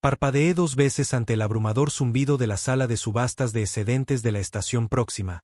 Parpadeé 2 veces ante el abrumador zumbido de la sala de subastas de excedentes de la estación próxima,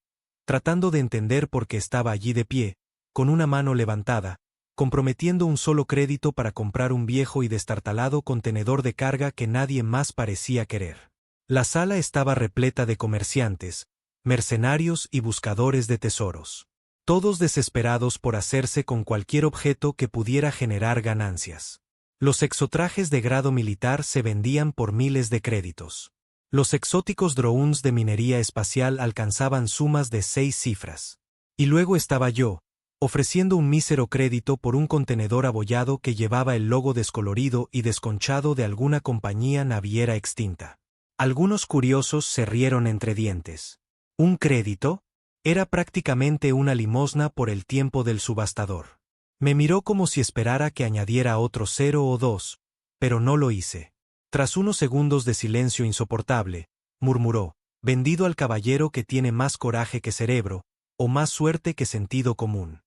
tratando de entender por qué estaba allí de pie, con una mano levantada, comprometiendo un solo crédito para comprar un viejo y destartalado contenedor de carga que nadie más parecía querer. La sala estaba repleta de comerciantes, mercenarios y buscadores de tesoros. Todos desesperados por hacerse con cualquier objeto que pudiera generar ganancias. Los exotrajes de grado militar se vendían por miles de créditos. Los exóticos drones de minería espacial alcanzaban sumas de 6 cifras. Y luego estaba yo, ofreciendo un mísero crédito por un contenedor abollado que llevaba el logo descolorido y desconchado de alguna compañía naviera extinta. Algunos curiosos se rieron entre dientes. ¿Un crédito? Era prácticamente una limosna por el tiempo del subastador. Me miró como si esperara que añadiera otro 0 o 2, pero no lo hice. Tras unos segundos de silencio insoportable, murmuró, vendido al caballero que tiene más coraje que cerebro, o más suerte que sentido común.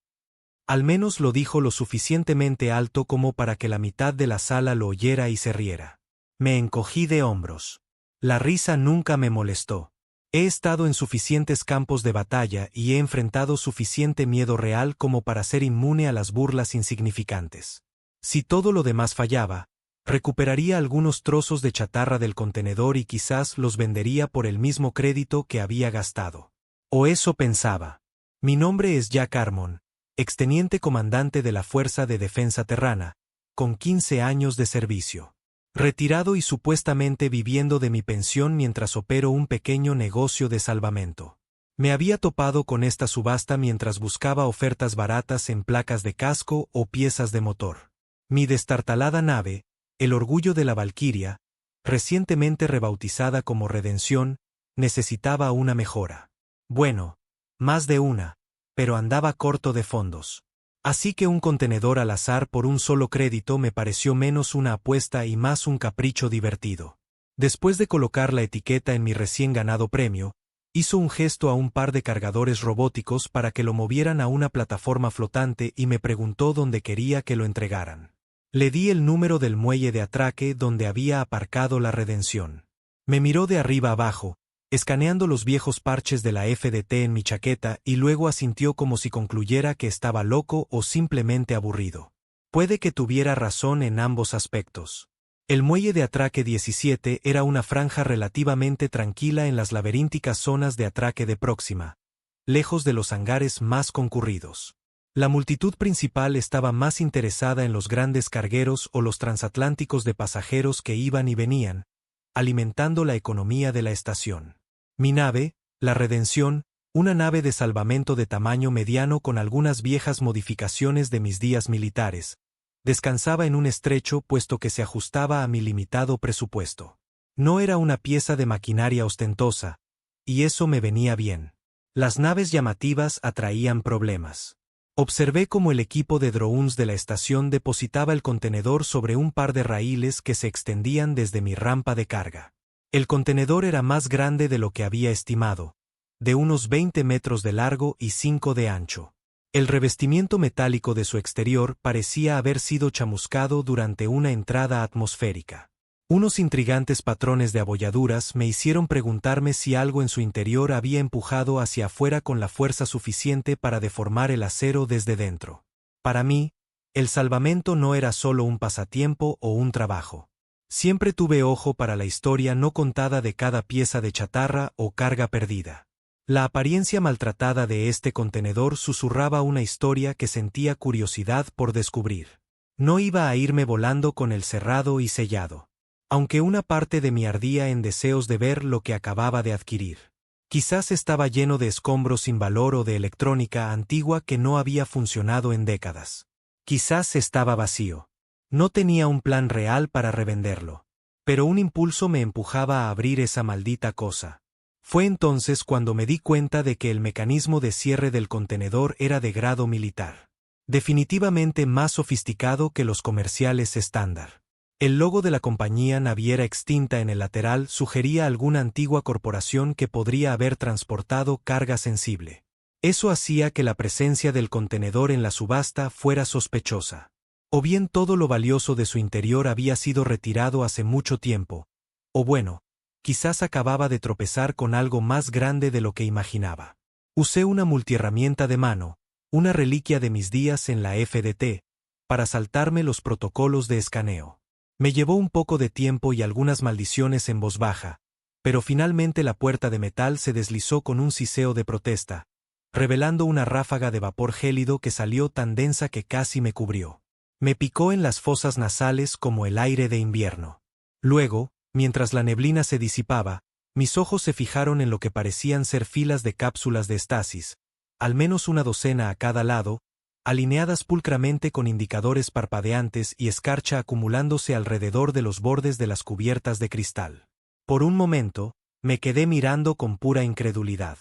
Al menos lo dijo lo suficientemente alto como para que la mitad de la sala lo oyera y se riera. Me encogí de hombros. La risa nunca me molestó. He estado en suficientes campos de batalla y he enfrentado suficiente miedo real como para ser inmune a las burlas insignificantes. Si todo lo demás fallaba, recuperaría algunos trozos de chatarra del contenedor y quizás los vendería por el mismo crédito que había gastado. O eso pensaba. Mi nombre es Jack Harmon, exteniente comandante de la Fuerza de Defensa Terrana, con 15 años de servicio. Retirado y supuestamente viviendo de mi pensión mientras opero un pequeño negocio de salvamento. Me había topado con esta subasta mientras buscaba ofertas baratas en placas de casco o piezas de motor. Mi destartalada nave, el orgullo de la Valquiria, recientemente rebautizada como Redención, necesitaba una mejora. Bueno, más de una, pero andaba corto de fondos. Así que un contenedor al azar por un solo crédito me pareció menos una apuesta y más un capricho divertido. Después de colocar la etiqueta en mi recién ganado premio, hizo un gesto a un par de cargadores robóticos para que lo movieran a una plataforma flotante y me preguntó dónde quería que lo entregaran. Le di el número del muelle de atraque donde había aparcado la Redención. Me miró de arriba abajo, escaneando los viejos parches de la FDT en mi chaqueta y luego asintió como si concluyera que estaba loco o simplemente aburrido. Puede que tuviera razón en ambos aspectos. El muelle de atraque 17 era una franja relativamente tranquila en las laberínticas zonas de atraque de Próxima, lejos de los hangares más concurridos. La multitud principal estaba más interesada en los grandes cargueros o los transatlánticos de pasajeros que iban y venían, alimentando la economía de la estación. Mi nave, la Redención, una nave de salvamento de tamaño mediano con algunas viejas modificaciones de mis días militares, descansaba en un estrecho puesto que se ajustaba a mi limitado presupuesto. No era una pieza de maquinaria ostentosa, y eso me venía bien. Las naves llamativas atraían problemas. Observé cómo el equipo de drones de la estación depositaba el contenedor sobre un par de raíles que se extendían desde mi rampa de carga. El contenedor era más grande de lo que había estimado, de unos 20 metros de largo y 5 de ancho. El revestimiento metálico de su exterior parecía haber sido chamuscado durante una entrada atmosférica. Unos intrigantes patrones de abolladuras me hicieron preguntarme si algo en su interior había empujado hacia afuera con la fuerza suficiente para deformar el acero desde dentro. Para mí, el salvamento no era solo un pasatiempo o un trabajo. Siempre tuve ojo para la historia no contada de cada pieza de chatarra o carga perdida. La apariencia maltratada de este contenedor susurraba una historia que sentía curiosidad por descubrir. No iba a irme volando con el cerrado y sellado. Aunque una parte de mí ardía en deseos de ver lo que acababa de adquirir. Quizás estaba lleno de escombros sin valor o de electrónica antigua que no había funcionado en décadas. Quizás estaba vacío. No tenía un plan real para revenderlo. Pero un impulso me empujaba a abrir esa maldita cosa. Fue entonces cuando me di cuenta de que el mecanismo de cierre del contenedor era de grado militar. Definitivamente más sofisticado que los comerciales estándar. El logo de la compañía naviera extinta en el lateral sugería alguna antigua corporación que podría haber transportado carga sensible. Eso hacía que la presencia del contenedor en la subasta fuera sospechosa. O bien todo lo valioso de su interior había sido retirado hace mucho tiempo. O bueno, quizás acababa de tropezar con algo más grande de lo que imaginaba. Usé una multiherramienta de mano, una reliquia de mis días en la FDT, para saltarme los protocolos de escaneo. Me llevó un poco de tiempo y algunas maldiciones en voz baja, pero finalmente la puerta de metal se deslizó con un siseo de protesta, revelando una ráfaga de vapor gélido que salió tan densa que casi me cubrió. Me picó en las fosas nasales como el aire de invierno. Luego, mientras la neblina se disipaba, mis ojos se fijaron en lo que parecían ser filas de cápsulas de estasis, al menos una docena a cada lado, alineadas pulcramente con indicadores parpadeantes y escarcha acumulándose alrededor de los bordes de las cubiertas de cristal. Por un momento, me quedé mirando con pura incredulidad.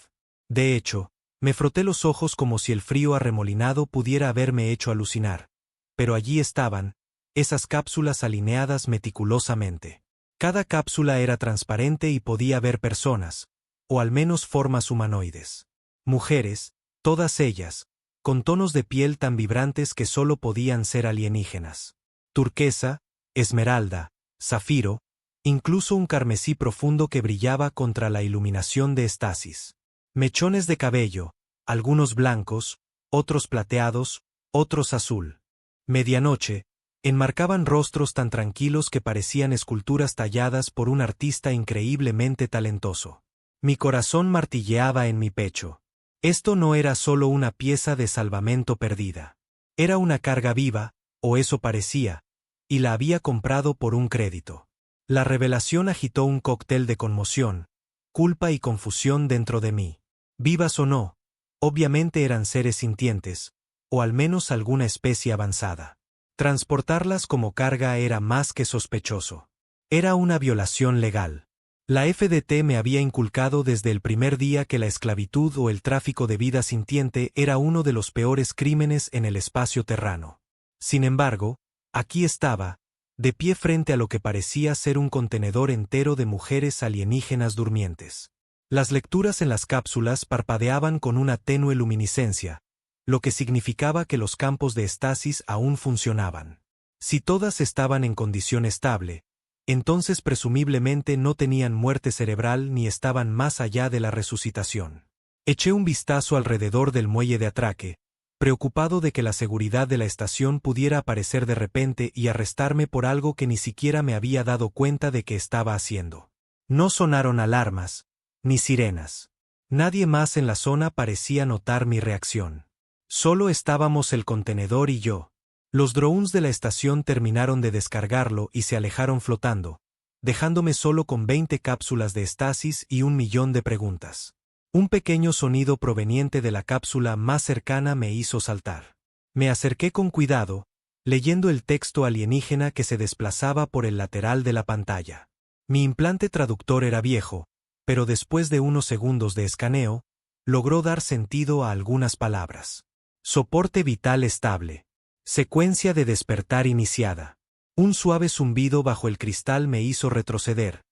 De hecho, me froté los ojos como si el frío arremolinado pudiera haberme hecho alucinar. Pero allí estaban, esas cápsulas alineadas meticulosamente. Cada cápsula era transparente y podía ver personas, o al menos formas humanoides. Mujeres, todas ellas, con tonos de piel tan vibrantes que solo podían ser alienígenas. Turquesa, esmeralda, zafiro, incluso un carmesí profundo que brillaba contra la iluminación de estasis. Mechones de cabello, algunos blancos, otros plateados, otros azul. Medianoche, enmarcaban rostros tan tranquilos que parecían esculturas talladas por un artista increíblemente talentoso. Mi corazón martilleaba en mi pecho. Esto no era solo una pieza de salvamento perdida. Era una carga viva, o eso parecía, y la había comprado por un crédito. La revelación agitó un cóctel de conmoción, culpa y confusión dentro de mí. Vivas o no, obviamente eran seres sintientes, o al menos alguna especie avanzada. Transportarlas como carga era más que sospechoso. Era una violación legal. La FDT me había inculcado desde el primer día que la esclavitud o el tráfico de vida sintiente era uno de los peores crímenes en el espacio terrano. Sin embargo, aquí estaba, de pie frente a lo que parecía ser un contenedor entero de mujeres alienígenas durmientes. Las lecturas en las cápsulas parpadeaban con una tenue luminiscencia, lo que significaba que los campos de estasis aún funcionaban. Si todas estaban en condición estable, entonces presumiblemente no tenían muerte cerebral ni estaban más allá de la resucitación. Eché un vistazo alrededor del muelle de atraque, preocupado de que la seguridad de la estación pudiera aparecer de repente y arrestarme por algo que ni siquiera me había dado cuenta de que estaba haciendo. No sonaron alarmas, ni sirenas. Nadie más en la zona parecía notar mi reacción. Solo estábamos el contenedor y yo. Los drones de la estación terminaron de descargarlo y se alejaron flotando, dejándome solo con 20 cápsulas de estasis y 1.000.000 de preguntas. Un pequeño sonido proveniente de la cápsula más cercana me hizo saltar. Me acerqué con cuidado, leyendo el texto alienígena que se desplazaba por el lateral de la pantalla. Mi implante traductor era viejo, pero después de unos segundos de escaneo, logró dar sentido a algunas palabras. Soporte vital estable. Secuencia de despertar iniciada. Un suave zumbido bajo el cristal me hizo retroceder,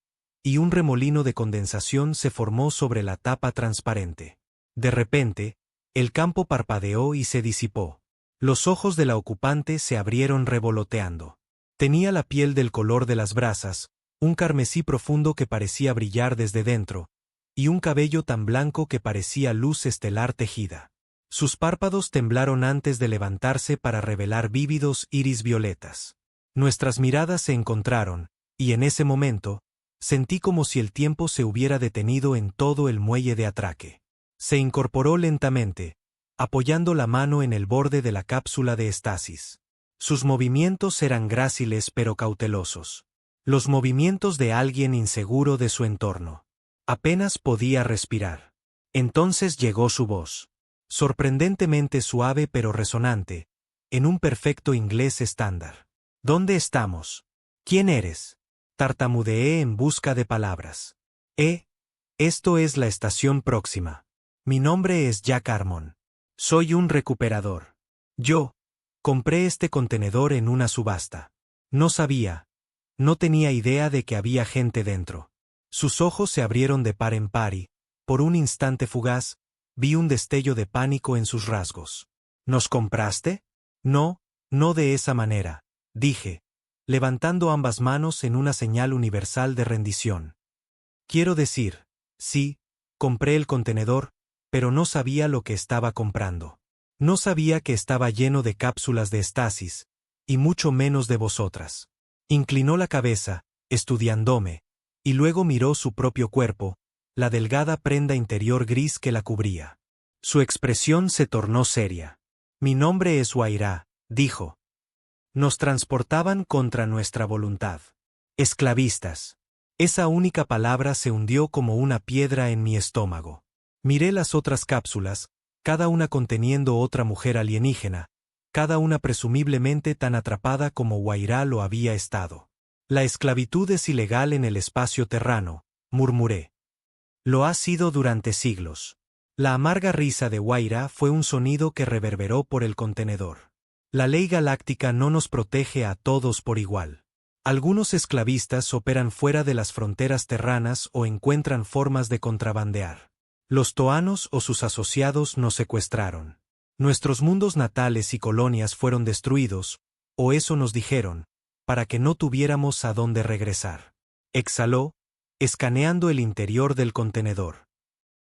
y un remolino de condensación se formó sobre la tapa transparente. De repente, el campo parpadeó y se disipó. Los ojos de la ocupante se abrieron revoloteando. Tenía la piel del color de las brasas, un carmesí profundo que parecía brillar desde dentro, y un cabello tan blanco que parecía luz estelar tejida. Sus párpados temblaron antes de levantarse para revelar vívidos iris violetas. Nuestras miradas se encontraron, y en ese momento, sentí como si el tiempo se hubiera detenido en todo el muelle de atraque. Se incorporó lentamente, apoyando la mano en el borde de la cápsula de estasis. Sus movimientos eran gráciles pero cautelosos. Los movimientos de alguien inseguro de su entorno. Apenas podía respirar. Entonces llegó su voz. Sorprendentemente suave pero resonante, en un perfecto inglés estándar. ¿Dónde estamos? ¿Quién eres? Tartamudeé en busca de palabras. Esto es la estación próxima. Mi nombre es Jack Harmon. Soy un recuperador. Yo compré este contenedor en una subasta. No tenía idea de que había gente dentro. Sus ojos se abrieron de par en par y, por un instante fugaz, vi un destello de pánico en sus rasgos. ¿Nos compraste? No, No de esa manera, dije, levantando ambas manos en una señal universal de rendición. Quiero decir, sí, compré el contenedor, pero no sabía lo que estaba comprando. No sabía que estaba lleno de cápsulas de estasis, y mucho menos de vosotras. Inclinó la cabeza, estudiándome, y luego miró su propio cuerpo, la delgada prenda interior gris que la cubría. Su expresión se tornó seria. Mi nombre es Waira, dijo. Nos transportaban contra nuestra voluntad. Esclavistas. Esa única palabra se hundió como una piedra en mi estómago. Miré las otras cápsulas, cada una conteniendo otra mujer alienígena, cada una presumiblemente tan atrapada como Waira lo había estado. La esclavitud es ilegal en el espacio terrano, murmuré. Lo ha sido durante siglos. La amarga risa de Waira fue un sonido que reverberó por el contenedor. La ley galáctica no nos protege a todos por igual. Algunos esclavistas operan fuera de las fronteras terranas o encuentran formas de contrabandear. Los toanos o sus asociados nos secuestraron. Nuestros mundos natales y colonias fueron destruidos, o eso nos dijeron, para que no tuviéramos a dónde regresar. Exhaló, escaneando el interior del contenedor.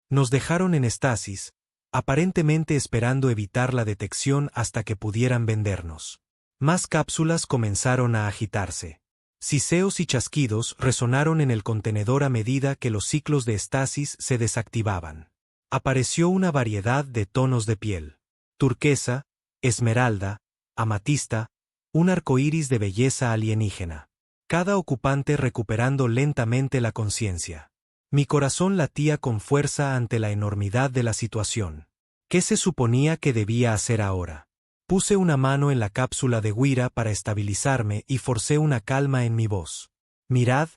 Nos dejaron en estasis, aparentemente esperando evitar la detección hasta que pudieran vendernos. Más cápsulas comenzaron a agitarse. Siseos y chasquidos resonaron en el contenedor a medida que los ciclos de estasis se desactivaban. Apareció una variedad de tonos de piel. Turquesa, esmeralda, amatista, un arcoíris de belleza alienígena. Cada ocupante recuperando lentamente la conciencia. Mi corazón latía con fuerza ante la enormidad de la situación. ¿Qué se suponía que debía hacer ahora? Puse una mano en la cápsula de Waira para estabilizarme y forcé una calma en mi voz. Mirad,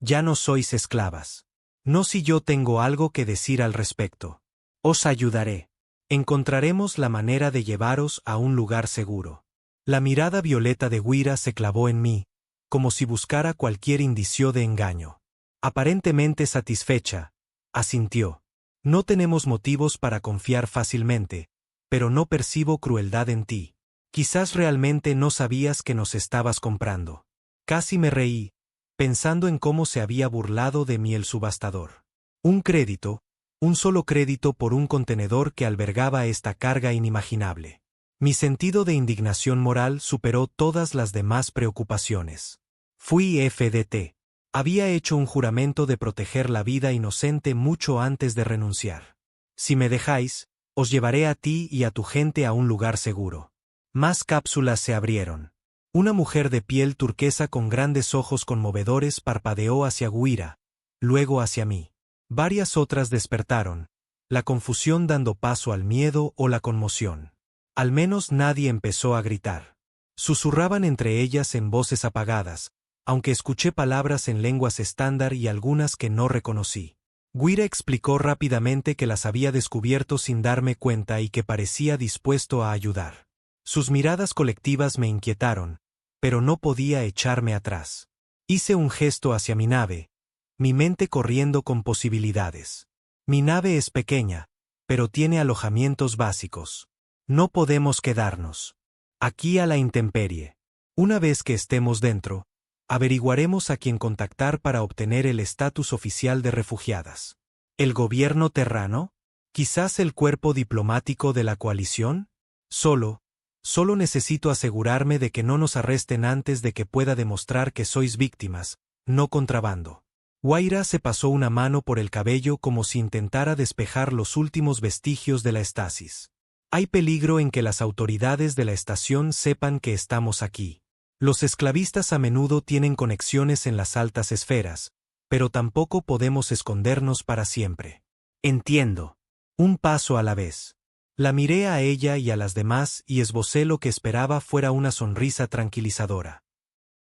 ya no sois esclavas. No si yo tengo algo que decir al respecto. Os ayudaré. Encontraremos la manera de llevaros a un lugar seguro. La mirada violeta de Waira se clavó en mí, como si buscara cualquier indicio de engaño. Aparentemente satisfecha, asintió. No tenemos motivos para confiar fácilmente, pero no percibo crueldad en ti. Quizás realmente no sabías que nos estabas comprando. Casi me reí, pensando en cómo se había burlado de mí el subastador. Un crédito, un solo crédito por un contenedor que albergaba esta carga inimaginable. Mi sentido de indignación moral superó todas las demás preocupaciones. Fui FDT. Había hecho un juramento de proteger la vida inocente mucho antes de renunciar. Si me dejáis, os llevaré a ti y a tu gente a un lugar seguro. Más cápsulas se abrieron. Una mujer de piel turquesa con grandes ojos conmovedores parpadeó hacia Waira, luego hacia mí. Varias otras despertaron, la confusión dando paso al miedo o la conmoción. Al menos nadie empezó a gritar. Susurraban entre ellas en voces apagadas, aunque escuché palabras en lenguas estándar y algunas que no reconocí. Waira explicó rápidamente que las había descubierto sin darme cuenta y que parecía dispuesto a ayudar. Sus miradas colectivas me inquietaron, pero no podía echarme atrás. Hice un gesto hacia mi nave, mi mente corriendo con posibilidades. Mi nave es pequeña, pero tiene alojamientos básicos. No podemos quedarnos aquí a la intemperie. Una vez que estemos dentro, averiguaremos a quién contactar para obtener el estatus oficial de refugiadas. ¿El gobierno terrano? ¿Quizás el cuerpo diplomático de la coalición? Solo necesito asegurarme de que no nos arresten antes de que pueda demostrar que sois víctimas, no contrabando. Waira se pasó una mano por el cabello como si intentara despejar los últimos vestigios de la estasis. Hay peligro en que las autoridades de la estación sepan que estamos aquí. Los esclavistas a menudo tienen conexiones en las altas esferas, pero tampoco podemos escondernos para siempre. Entiendo. Un paso a la vez. La miré a ella y a las demás y esbocé lo que esperaba fuera una sonrisa tranquilizadora.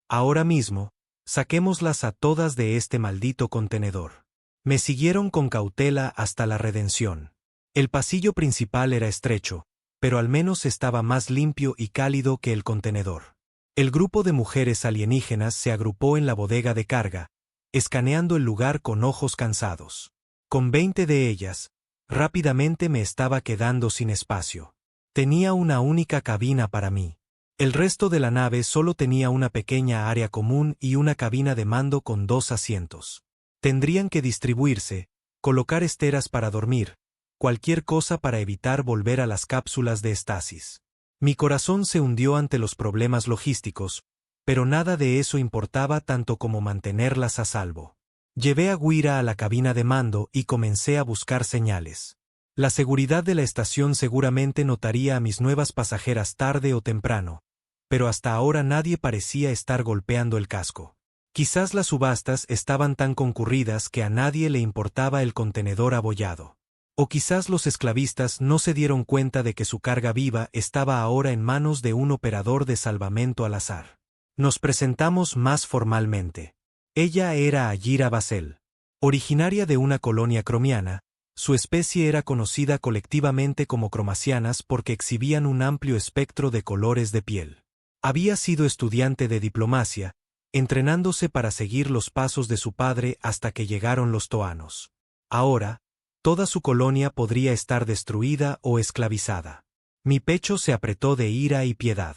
Ahora mismo, saquémoslas a todas de este maldito contenedor. Me siguieron con cautela hasta la redención. El pasillo principal era estrecho, pero al menos estaba más limpio y cálido que el contenedor. El grupo de mujeres alienígenas se agrupó en la bodega de carga, escaneando el lugar con ojos cansados. Con 20 de ellas, rápidamente me estaba quedando sin espacio. Tenía una única cabina para mí. El resto de la nave solo tenía una pequeña área común y una cabina de mando con 2 asientos. Tendrían que distribuirse, colocar esteras para dormir, cualquier cosa para evitar volver a las cápsulas de estasis. Mi corazón se hundió ante los problemas logísticos, pero nada de eso importaba tanto como mantenerlas a salvo. Llevé a Guira a la cabina de mando y comencé a buscar señales. La seguridad de la estación seguramente notaría a mis nuevas pasajeras tarde o temprano, pero hasta ahora nadie parecía estar golpeando el casco. Quizás las subastas estaban tan concurridas que a nadie le importaba el contenedor abollado. O quizás los esclavistas no se dieron cuenta de que su carga viva estaba ahora en manos de un operador de salvamento al azar. Nos presentamos más formalmente. Ella era Ayira Basel. Originaria de una colonia cromiana, su especie era conocida colectivamente como cromacianas porque exhibían un amplio espectro de colores de piel. Había sido estudiante de diplomacia, entrenándose para seguir los pasos de su padre hasta que llegaron los toanos. Ahora, toda su colonia podría estar destruida o esclavizada. Mi pecho se apretó de ira y piedad.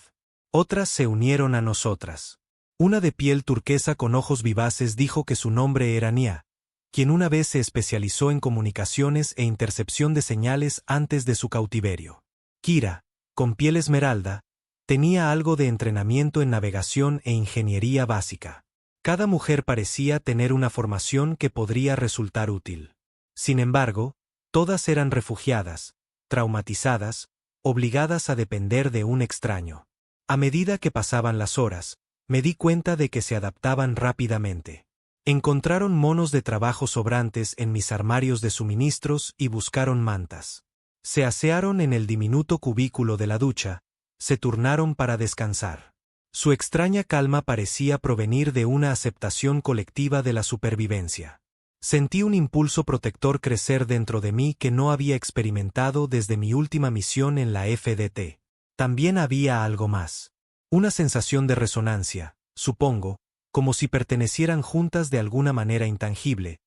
Otras se unieron a nosotras. Una de piel turquesa con ojos vivaces dijo que su nombre era Nia, quien una vez se especializó en comunicaciones e intercepción de señales antes de su cautiverio. Kira, con piel esmeralda, tenía algo de entrenamiento en navegación e ingeniería básica. Cada mujer parecía tener una formación que podría resultar útil. Sin embargo, todas eran refugiadas, traumatizadas, obligadas a depender de un extraño. A medida que pasaban las horas, me di cuenta de que se adaptaban rápidamente. Encontraron monos de trabajo sobrantes en mis armarios de suministros y buscaron mantas. Se asearon en el diminuto cubículo de la ducha, se turnaron para descansar. Su extraña calma parecía provenir de una aceptación colectiva de la supervivencia. Sentí un impulso protector crecer dentro de mí que no había experimentado desde mi última misión en la FDT. También había algo más. Una sensación de resonancia, supongo, como si pertenecieran juntas de alguna manera intangible,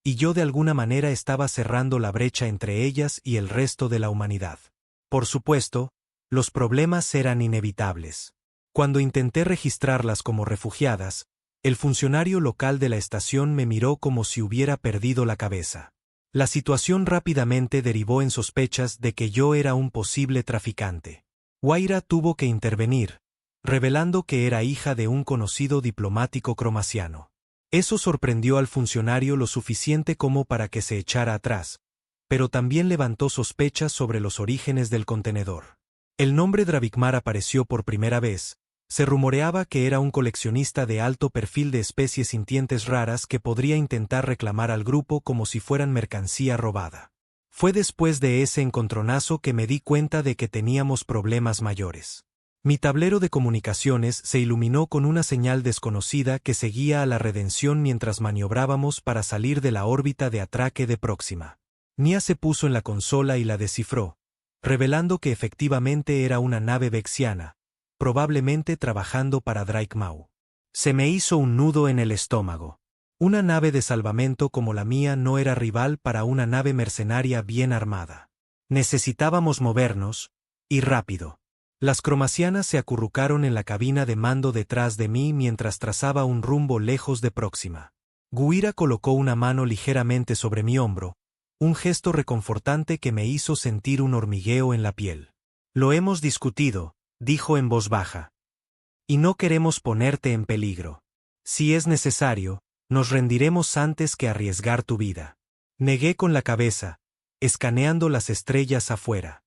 y yo de alguna manera estaba cerrando la brecha entre ellas y el resto de la humanidad. Por supuesto, los problemas eran inevitables. Cuando intenté registrarlas como refugiadas, el funcionario local de la estación me miró como si hubiera perdido la cabeza. La situación rápidamente derivó en sospechas de que yo era un posible traficante. Guaira tuvo que intervenir, revelando que era hija de un conocido diplomático cromaciano. Eso sorprendió al funcionario lo suficiente como para que se echara atrás, pero también levantó sospechas sobre los orígenes del contenedor. El nombre Dravikmar apareció por primera vez. Se rumoreaba que era un coleccionista de alto perfil de especies sintientes raras que podría intentar reclamar al grupo como si fueran mercancía robada. Fue después de ese encontronazo que me di cuenta de que teníamos problemas mayores. Mi tablero de comunicaciones se iluminó con una señal desconocida que seguía a la redención mientras maniobrábamos para salir de la órbita de atraque de Próxima. Nia se puso en la consola y la descifró, revelando que efectivamente era una nave vexiana, probablemente trabajando para Drake Mau. Se me hizo un nudo en el estómago. Una nave de salvamento como la mía no era rival para una nave mercenaria bien armada. Necesitábamos movernos, y rápido. Las cromacianas se acurrucaron en la cabina de mando detrás de mí mientras trazaba un rumbo lejos de Próxima. Guira colocó una mano ligeramente sobre mi hombro, un gesto reconfortante que me hizo sentir un hormigueo en la piel. Lo hemos discutido, dijo en voz baja. Y no queremos ponerte en peligro. Si es necesario, nos rendiremos antes que arriesgar tu vida. Negué con la cabeza, escaneando las estrellas afuera.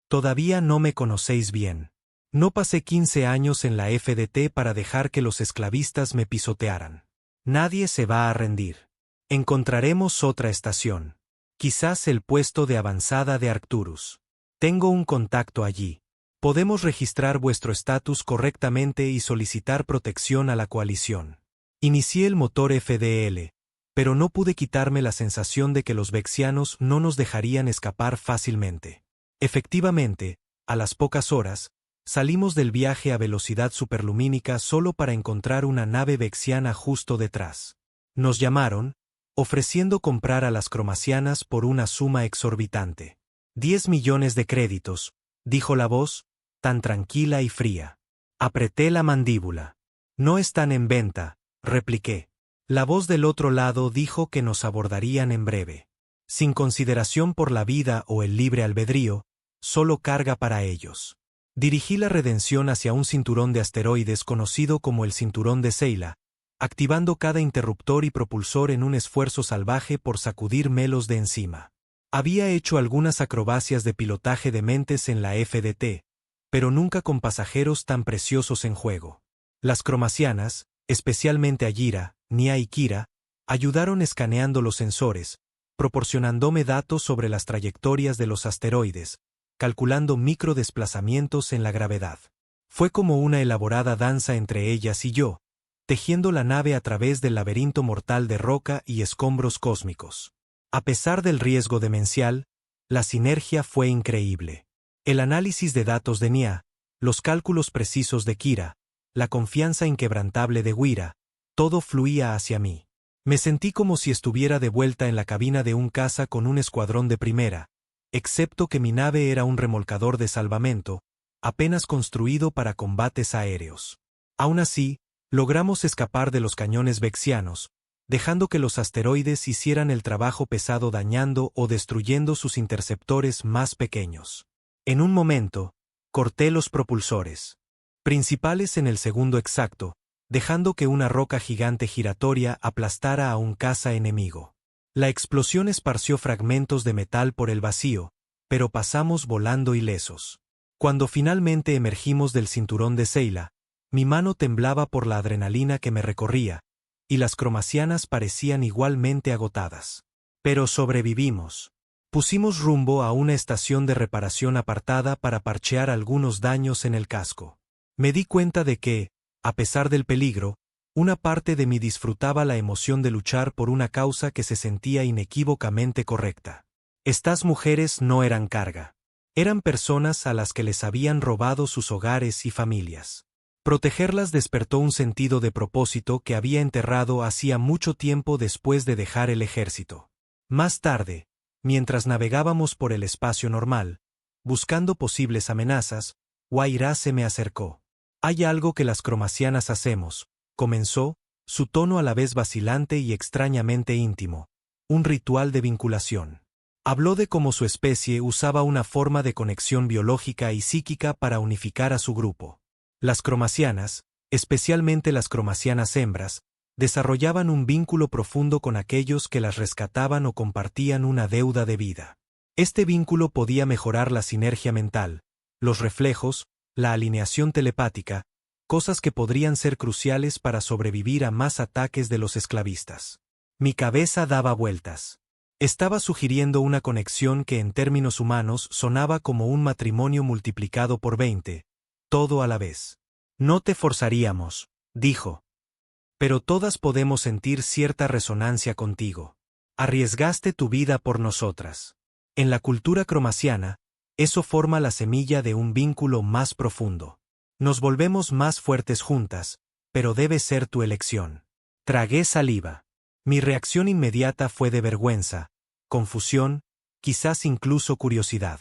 Todavía no me conocéis bien. No pasé 15 años en la FDT para dejar que los esclavistas me pisotearan. Nadie se va a rendir. Encontraremos otra estación. Quizás el puesto de avanzada de Arcturus. Tengo un contacto allí. Podemos registrar vuestro estatus correctamente y solicitar protección a la coalición. Inicié el motor FDL, pero no pude quitarme la sensación de que los vexianos no nos dejarían escapar fácilmente. Efectivamente, a las pocas horas, salimos del viaje a velocidad superlumínica solo para encontrar una nave vexiana justo detrás. Nos llamaron, ofreciendo comprar a las cromacianas por una suma exorbitante. 10 millones de créditos, dijo la voz, tan tranquila y fría. Apreté la mandíbula. No están en venta, repliqué. La voz del otro lado dijo que nos abordarían en breve. Sin consideración por la vida o el libre albedrío, solo carga para ellos. Dirigí la redención hacia un cinturón de asteroides conocido como el cinturón de Seila, activando cada interruptor y propulsor en un esfuerzo salvaje por sacudir melos de encima. Había hecho algunas acrobacias de pilotaje de mentes en la FDT, pero nunca con pasajeros tan preciosos en juego. Las cromacianas, especialmente Ayira, Nia y Kira, ayudaron escaneando los sensores, proporcionándome datos sobre las trayectorias de los asteroides, calculando microdesplazamientos en la gravedad. Fue como una elaborada danza entre ellas y yo, tejiendo la nave a través del laberinto mortal de roca y escombros cósmicos. A pesar del riesgo demencial, la sinergia fue increíble. El análisis de datos de Nia, los cálculos precisos de Kira, la confianza inquebrantable de Guira, todo fluía hacia mí. Me sentí como si estuviera de vuelta en la cabina de un caza con un escuadrón de primera, excepto que mi nave era un remolcador de salvamento, apenas construido para combates aéreos. Aún así, logramos escapar de los cañones vexianos, dejando que los asteroides hicieran el trabajo pesado dañando o destruyendo sus interceptores más pequeños. En un momento, corté los propulsores principales en el segundo exacto, dejando que una roca gigante giratoria aplastara a un caza enemigo. La explosión esparció fragmentos de metal por el vacío, pero pasamos volando ilesos. Cuando finalmente emergimos del cinturón de Seila, mi mano temblaba por la adrenalina que me recorría, y las cromacianas parecían igualmente agotadas. Pero sobrevivimos. Pusimos rumbo a una estación de reparación apartada para parchear algunos daños en el casco. Me di cuenta de que, a pesar del peligro, una parte de mí disfrutaba la emoción de luchar por una causa que se sentía inequívocamente correcta. Estas mujeres no eran carga. Eran personas a las que les habían robado sus hogares y familias. Protegerlas despertó un sentido de propósito que había enterrado hacía mucho tiempo después de dejar el ejército. Más tarde, mientras navegábamos por el espacio normal, buscando posibles amenazas, Guairá se me acercó. «Hay algo que las cromacianas hacemos», comenzó, su tono a la vez vacilante y extrañamente íntimo. «Un ritual de vinculación». Habló de cómo su especie usaba una forma de conexión biológica y psíquica para unificar a su grupo. Las cromacianas, especialmente las cromacianas hembras, desarrollaban un vínculo profundo con aquellos que las rescataban o compartían una deuda de vida. Este vínculo podía mejorar la sinergia mental, los reflejos, la alineación telepática, cosas que podrían ser cruciales para sobrevivir a más ataques de los esclavistas. Mi cabeza daba vueltas. Estaba sugiriendo una conexión que en términos humanos sonaba como un matrimonio multiplicado por 20, todo a la vez. «No te forzaríamos», dijo. «Pero todas podemos sentir cierta resonancia contigo. Arriesgaste tu vida por nosotras. En la cultura cromaciana, eso forma la semilla de un vínculo más profundo. Nos volvemos más fuertes juntas, pero debe ser tu elección». Tragué saliva. Mi reacción inmediata fue de vergüenza, confusión, quizás incluso curiosidad.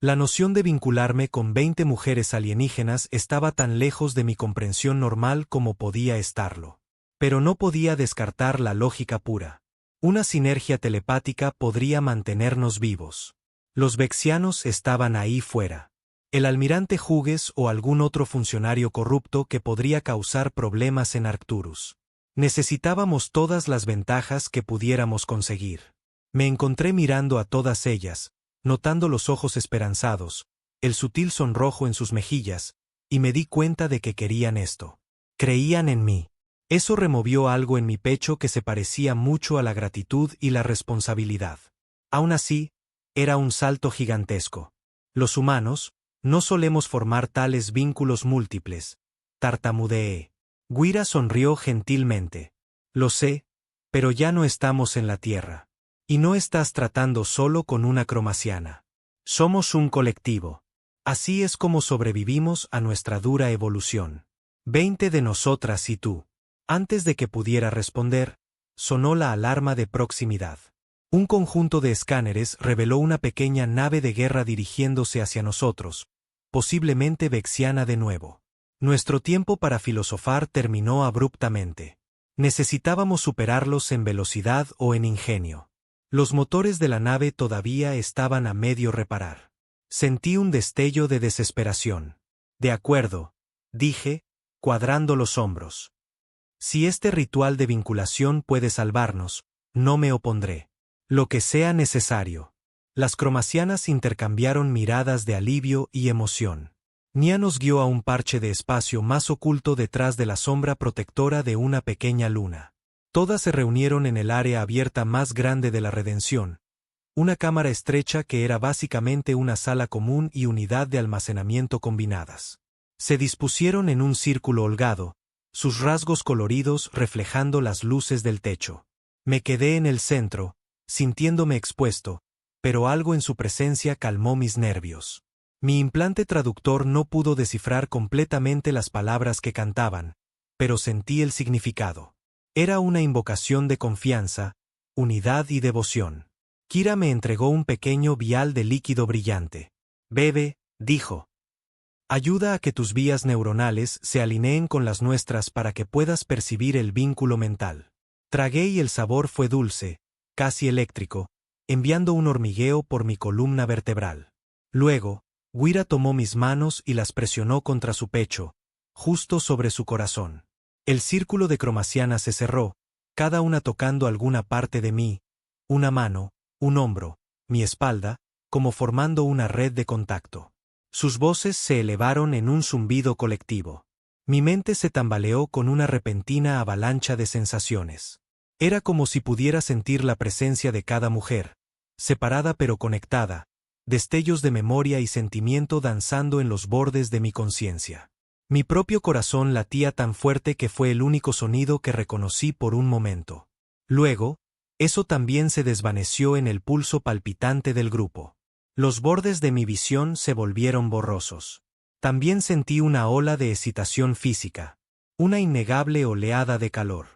La noción de vincularme con 20 mujeres alienígenas estaba tan lejos de mi comprensión normal como podía estarlo. Pero no podía descartar la lógica pura. Una sinergia telepática podría mantenernos vivos. Los vexianos estaban ahí fuera. El almirante Hughes o algún otro funcionario corrupto que podría causar problemas en Arcturus. Necesitábamos todas las ventajas que pudiéramos conseguir. Me encontré mirando a todas ellas, notando los ojos esperanzados, el sutil sonrojo en sus mejillas, y me di cuenta de que querían esto. Creían en mí. Eso removió algo en mi pecho que se parecía mucho a la gratitud y la responsabilidad. Aún así, era un salto gigantesco. Los humanos no solemos formar tales vínculos múltiples. Tartamudeé. Guira sonrió gentilmente. Lo sé, pero ya no estamos en la Tierra. Y no estás tratando solo con una cromaciana. Somos un colectivo. Así es como sobrevivimos a nuestra dura evolución. 20 de nosotras y tú. Antes de que pudiera responder, sonó la alarma de proximidad. Un conjunto de escáneres reveló una pequeña nave de guerra dirigiéndose hacia nosotros, posiblemente vexiana de nuevo. Nuestro tiempo para filosofar terminó abruptamente. Necesitábamos superarlos en velocidad o en ingenio. Los motores de la nave todavía estaban a medio reparar. Sentí un destello de desesperación. De acuerdo, dije, cuadrando los hombros. Si este ritual de vinculación puede salvarnos, no me opondré. Lo que sea necesario. Las cromacianas intercambiaron miradas de alivio y emoción. Nia nos guió a un parche de espacio más oculto detrás de la sombra protectora de una pequeña luna. Todas se reunieron en el área abierta más grande de la redención, una cámara estrecha que era básicamente una sala común y unidad de almacenamiento combinadas. Se dispusieron en un círculo holgado, sus rasgos coloridos reflejando las luces del techo. Me quedé en el centro, sintiéndome expuesto, pero algo en su presencia calmó mis nervios. Mi implante traductor no pudo descifrar completamente las palabras que cantaban, pero sentí el significado. Era una invocación de confianza, unidad y devoción. Kira me entregó un pequeño vial de líquido brillante. Bebe, dijo. Ayuda a que tus vías neuronales se alineen con las nuestras para que puedas percibir el vínculo mental. Tragué y el sabor fue dulce, casi eléctrico, enviando un hormigueo por mi columna vertebral. Luego, Guira tomó mis manos y las presionó contra su pecho, justo sobre su corazón. El círculo de cromacianas se cerró, cada una tocando alguna parte de mí, una mano, un hombro, mi espalda, como formando una red de contacto. Sus voces se elevaron en un zumbido colectivo. Mi mente se tambaleó con una repentina avalancha de sensaciones. Era como si pudiera sentir la presencia de cada mujer, separada pero conectada, destellos de memoria y sentimiento danzando en los bordes de mi conciencia. Mi propio corazón latía tan fuerte que fue el único sonido que reconocí por un momento. Luego, eso también se desvaneció en el pulso palpitante del grupo. Los bordes de mi visión se volvieron borrosos. También sentí una ola de excitación física, una innegable oleada de calor.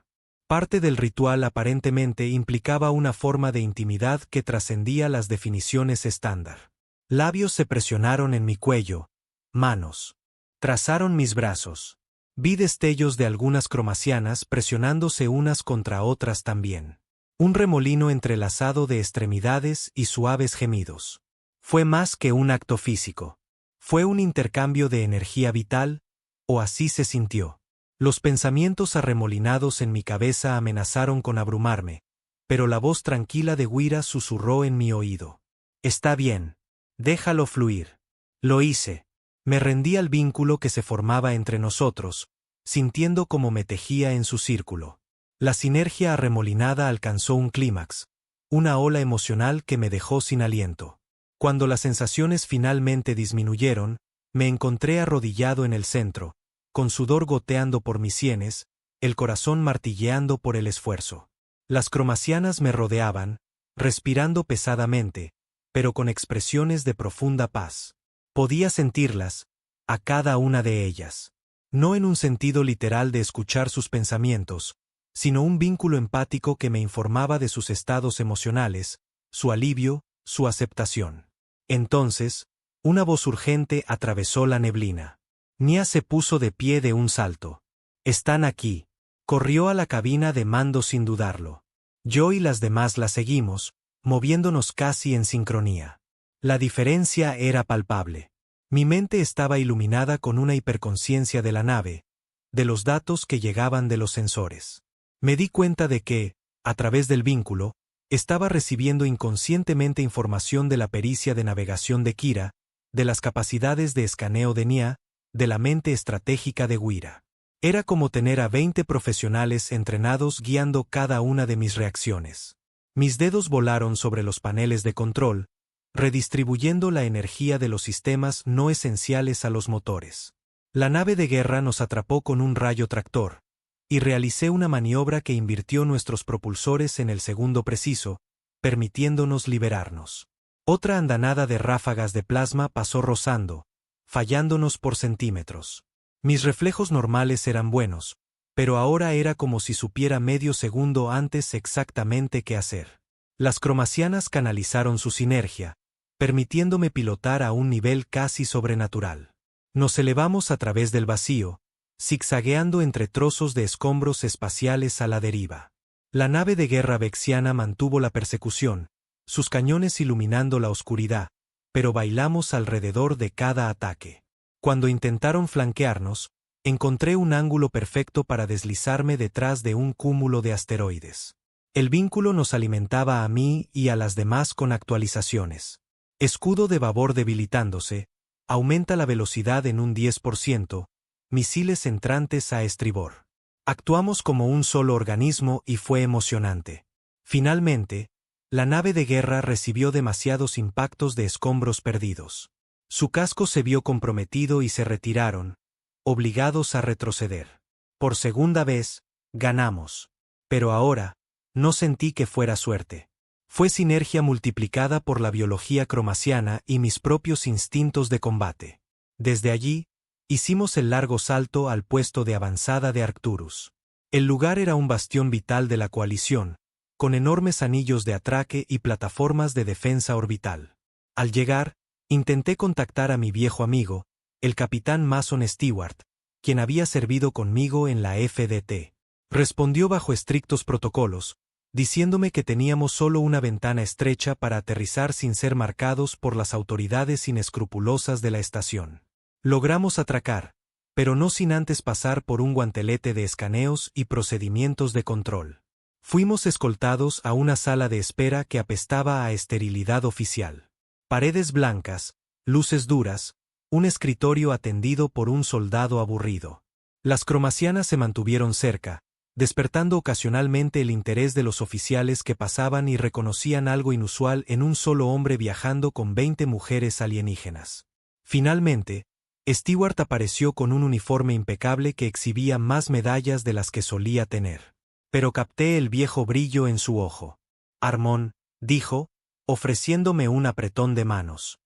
Parte del ritual aparentemente implicaba una forma de intimidad que trascendía las definiciones estándar. Labios se presionaron en mi cuello, manos trazaron mis brazos. Vi destellos de algunas cromacianas presionándose unas contra otras también. Un remolino entrelazado de extremidades y suaves gemidos. Fue más que un acto físico. Fue un intercambio de energía vital, o así se sintió. Los pensamientos arremolinados en mi cabeza amenazaron con abrumarme, pero la voz tranquila de Guira susurró en mi oído. Está bien. Déjalo fluir. Lo hice. Me rendí al vínculo que se formaba entre nosotros, sintiendo como me tejía en su círculo. La sinergia arremolinada alcanzó un clímax, una ola emocional que me dejó sin aliento. Cuando las sensaciones finalmente disminuyeron, me encontré arrodillado en el centro, con sudor goteando por mis sienes, el corazón martilleando por el esfuerzo. Las cromacianas me rodeaban, respirando pesadamente, pero con expresiones de profunda paz. Podía sentirlas, a cada una de ellas. No en un sentido literal de escuchar sus pensamientos, sino un vínculo empático que me informaba de sus estados emocionales, su alivio, su aceptación. Entonces, una voz urgente atravesó la neblina. Nia se puso de pie de un salto. «Están aquí». Corrió a la cabina de mando sin dudarlo. Yo y las demás la seguimos, moviéndonos casi en sincronía. La diferencia era palpable. Mi mente estaba iluminada con una hiperconciencia de la nave, de los datos que llegaban de los sensores. Me di cuenta de que, a través del vínculo, estaba recibiendo inconscientemente información de la pericia de navegación de Kira, de las capacidades de escaneo de Nia, de la mente estratégica de Guira. Era como tener a 20 profesionales entrenados guiando cada una de mis reacciones. Mis dedos volaron sobre los paneles de control, redistribuyendo la energía de los sistemas no esenciales a los motores. La nave de guerra nos atrapó con un rayo tractor, y realicé una maniobra que invirtió nuestros propulsores en el segundo preciso, permitiéndonos liberarnos. Otra andanada de ráfagas de plasma pasó rozando, fallándonos por centímetros. Mis reflejos normales eran buenos, pero ahora era como si supiera medio segundo antes exactamente qué hacer. Las cromacianas canalizaron su sinergia, permitiéndome pilotar a un nivel casi sobrenatural. Nos elevamos a través del vacío, zigzagueando entre trozos de escombros espaciales a la deriva. La nave de guerra vexiana mantuvo la persecución, sus cañones iluminando la oscuridad, pero bailamos alrededor de cada ataque. Cuando intentaron flanquearnos, encontré un ángulo perfecto para deslizarme detrás de un cúmulo de asteroides. El vínculo nos alimentaba a mí y a las demás con actualizaciones. Escudo de babor debilitándose, aumenta la velocidad en un 10%, misiles entrantes a estribor. Actuamos como un solo organismo y fue emocionante. Finalmente, la nave de guerra recibió demasiados impactos de escombros perdidos. Su casco se vio comprometido y se retiraron, obligados a retroceder. Por segunda vez, ganamos. Pero ahora, no sentí que fuera suerte. Fue sinergia multiplicada por la biología cromasiana y mis propios instintos de combate. Desde allí, hicimos el largo salto al puesto de avanzada de Arcturus. El lugar era un bastión vital de la coalición, con enormes anillos de atraque y plataformas de defensa orbital. Al llegar, intenté contactar a mi viejo amigo, el capitán Mason Stewart, quien había servido conmigo en la FDT. Respondió bajo estrictos protocolos, diciéndome que teníamos solo una ventana estrecha para aterrizar sin ser marcados por las autoridades inescrupulosas de la estación. Logramos atracar, pero no sin antes pasar por un guantelete de escaneos y procedimientos de control. Fuimos escoltados a una sala de espera que apestaba a esterilidad oficial. Paredes blancas, luces duras, un escritorio atendido por un soldado aburrido. Las cromasianas se mantuvieron cerca, despertando ocasionalmente el interés de los oficiales que pasaban y reconocían algo inusual en un solo hombre viajando con 20 mujeres alienígenas. Finalmente, Stewart apareció con un uniforme impecable que exhibía más medallas de las que solía tener. Pero capté el viejo brillo en su ojo. Armón, dijo, ofreciéndome un apretón de manos.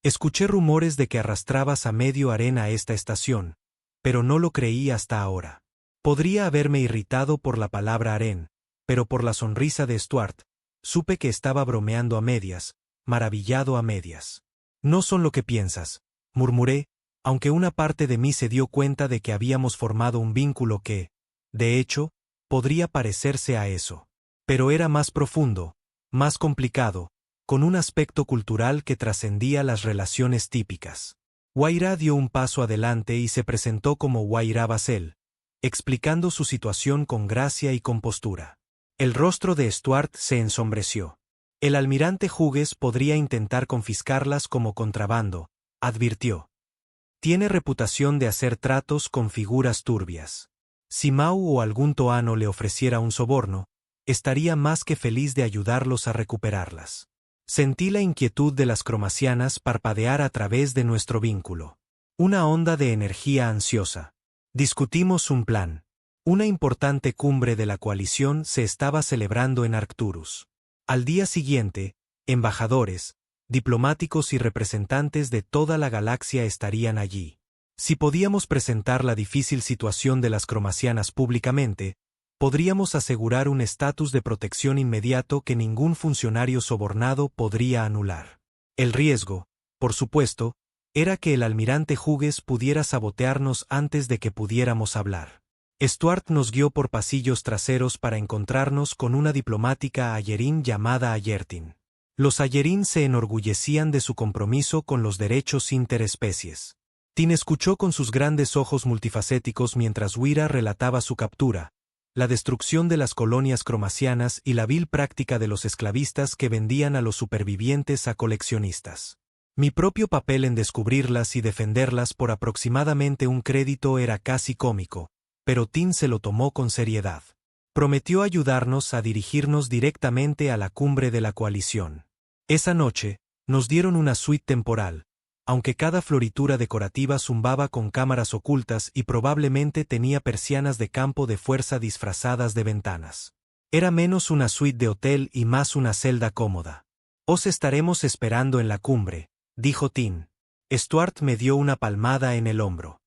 Escuché rumores de que arrastrabas a medio arena a esta estación, pero no lo creí hasta ahora. Podría haberme irritado por la palabra harén, pero por la sonrisa de Stuart, supe que estaba bromeando a medias, maravillado a medias. No son lo que piensas, murmuré, aunque una parte de mí se dio cuenta de que habíamos formado un vínculo que, de hecho, podría parecerse a eso. Pero era más profundo, más complicado, con un aspecto cultural que trascendía las relaciones típicas. Waira dio un paso adelante y se presentó como Waira Basel, explicando su situación con gracia y compostura. El rostro de Stuart se ensombreció. El almirante Hughes podría intentar confiscarlas como contrabando, advirtió. Tiene reputación de hacer tratos con figuras turbias. Si Mau o algún toano le ofreciera un soborno, estaría más que feliz de ayudarlos a recuperarlas. Sentí la inquietud de las cromasianas parpadear a través de nuestro vínculo. Una onda de energía ansiosa. Discutimos un plan. Una importante cumbre de la coalición se estaba celebrando en Arcturus. Al día siguiente, embajadores, diplomáticos y representantes de toda la galaxia estarían allí. Si podíamos presentar la difícil situación de las cromasianas públicamente, podríamos asegurar un estatus de protección inmediato que ningún funcionario sobornado podría anular. El riesgo, por supuesto, era que el almirante Hughes pudiera sabotearnos antes de que pudiéramos hablar. Stuart nos guió por pasillos traseros para encontrarnos con una diplomática ayerín llamada Ayertin. Los ayerín se enorgullecían de su compromiso con los derechos interespecies. Tin escuchó con sus grandes ojos multifacéticos mientras Wira relataba su captura, la destrucción de las colonias cromasianas y la vil práctica de los esclavistas que vendían a los supervivientes a coleccionistas. Mi propio papel en descubrirlas y defenderlas por aproximadamente un crédito era casi cómico, pero Tin se lo tomó con seriedad. Prometió ayudarnos a dirigirnos directamente a la cumbre de la coalición. Esa noche, nos dieron una suite temporal, aunque cada floritura decorativa zumbaba con cámaras ocultas y probablemente tenía persianas de campo de fuerza disfrazadas de ventanas. Era menos una suite de hotel y más una celda cómoda. Os estaremos esperando en la cumbre, dijo Tin. Stuart me dio una palmada en el hombro.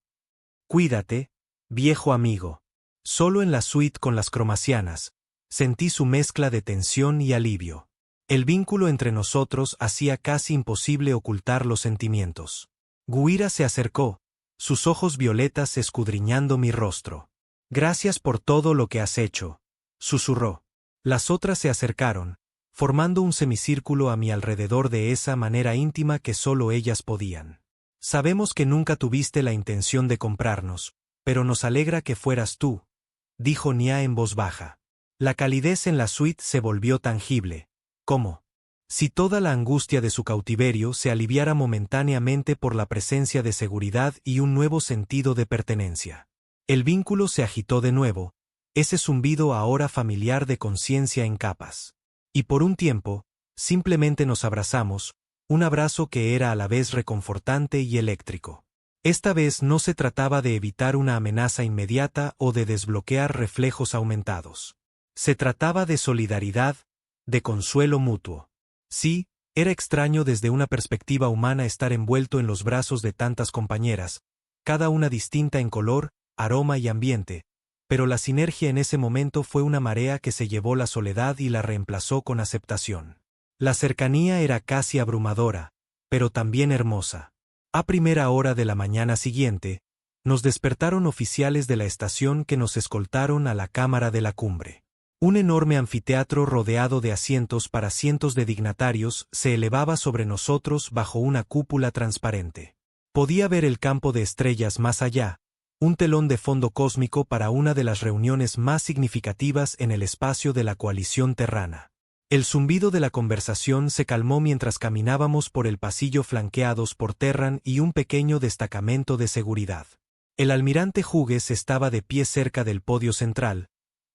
Cuídate, viejo amigo. Solo en la suite con las cromasianas, sentí su mezcla de tensión y alivio. El vínculo entre nosotros hacía casi imposible ocultar los sentimientos. Guira se acercó, sus ojos violetas escudriñando mi rostro. «Gracias por todo lo que has hecho», susurró. Las otras se acercaron, formando un semicírculo a mi alrededor de esa manera íntima que solo ellas podían. «Sabemos que nunca tuviste la intención de comprarnos, pero nos alegra que fueras tú», dijo Nia en voz baja. La calidez en la suite se volvió tangible, como si toda la angustia de su cautiverio se aliviara momentáneamente por la presencia de seguridad y un nuevo sentido de pertenencia. El vínculo se agitó de nuevo, ese zumbido ahora familiar de conciencia en capas. Y por un tiempo, simplemente nos abrazamos, un abrazo que era a la vez reconfortante y eléctrico. Esta vez no se trataba de evitar una amenaza inmediata o de desbloquear reflejos aumentados. Se trataba de solidaridad, de consuelo mutuo. Sí, era extraño desde una perspectiva humana estar envuelto en los brazos de tantas compañeras, cada una distinta en color, aroma y ambiente, pero la sinergia en ese momento fue una marea que se llevó la soledad y la reemplazó con aceptación. La cercanía era casi abrumadora, pero también hermosa. A primera hora de la mañana siguiente, nos despertaron oficiales de la estación que nos escoltaron a la cámara de la cumbre. Un enorme anfiteatro rodeado de asientos para cientos de dignatarios se elevaba sobre nosotros bajo una cúpula transparente. Podía ver el campo de estrellas más allá, un telón de fondo cósmico para una de las reuniones más significativas en el espacio de la coalición terrana. El zumbido de la conversación se calmó mientras caminábamos por el pasillo flanqueados por Terran y un pequeño destacamento de seguridad. El almirante Hughes estaba de pie cerca del podio central,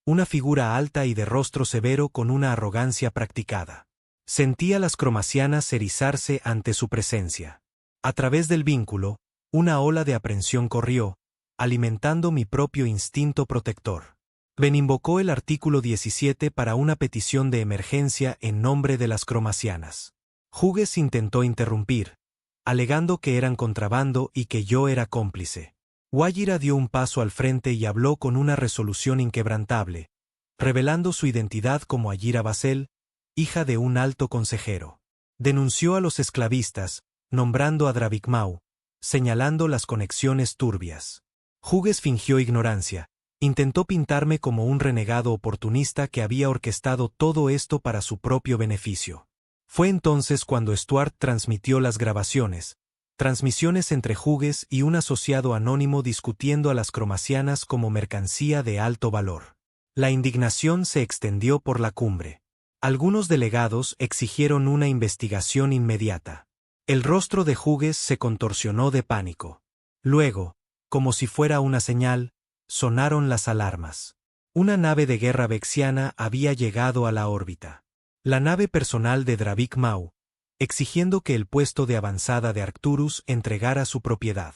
una figura alta y de rostro severo con una arrogancia practicada. Sentía las cromacianas erizarse ante su presencia. A través del vínculo, una ola de aprensión corrió, alimentando mi propio instinto protector. Ben invocó el artículo 17 para una petición de emergencia en nombre de las cromacianas. Hughes intentó interrumpir, alegando que eran contrabando y que yo era cómplice. Guayira dio un paso al frente y habló con una resolución inquebrantable, revelando su identidad como Ayira Basel, hija de un alto consejero. Denunció a los esclavistas, nombrando a Dravik Mau, señalando las conexiones turbias. Hughes fingió ignorancia, intentó pintarme como un renegado oportunista que había orquestado todo esto para su propio beneficio. Fue entonces cuando Stuart transmitió las grabaciones, transmisiones entre Hughes y un asociado anónimo discutiendo a las cromacianas como mercancía de alto valor. La indignación se extendió por la cumbre. Algunos delegados exigieron una investigación inmediata. El rostro de Hughes se contorsionó de pánico. Luego, como si fuera una señal, sonaron las alarmas. Una nave de guerra vexiana había llegado a la órbita. La nave personal de Dravik Mau, exigiendo que el puesto de avanzada de Arcturus entregara su propiedad.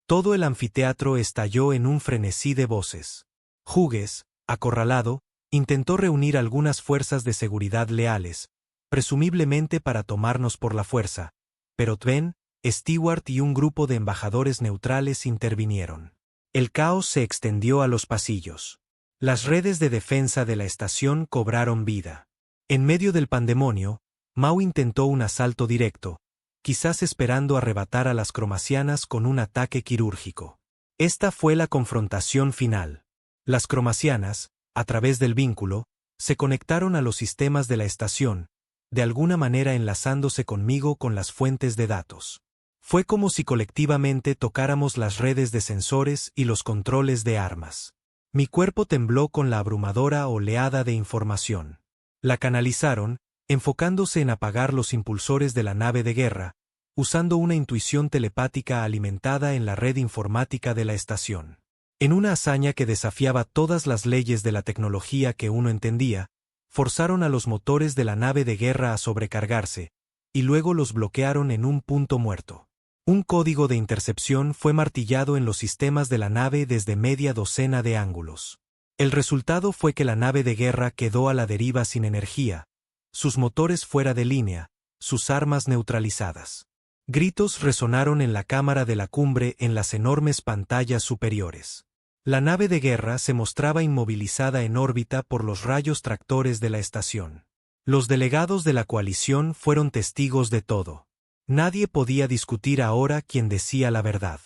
Todo el anfiteatro estalló en un frenesí de voces. Hughes, acorralado, intentó reunir algunas fuerzas de seguridad leales, presumiblemente para tomarnos por la fuerza, pero Tven, Stewart y un grupo de embajadores neutrales intervinieron. El caos se extendió a los pasillos. Las redes de defensa de la estación cobraron vida. En medio del pandemonio, Mau intentó un asalto directo, quizás esperando arrebatar a las cromacianas con un ataque quirúrgico. Esta fue la confrontación final. Las cromacianas, a través del vínculo, se conectaron a los sistemas de la estación, de alguna manera enlazándose conmigo con las fuentes de datos. Fue como si colectivamente tocáramos las redes de sensores y los controles de armas. Mi cuerpo tembló con la abrumadora oleada de información. La canalizaron, enfocándose en apagar los impulsores de la nave de guerra, usando una intuición telepática alimentada en la red informática de la estación. En una hazaña que desafiaba todas las leyes de la tecnología que uno entendía, forzaron a los motores de la nave de guerra a sobrecargarse, y luego los bloquearon en un punto muerto. Un código de intercepción fue martillado en los sistemas de la nave desde media docena de ángulos. El resultado fue que la nave de guerra quedó a la deriva sin energía, sus motores fuera de línea, sus armas neutralizadas. Gritos resonaron en la cámara de la cumbre en las enormes pantallas superiores. La nave de guerra se mostraba inmovilizada en órbita por los rayos tractores de la estación. Los delegados de la coalición fueron testigos de todo. Nadie podía discutir ahora quién decía la verdad.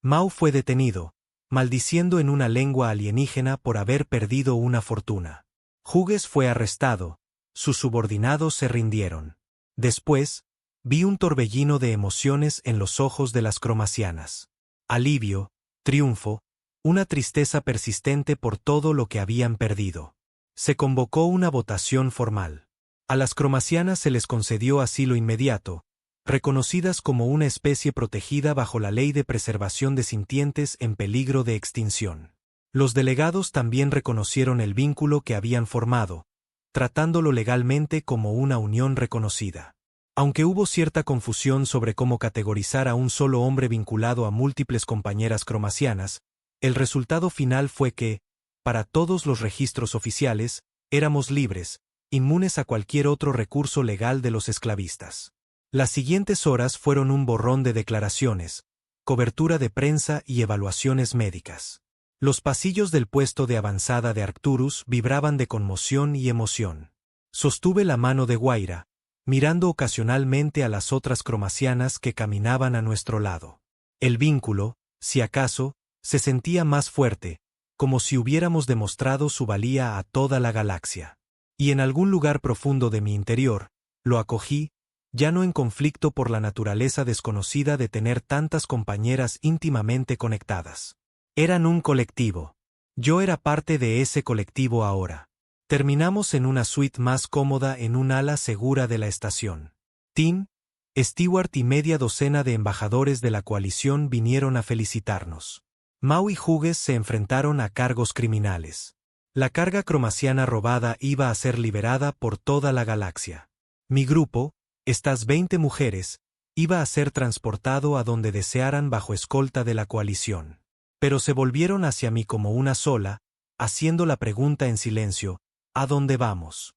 Mao fue detenido, maldiciendo en una lengua alienígena por haber perdido una fortuna. Hughes fue arrestado, sus subordinados se rindieron. Después, vi un torbellino de emociones en los ojos de las cromacianas. Alivio, triunfo, una tristeza persistente por todo lo que habían perdido. Se convocó una votación formal. A las cromacianas se les concedió asilo inmediato, reconocidas como una especie protegida bajo la Ley de Preservación de Sintientes en peligro de extinción. Los delegados también reconocieron el vínculo que habían formado, tratándolo legalmente como una unión reconocida. Aunque hubo cierta confusión sobre cómo categorizar a un solo hombre vinculado a múltiples compañeras cromacianas, el resultado final fue que, para todos los registros oficiales, éramos libres, inmunes a cualquier otro recurso legal de los esclavistas. Las siguientes horas fueron un borrón de declaraciones, cobertura de prensa y evaluaciones médicas. Los pasillos del puesto de avanzada de Arcturus vibraban de conmoción y emoción. Sostuve la mano de Guaira, mirando ocasionalmente a las otras cromacianas que caminaban a nuestro lado. El vínculo, si acaso, se sentía más fuerte, como si hubiéramos demostrado su valía a toda la galaxia. Y en algún lugar profundo de mi interior, lo acogí, ya no en conflicto por la naturaleza desconocida de tener tantas compañeras íntimamente conectadas. Eran un colectivo. Yo era parte de ese colectivo ahora. Terminamos en una suite más cómoda en un ala segura de la estación. Tim, Stewart y media docena de embajadores de la coalición vinieron a felicitarnos. Mao y Hughes se enfrentaron a cargos criminales. La carga cromaciana robada iba a ser liberada por toda la galaxia. Mi grupo, estas 20 mujeres, iba a ser transportado a donde desearan bajo escolta de la coalición. Pero se volvieron hacia mí como una sola, haciendo la pregunta en silencio: ¿a dónde vamos?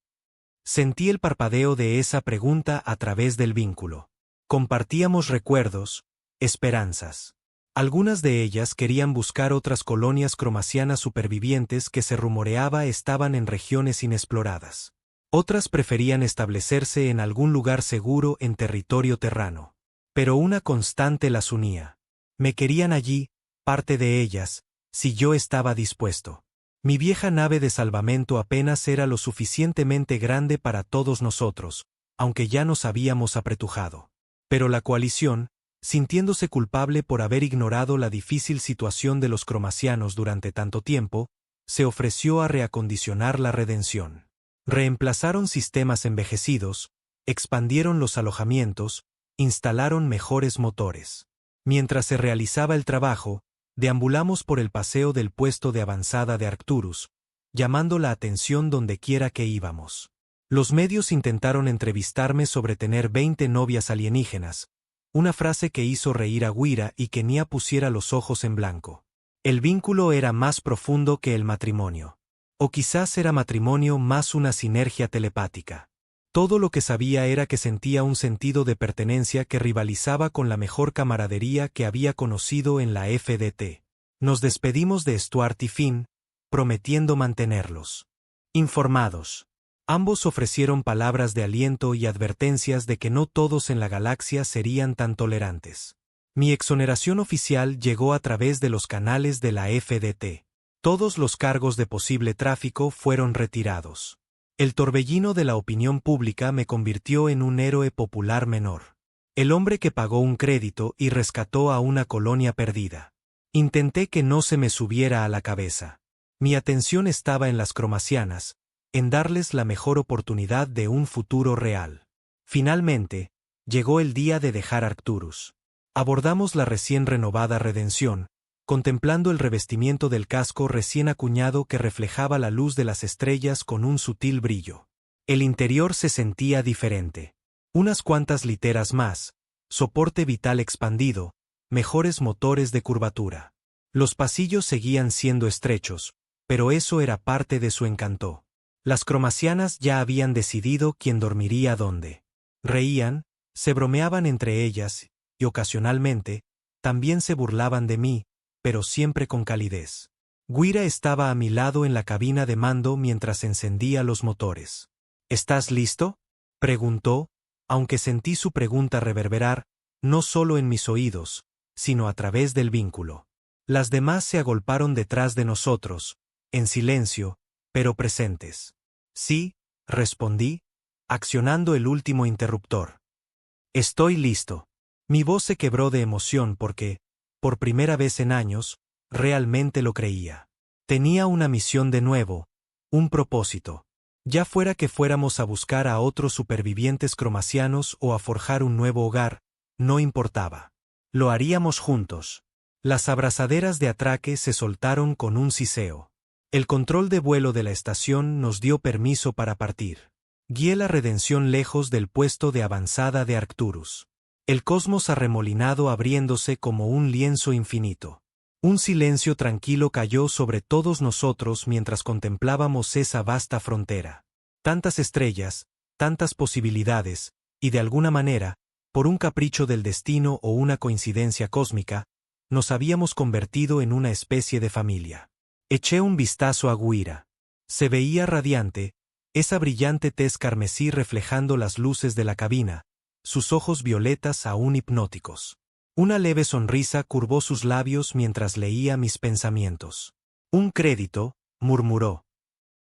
Sentí el parpadeo de esa pregunta a través del vínculo. Compartíamos recuerdos, esperanzas. Algunas de ellas querían buscar otras colonias cromacianas supervivientes que se rumoreaba estaban en regiones inexploradas. Otras preferían establecerse en algún lugar seguro en territorio terrano. Pero una constante las unía. Me querían allí, parte de ellas, si yo estaba dispuesto. Mi vieja nave de salvamento apenas era lo suficientemente grande para todos nosotros, aunque ya nos habíamos apretujado. Pero la coalición, sintiéndose culpable por haber ignorado la difícil situación de los cromacianos durante tanto tiempo, se ofreció a reacondicionar la redención. Reemplazaron sistemas envejecidos, expandieron los alojamientos, instalaron mejores motores. Mientras se realizaba el trabajo, deambulamos por el paseo del puesto de avanzada de Arcturus, llamando la atención dondequiera que íbamos. Los medios intentaron entrevistarme sobre tener 20 novias alienígenas, una frase que hizo reír a Guira y que Nia pusiera los ojos en blanco. El vínculo era más profundo que el matrimonio. O quizás era matrimonio más una sinergia telepática. Todo lo que sabía era que sentía un sentido de pertenencia que rivalizaba con la mejor camaradería que había conocido en la FDT. Nos despedimos de Stuart y Finn, prometiendo mantenerlos informados. Ambos ofrecieron palabras de aliento y advertencias de que no todos en la galaxia serían tan tolerantes. Mi exoneración oficial llegó a través de los canales de la FDT. Todos los cargos de posible tráfico fueron retirados. El torbellino de la opinión pública me convirtió en un héroe popular menor. El hombre que pagó un crédito y rescató a una colonia perdida. Intenté que no se me subiera a la cabeza. Mi atención estaba en las cromacianas, en darles la mejor oportunidad de un futuro real. Finalmente, llegó el día de dejar Arcturus. Abordamos la recién renovada Redención, contemplando el revestimiento del casco recién acuñado que reflejaba la luz de las estrellas con un sutil brillo. El interior se sentía diferente. Unas cuantas literas más, soporte vital expandido, mejores motores de curvatura. Los pasillos seguían siendo estrechos, pero eso era parte de su encanto. Las cromacianas ya habían decidido quién dormiría dónde. Reían, se bromeaban entre ellas, y ocasionalmente, también se burlaban de mí, pero siempre con calidez. Guira estaba a mi lado en la cabina de mando mientras encendía los motores. ¿Estás listo?, preguntó, aunque sentí su pregunta reverberar, no solo en mis oídos, sino a través del vínculo. Las demás se agolparon detrás de nosotros, en silencio, pero presentes. Sí, respondí, accionando el último interruptor. Estoy listo. Mi voz se quebró de emoción porque, por primera vez en años, realmente lo creía. Tenía una misión de nuevo, un propósito. Ya fuera que fuéramos a buscar a otros supervivientes cromacianos o a forjar un nuevo hogar, no importaba. Lo haríamos juntos. Las abrazaderas de atraque se soltaron con un siseo. El control de vuelo de la estación nos dio permiso para partir. Guié la redención lejos del puesto de avanzada de Arcturus. El cosmos arremolinado abriéndose como un lienzo infinito. Un silencio tranquilo cayó sobre todos nosotros mientras contemplábamos esa vasta frontera. Tantas estrellas, tantas posibilidades, y de alguna manera, por un capricho del destino o una coincidencia cósmica, nos habíamos convertido en una especie de familia. Eché un vistazo a Guira. Se veía radiante, esa brillante tez carmesí reflejando las luces de la cabina, sus ojos violetas aún hipnóticos. Una leve sonrisa curvó sus labios mientras leía mis pensamientos. Un crédito, murmuró.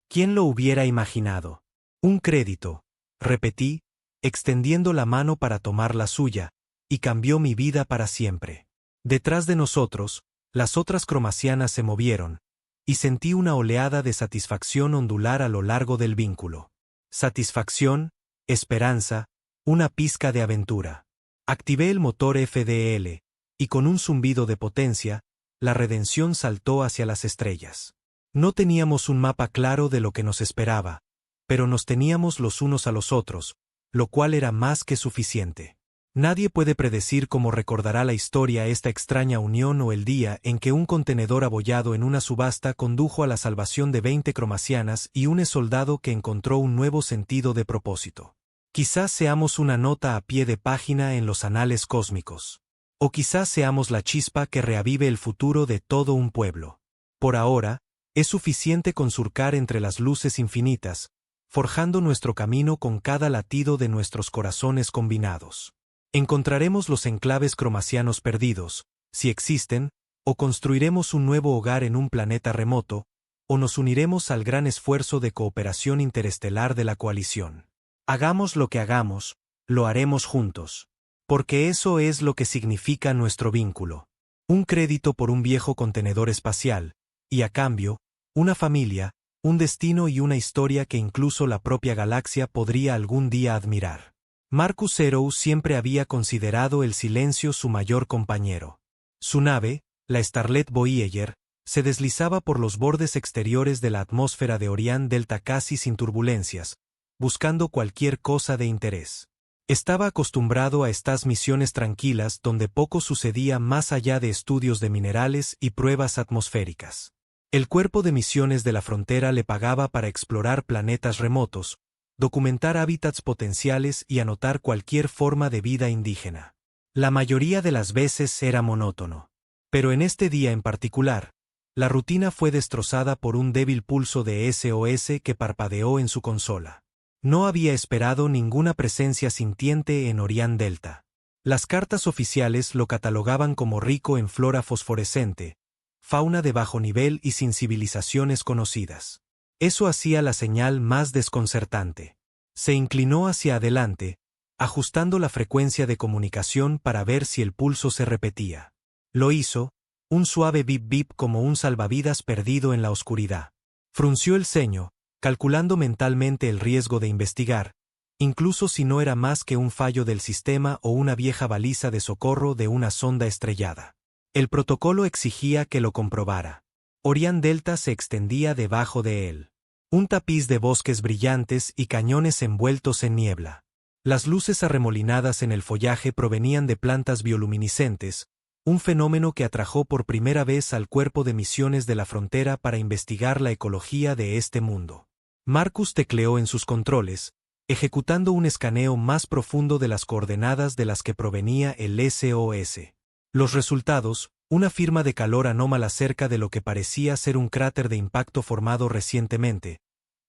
¿Quién lo hubiera imaginado? Un crédito, repetí, extendiendo la mano para tomar la suya, y cambió mi vida para siempre. Detrás de nosotros, las otras cromacianas se movieron, y sentí una oleada de satisfacción ondular a lo largo del vínculo. Satisfacción, esperanza, una pizca de aventura. Activé el motor FDL, y con un zumbido de potencia, la redención saltó hacia las estrellas. No teníamos un mapa claro de lo que nos esperaba, pero nos teníamos los unos a los otros, lo cual era más que suficiente. Nadie puede predecir cómo recordará la historia esta extraña unión o el día en que un contenedor abollado en una subasta condujo a la salvación de 20 cromacianas y un soldado que encontró un nuevo sentido de propósito. Quizás seamos una nota a pie de página en los anales cósmicos. O quizás seamos la chispa que reavive el futuro de todo un pueblo. Por ahora, es suficiente con surcar entre las luces infinitas, forjando nuestro camino con cada latido de nuestros corazones combinados. Encontraremos los enclaves cromacianos perdidos, si existen, o construiremos un nuevo hogar en un planeta remoto, o nos uniremos al gran esfuerzo de cooperación interestelar de la coalición. Hagamos lo que hagamos, lo haremos juntos. Porque eso es lo que significa nuestro vínculo. Un crédito por un viejo contenedor espacial, y a cambio, una familia, un destino y una historia que incluso la propia galaxia podría algún día admirar. Marcus Zero siempre había considerado el silencio su mayor compañero. Su nave, la Starlet Voyager, se deslizaba por los bordes exteriores de la atmósfera de Orián Delta casi sin turbulencias, buscando cualquier cosa de interés. Estaba acostumbrado a estas misiones tranquilas donde poco sucedía más allá de estudios de minerales y pruebas atmosféricas. El cuerpo de misiones de la frontera le pagaba para explorar planetas remotos, documentar hábitats potenciales y anotar cualquier forma de vida indígena. La mayoría de las veces era monótono. Pero en este día en particular, la rutina fue destrozada por un débil pulso de SOS que parpadeó en su consola. No había esperado ninguna presencia sintiente en Orián Delta. Las cartas oficiales lo catalogaban como rico en flora fosforescente, fauna de bajo nivel y sin civilizaciones conocidas. Eso hacía la señal más desconcertante. Se inclinó hacia adelante, ajustando la frecuencia de comunicación para ver si el pulso se repetía. Lo hizo, un suave bip bip como un salvavidas perdido en la oscuridad. Frunció el ceño, calculando mentalmente el riesgo de investigar, incluso si no era más que un fallo del sistema o una vieja baliza de socorro de una sonda estrellada. El protocolo exigía que lo comprobara. Orián Delta se extendía debajo de él. Un tapiz de bosques brillantes y cañones envueltos en niebla. Las luces arremolinadas en el follaje provenían de plantas bioluminiscentes, un fenómeno que atrajo por primera vez al cuerpo de misiones de la frontera para investigar la ecología de este mundo. Marcus tecleó en sus controles, ejecutando un escaneo más profundo de las coordenadas de las que provenía el SOS. Los resultados, una firma de calor anómala cerca de lo que parecía ser un cráter de impacto formado recientemente,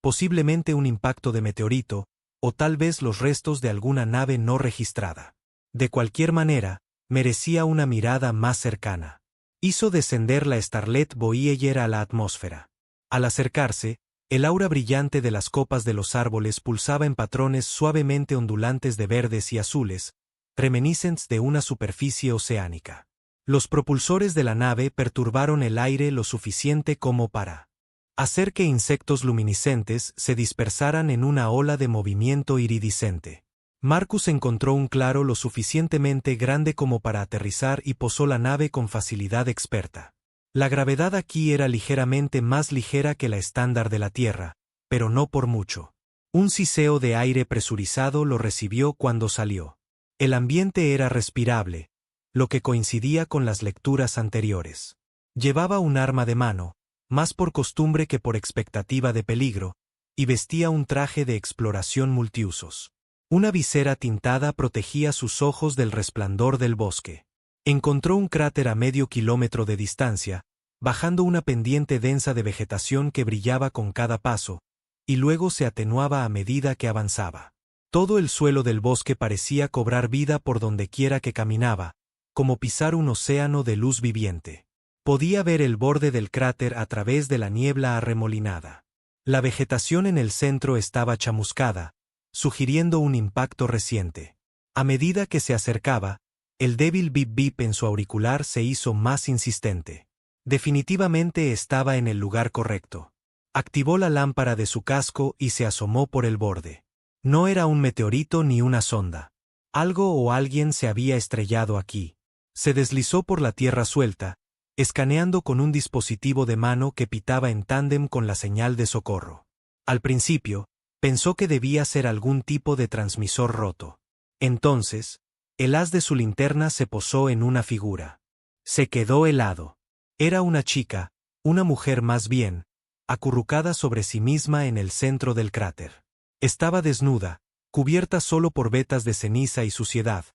posiblemente un impacto de meteorito, o tal vez los restos de alguna nave no registrada. De cualquier manera, Merecía una mirada más cercana. Hizo descender la Starlet Voyager a la atmósfera. Al acercarse, el aura brillante de las copas de los árboles pulsaba en patrones suavemente ondulantes de verdes y azules, reminiscentes de una superficie oceánica. Los propulsores de la nave perturbaron el aire lo suficiente como para hacer que insectos luminiscentes se dispersaran en una ola de movimiento iridiscente. Marcus encontró un claro lo suficientemente grande como para aterrizar y posó la nave con facilidad experta. La gravedad aquí era ligeramente más ligera que la estándar de la Tierra, pero no por mucho. Un siseo de aire presurizado lo recibió cuando salió. El ambiente era respirable, lo que coincidía con las lecturas anteriores. Llevaba un arma de mano, más por costumbre que por expectativa de peligro, y vestía un traje de exploración multiusos. Una visera tintada protegía sus ojos del resplandor del bosque. Encontró un cráter a medio kilómetro de distancia, bajando una pendiente densa de vegetación que brillaba con cada paso, y luego se atenuaba a medida que avanzaba. Todo el suelo del bosque parecía cobrar vida por donde quiera que caminaba, como pisar un océano de luz viviente. Podía ver el borde del cráter a través de la niebla arremolinada. La vegetación en el centro estaba chamuscada, sugiriendo un impacto reciente. A medida que se acercaba, el débil bip-bip en su auricular se hizo más insistente. Definitivamente estaba en el lugar correcto. Activó la lámpara de su casco y se asomó por el borde. No era un meteorito ni una sonda. Algo o alguien se había estrellado aquí. Se deslizó por la tierra suelta, escaneando con un dispositivo de mano que pitaba en tándem con la señal de socorro. Al principio, pensó que debía ser algún tipo de transmisor roto. Entonces, el haz de su linterna se posó en una figura. Se quedó helado. Era una chica, una mujer más bien, acurrucada sobre sí misma en el centro del cráter. Estaba desnuda, cubierta solo por vetas de ceniza y suciedad,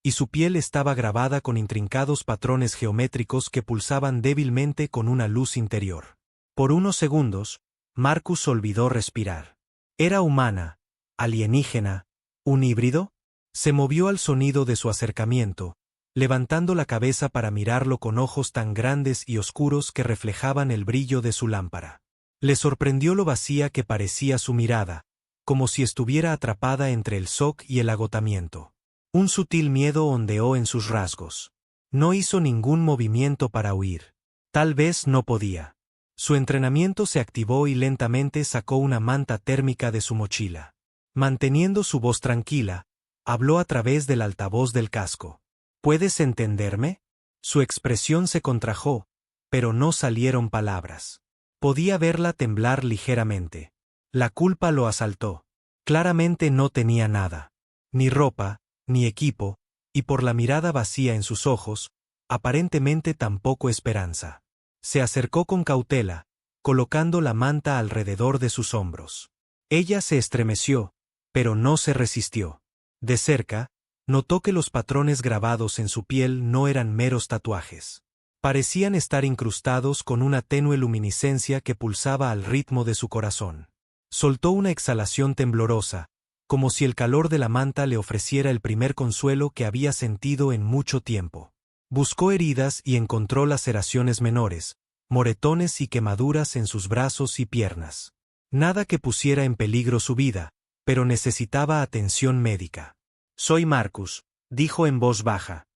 y su piel estaba grabada con intrincados patrones geométricos que pulsaban débilmente con una luz interior. Por unos segundos, Marcus olvidó respirar. ¿Era humana, alienígena, un híbrido? Se movió al sonido de su acercamiento, levantando la cabeza para mirarlo con ojos tan grandes y oscuros que reflejaban el brillo de su lámpara. Le sorprendió lo vacía que parecía su mirada, como si estuviera atrapada entre el shock y el agotamiento. Un sutil miedo ondeó en sus rasgos. No hizo ningún movimiento para huir. Tal vez no podía. Su entrenamiento se activó y lentamente sacó una manta térmica de su mochila. Manteniendo su voz tranquila, habló a través del altavoz del casco. ¿Puedes entenderme? Su expresión se contrajo, pero no salieron palabras. Podía verla temblar ligeramente. La culpa lo asaltó. Claramente no tenía nada. Ni ropa, ni equipo, y por la mirada vacía en sus ojos, aparentemente tampoco esperanza. Se acercó con cautela, colocando la manta alrededor de sus hombros. Ella se estremeció, pero no se resistió. De cerca, notó que los patrones grabados en su piel no eran meros tatuajes. Parecían estar incrustados con una tenue luminiscencia que pulsaba al ritmo de su corazón. Soltó una exhalación temblorosa, como si el calor de la manta le ofreciera el primer consuelo que había sentido en mucho tiempo. Buscó heridas y encontró laceraciones menores, moretones y quemaduras en sus brazos y piernas. Nada que pusiera en peligro su vida, pero necesitaba atención médica. «Soy Marcus», dijo en voz baja.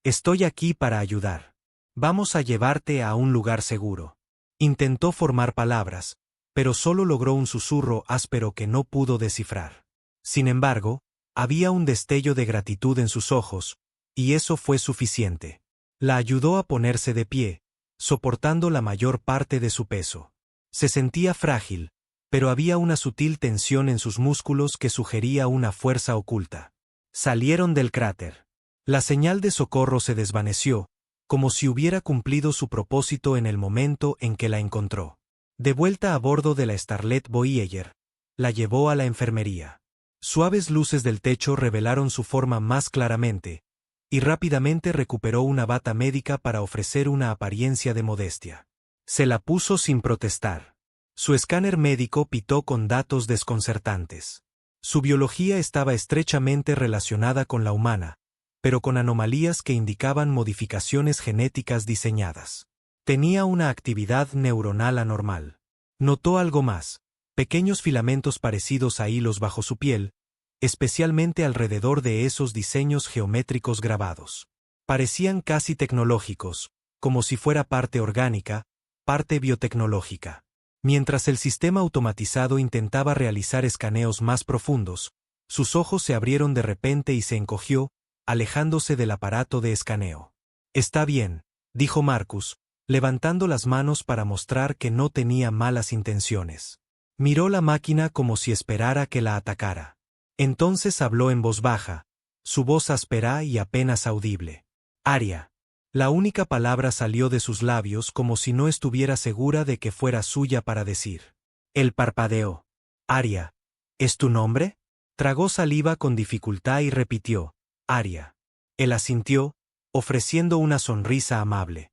«Estoy aquí para ayudar. Vamos a llevarte a un lugar seguro». Intentó formar palabras, pero solo logró un susurro áspero que no pudo descifrar. Sin embargo, había un destello de gratitud en sus ojos, y eso fue suficiente. La ayudó a ponerse de pie, soportando la mayor parte de su peso. Se sentía frágil, pero había una sutil tensión en sus músculos que sugería una fuerza oculta. Salieron del cráter. La señal de socorro se desvaneció, como si hubiera cumplido su propósito en el momento en que la encontró. De vuelta a bordo de la Starlet Voyager, la llevó a la enfermería. Suaves luces del techo revelaron su forma más claramente, y rápidamente recuperó una bata médica para ofrecer una apariencia de modestia. Se la puso sin protestar. Su escáner médico pitó con datos desconcertantes. Su biología estaba estrechamente relacionada con la humana, pero con anomalías que indicaban modificaciones genéticas diseñadas. Tenía una actividad neuronal anormal. Notó algo más: pequeños filamentos parecidos a hilos bajo su piel, especialmente alrededor de esos diseños geométricos grabados. Parecían casi tecnológicos, como si fuera parte orgánica, parte biotecnológica. Mientras el sistema automatizado intentaba realizar escaneos más profundos, sus ojos se abrieron de repente y se encogió, alejándose del aparato de escaneo. «Está bien», dijo Marcus, levantando las manos para mostrar que no tenía malas intenciones. Miró la máquina como si esperara que la atacara. Entonces habló en voz baja, su voz áspera y apenas audible. «Aria». La única palabra salió de sus labios como si no estuviera segura de que fuera suya para decir. Él parpadeó. «Aria, ¿es tu nombre?». Tragó saliva con dificultad y repitió: «Aria». Él asintió, ofreciendo una sonrisa amable.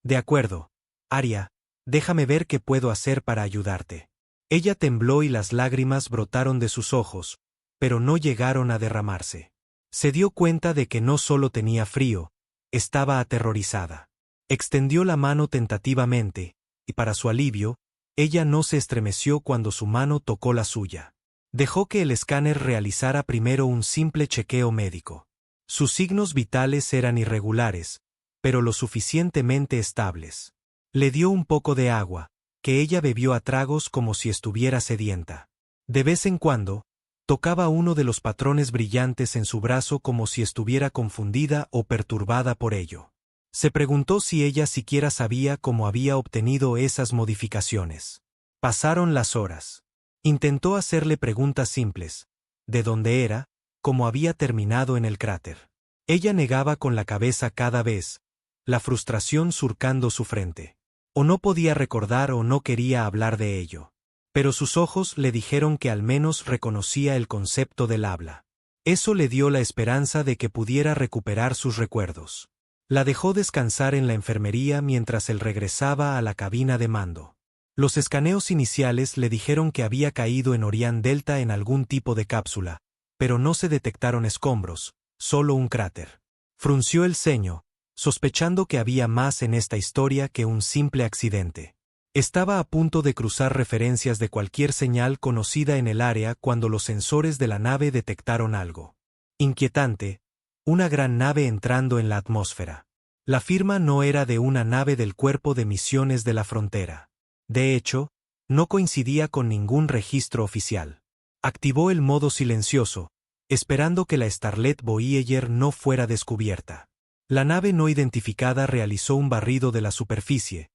«De acuerdo, Aria, déjame ver qué puedo hacer para ayudarte». Ella tembló y las lágrimas brotaron de sus ojos, pero no llegaron a derramarse. Se dio cuenta de que no solo tenía frío, estaba aterrorizada. Extendió la mano tentativamente, y para su alivio, ella no se estremeció cuando su mano tocó la suya. Dejó que el escáner realizara primero un simple chequeo médico. Sus signos vitales eran irregulares, pero lo suficientemente estables. Le dio un poco de agua, que ella bebió a tragos como si estuviera sedienta. De vez en cuando, tocaba uno de los patrones brillantes en su brazo como si estuviera confundida o perturbada por ello. Se preguntó si ella siquiera sabía cómo había obtenido esas modificaciones. Pasaron las horas. Intentó hacerle preguntas simples: ¿de dónde era? ¿Cómo había terminado en el cráter? Ella negaba con la cabeza cada vez, la frustración surcando su frente. O no podía recordar o no quería hablar de ello. Pero sus ojos le dijeron que al menos reconocía el concepto del habla. Eso le dio la esperanza de que pudiera recuperar sus recuerdos. La dejó descansar en la enfermería mientras él regresaba a la cabina de mando. Los escaneos iniciales le dijeron que había caído en Orián Delta en algún tipo de cápsula, pero no se detectaron escombros, solo un cráter. Frunció el ceño, sospechando que había más en esta historia que un simple accidente. Estaba a punto de cruzar referencias de cualquier señal conocida en el área cuando los sensores de la nave detectaron algo inquietante: una gran nave entrando en la atmósfera. La firma no era de una nave del Cuerpo de Misiones de la Frontera. De hecho, no coincidía con ningún registro oficial. Activó el modo silencioso, esperando que la Starlet Voyager no fuera descubierta. La nave no identificada realizó un barrido de la superficie.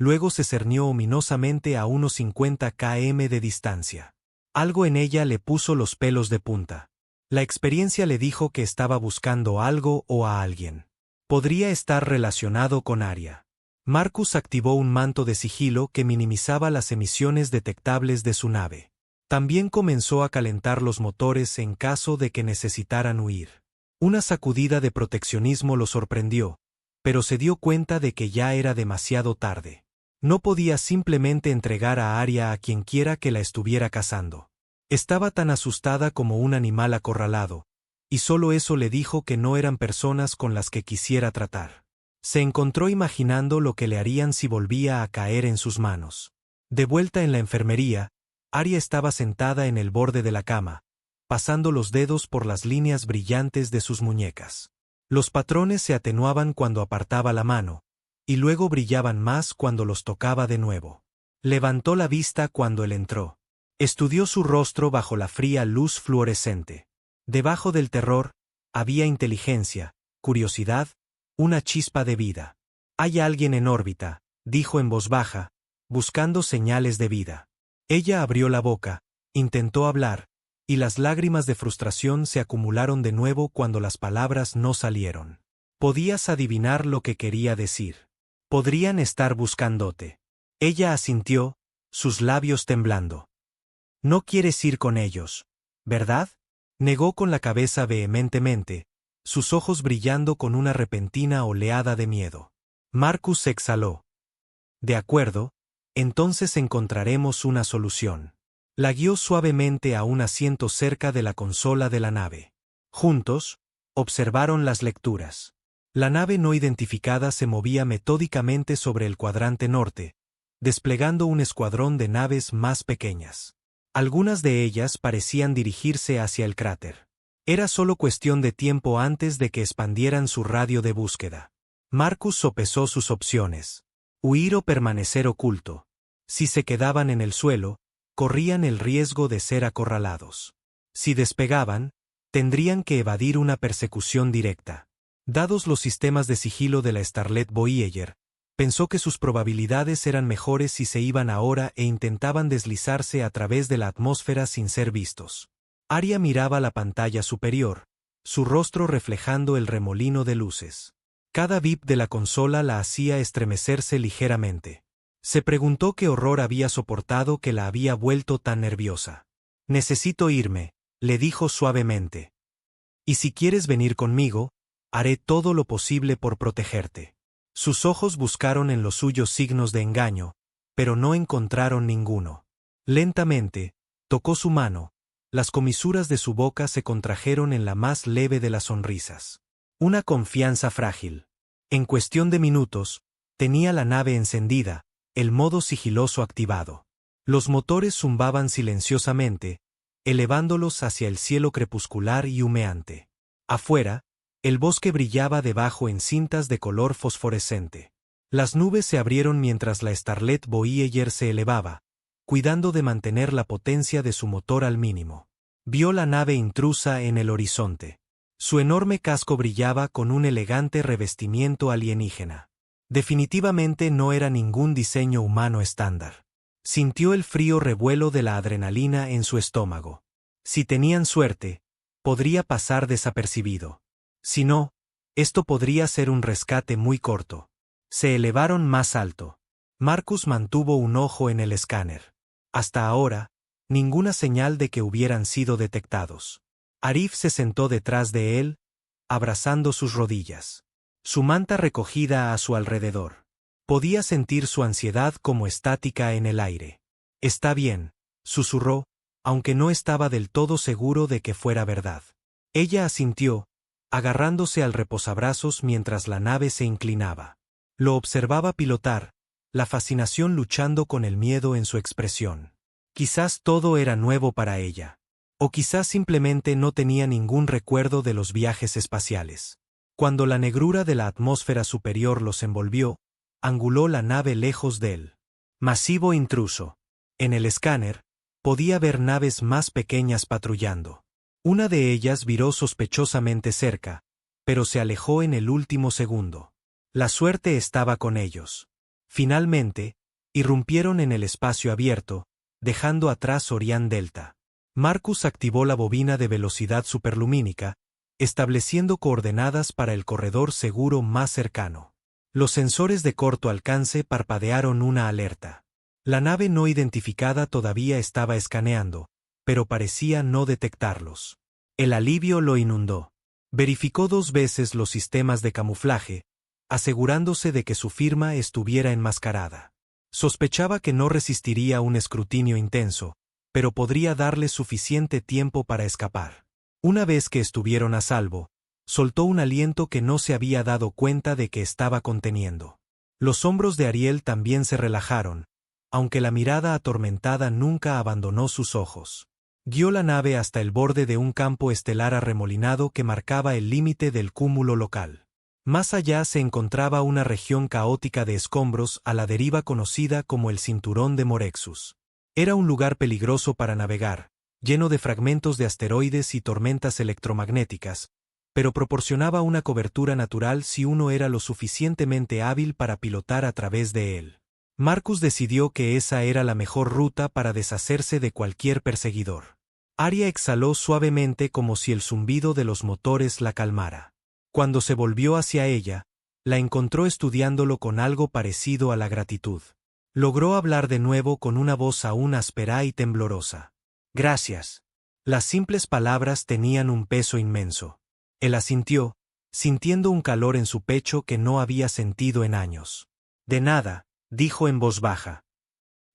Luego se cernió ominosamente a unos 50 km de distancia. Algo en ella le puso los pelos de punta. La experiencia le dijo que estaba buscando algo o a alguien. Podría estar relacionado con Aria. Marcus activó un manto de sigilo que minimizaba las emisiones detectables de su nave. También comenzó a calentar los motores en caso de que necesitaran huir. Una sacudida de proteccionismo lo sorprendió, pero se dio cuenta de que ya era demasiado tarde. No podía simplemente entregar a Aria a quienquiera que la estuviera cazando. Estaba tan asustada como un animal acorralado, y solo eso le dijo que no eran personas con las que quisiera tratar. Se encontró imaginando lo que le harían si volvía a caer en sus manos. De vuelta en la enfermería, Aria estaba sentada en el borde de la cama, pasando los dedos por las líneas brillantes de sus muñecas. Los patrones se atenuaban cuando apartaba la mano, y luego brillaban más cuando los tocaba de nuevo. Levantó la vista cuando él entró. Estudió su rostro bajo la fría luz fluorescente. Debajo del terror, había inteligencia, curiosidad, una chispa de vida. «Hay alguien en órbita», dijo en voz baja, buscando señales de vida. Ella abrió la boca, intentó hablar, y las lágrimas de frustración se acumularon de nuevo cuando las palabras no salieron. Podías adivinar lo que quería decir. «Podrían estar buscándote». Ella asintió, sus labios temblando. «No quieres ir con ellos, ¿verdad?». Negó con la cabeza vehementemente, sus ojos brillando con una repentina oleada de miedo. Marcus exhaló. «De acuerdo, entonces encontraremos una solución». La guió suavemente a un asiento cerca de la consola de la nave. Juntos, observaron las lecturas. La nave no identificada se movía metódicamente sobre el cuadrante norte, desplegando un escuadrón de naves más pequeñas. Algunas de ellas parecían dirigirse hacia el cráter. Era solo cuestión de tiempo antes de que expandieran su radio de búsqueda. Marcus sopesó sus opciones: huir o permanecer oculto. Si se quedaban en el suelo, corrían el riesgo de ser acorralados. Si despegaban, tendrían que evadir una persecución directa. Dados los sistemas de sigilo de la Starlet Voyager, pensó que sus probabilidades eran mejores si se iban ahora e intentaban deslizarse a través de la atmósfera sin ser vistos. Arya miraba la pantalla superior, su rostro reflejando el remolino de luces. Cada bip de la consola la hacía estremecerse ligeramente. Se preguntó qué horror había soportado que la había vuelto tan nerviosa. «Necesito irme», le dijo suavemente. «Y si quieres venir conmigo, haré todo lo posible por protegerte». Sus ojos buscaron en los suyos signos de engaño, pero no encontraron ninguno. Lentamente, tocó su mano. Las comisuras de su boca se contrajeron en la más leve de las sonrisas. Una confianza frágil. En cuestión de minutos, tenía la nave encendida, el modo sigiloso activado. Los motores zumbaban silenciosamente, elevándolos hacia el cielo crepuscular y humeante. Afuera, el bosque brillaba debajo en cintas de color fosforescente. Las nubes se abrieron mientras la Starlet Voyager se elevaba, cuidando de mantener la potencia de su motor al mínimo. Vio la nave intrusa en el horizonte. Su enorme casco brillaba con un elegante revestimiento alienígena. Definitivamente no era ningún diseño humano estándar. Sintió el frío revuelo de la adrenalina en su estómago. Si tenían suerte, podría pasar desapercibido. Si no, esto podría ser un rescate muy corto. Se elevaron más alto. Marcus mantuvo un ojo en el escáner. Hasta ahora, ninguna señal de que hubieran sido detectados. Arif se sentó detrás de él, abrazando sus rodillas. Su manta recogida a su alrededor. Podía sentir su ansiedad como estática en el aire. «Está bien», susurró, aunque no estaba del todo seguro de que fuera verdad. Ella asintió, agarrándose al reposabrazos mientras la nave se inclinaba. Lo observaba pilotar, la fascinación luchando con el miedo en su expresión. Quizás todo era nuevo para ella. O quizás simplemente no tenía ningún recuerdo de los viajes espaciales. Cuando la negrura de la atmósfera superior los envolvió, anguló la nave lejos de él. Masivo intruso. En el escáner, podía ver naves más pequeñas patrullando. Una de ellas viró sospechosamente cerca, pero se alejó en el último segundo. La suerte estaba con ellos. Finalmente, irrumpieron en el espacio abierto, dejando atrás Orián Delta. Marcus activó la bobina de velocidad superlumínica, estableciendo coordenadas para el corredor seguro más cercano. Los sensores de corto alcance parpadearon una alerta. La nave no identificada todavía estaba escaneando, pero parecía no detectarlos. El alivio lo inundó. Verificó 2 veces los sistemas de camuflaje, asegurándose de que su firma estuviera enmascarada. Sospechaba que no resistiría un escrutinio intenso, pero podría darle suficiente tiempo para escapar. Una vez que estuvieron a salvo, soltó un aliento que no se había dado cuenta de que estaba conteniendo. Los hombros de Ariel también se relajaron, aunque la mirada atormentada nunca abandonó sus ojos. Guió la nave hasta el borde de un campo estelar arremolinado que marcaba el límite del cúmulo local. Más allá se encontraba una región caótica de escombros a la deriva conocida como el Cinturón de Morexus. Era un lugar peligroso para navegar, lleno de fragmentos de asteroides y tormentas electromagnéticas, pero proporcionaba una cobertura natural si uno era lo suficientemente hábil para pilotar a través de él. Marcus decidió que esa era la mejor ruta para deshacerse de cualquier perseguidor. Arya exhaló suavemente como si el zumbido de los motores la calmara. Cuando se volvió hacia ella, la encontró estudiándolo con algo parecido a la gratitud. Logró hablar de nuevo con una voz aún áspera y temblorosa. «Gracias». Las simples palabras tenían un peso inmenso. Él asintió, sintiendo un calor en su pecho que no había sentido en años. «De nada», dijo en voz baja.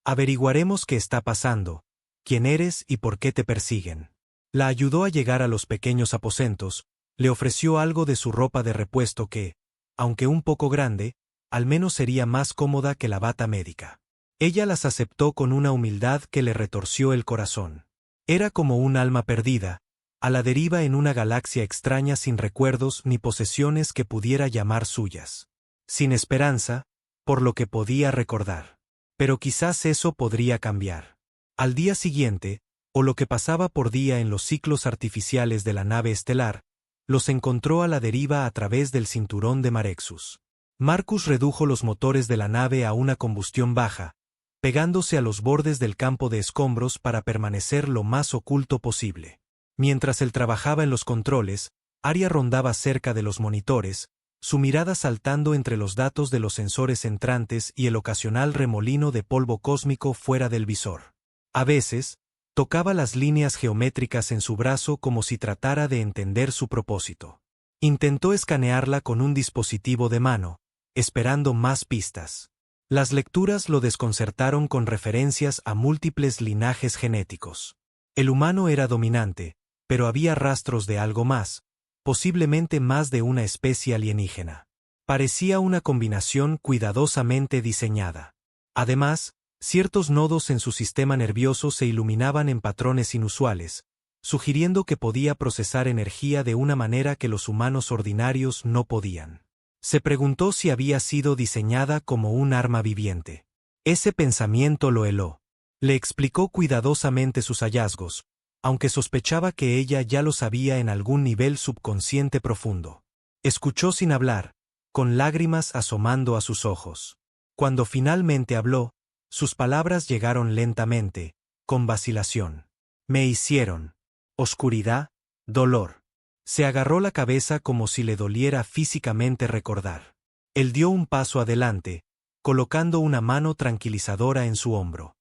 «Averiguaremos qué está pasando, quién eres y por qué te persiguen». La ayudó a llegar a los pequeños aposentos, Le ofreció algo de su ropa de repuesto que, aunque un poco grande, al menos sería más cómoda que la bata médica. Ella las aceptó con una humildad que le retorció el corazón. Era como un alma perdida, a la deriva en una galaxia extraña sin recuerdos ni posesiones que pudiera llamar suyas. Sin esperanza, por lo que podía recordar. Pero quizás eso podría cambiar. Al día siguiente, o lo que pasaba por día en los ciclos artificiales de la nave estelar, los encontró a la deriva a través del cinturón de Marexus. Marcus redujo los motores de la nave a una combustión baja, pegándose a los bordes del campo de escombros para permanecer lo más oculto posible. Mientras él trabajaba en los controles, Aria rondaba cerca de los monitores, su mirada saltando entre los datos de los sensores entrantes y el ocasional remolino de polvo cósmico fuera del visor. A veces, tocaba las líneas geométricas en su brazo como si tratara de entender su propósito. Intentó escanearla con un dispositivo de mano, esperando más pistas. Las lecturas lo desconcertaron con referencias a múltiples linajes genéticos. El humano era dominante, pero había rastros de algo más, posiblemente más de una especie alienígena. Parecía una combinación cuidadosamente diseñada. Además, ciertos nodos en su sistema nervioso se iluminaban en patrones inusuales, sugiriendo que podía procesar energía de una manera que los humanos ordinarios no podían. Se preguntó si había sido diseñada como un arma viviente. Ese pensamiento lo heló. Le explicó cuidadosamente sus hallazgos, aunque sospechaba que ella ya lo sabía en algún nivel subconsciente profundo. Escuchó sin hablar, con lágrimas asomando a sus ojos. Cuando finalmente habló, sus palabras llegaron lentamente, con vacilación. Me hicieron. Oscuridad, dolor. Se agarró la cabeza como si le doliera físicamente recordar. Él dio un paso adelante, colocando una mano tranquilizadora en su hombro.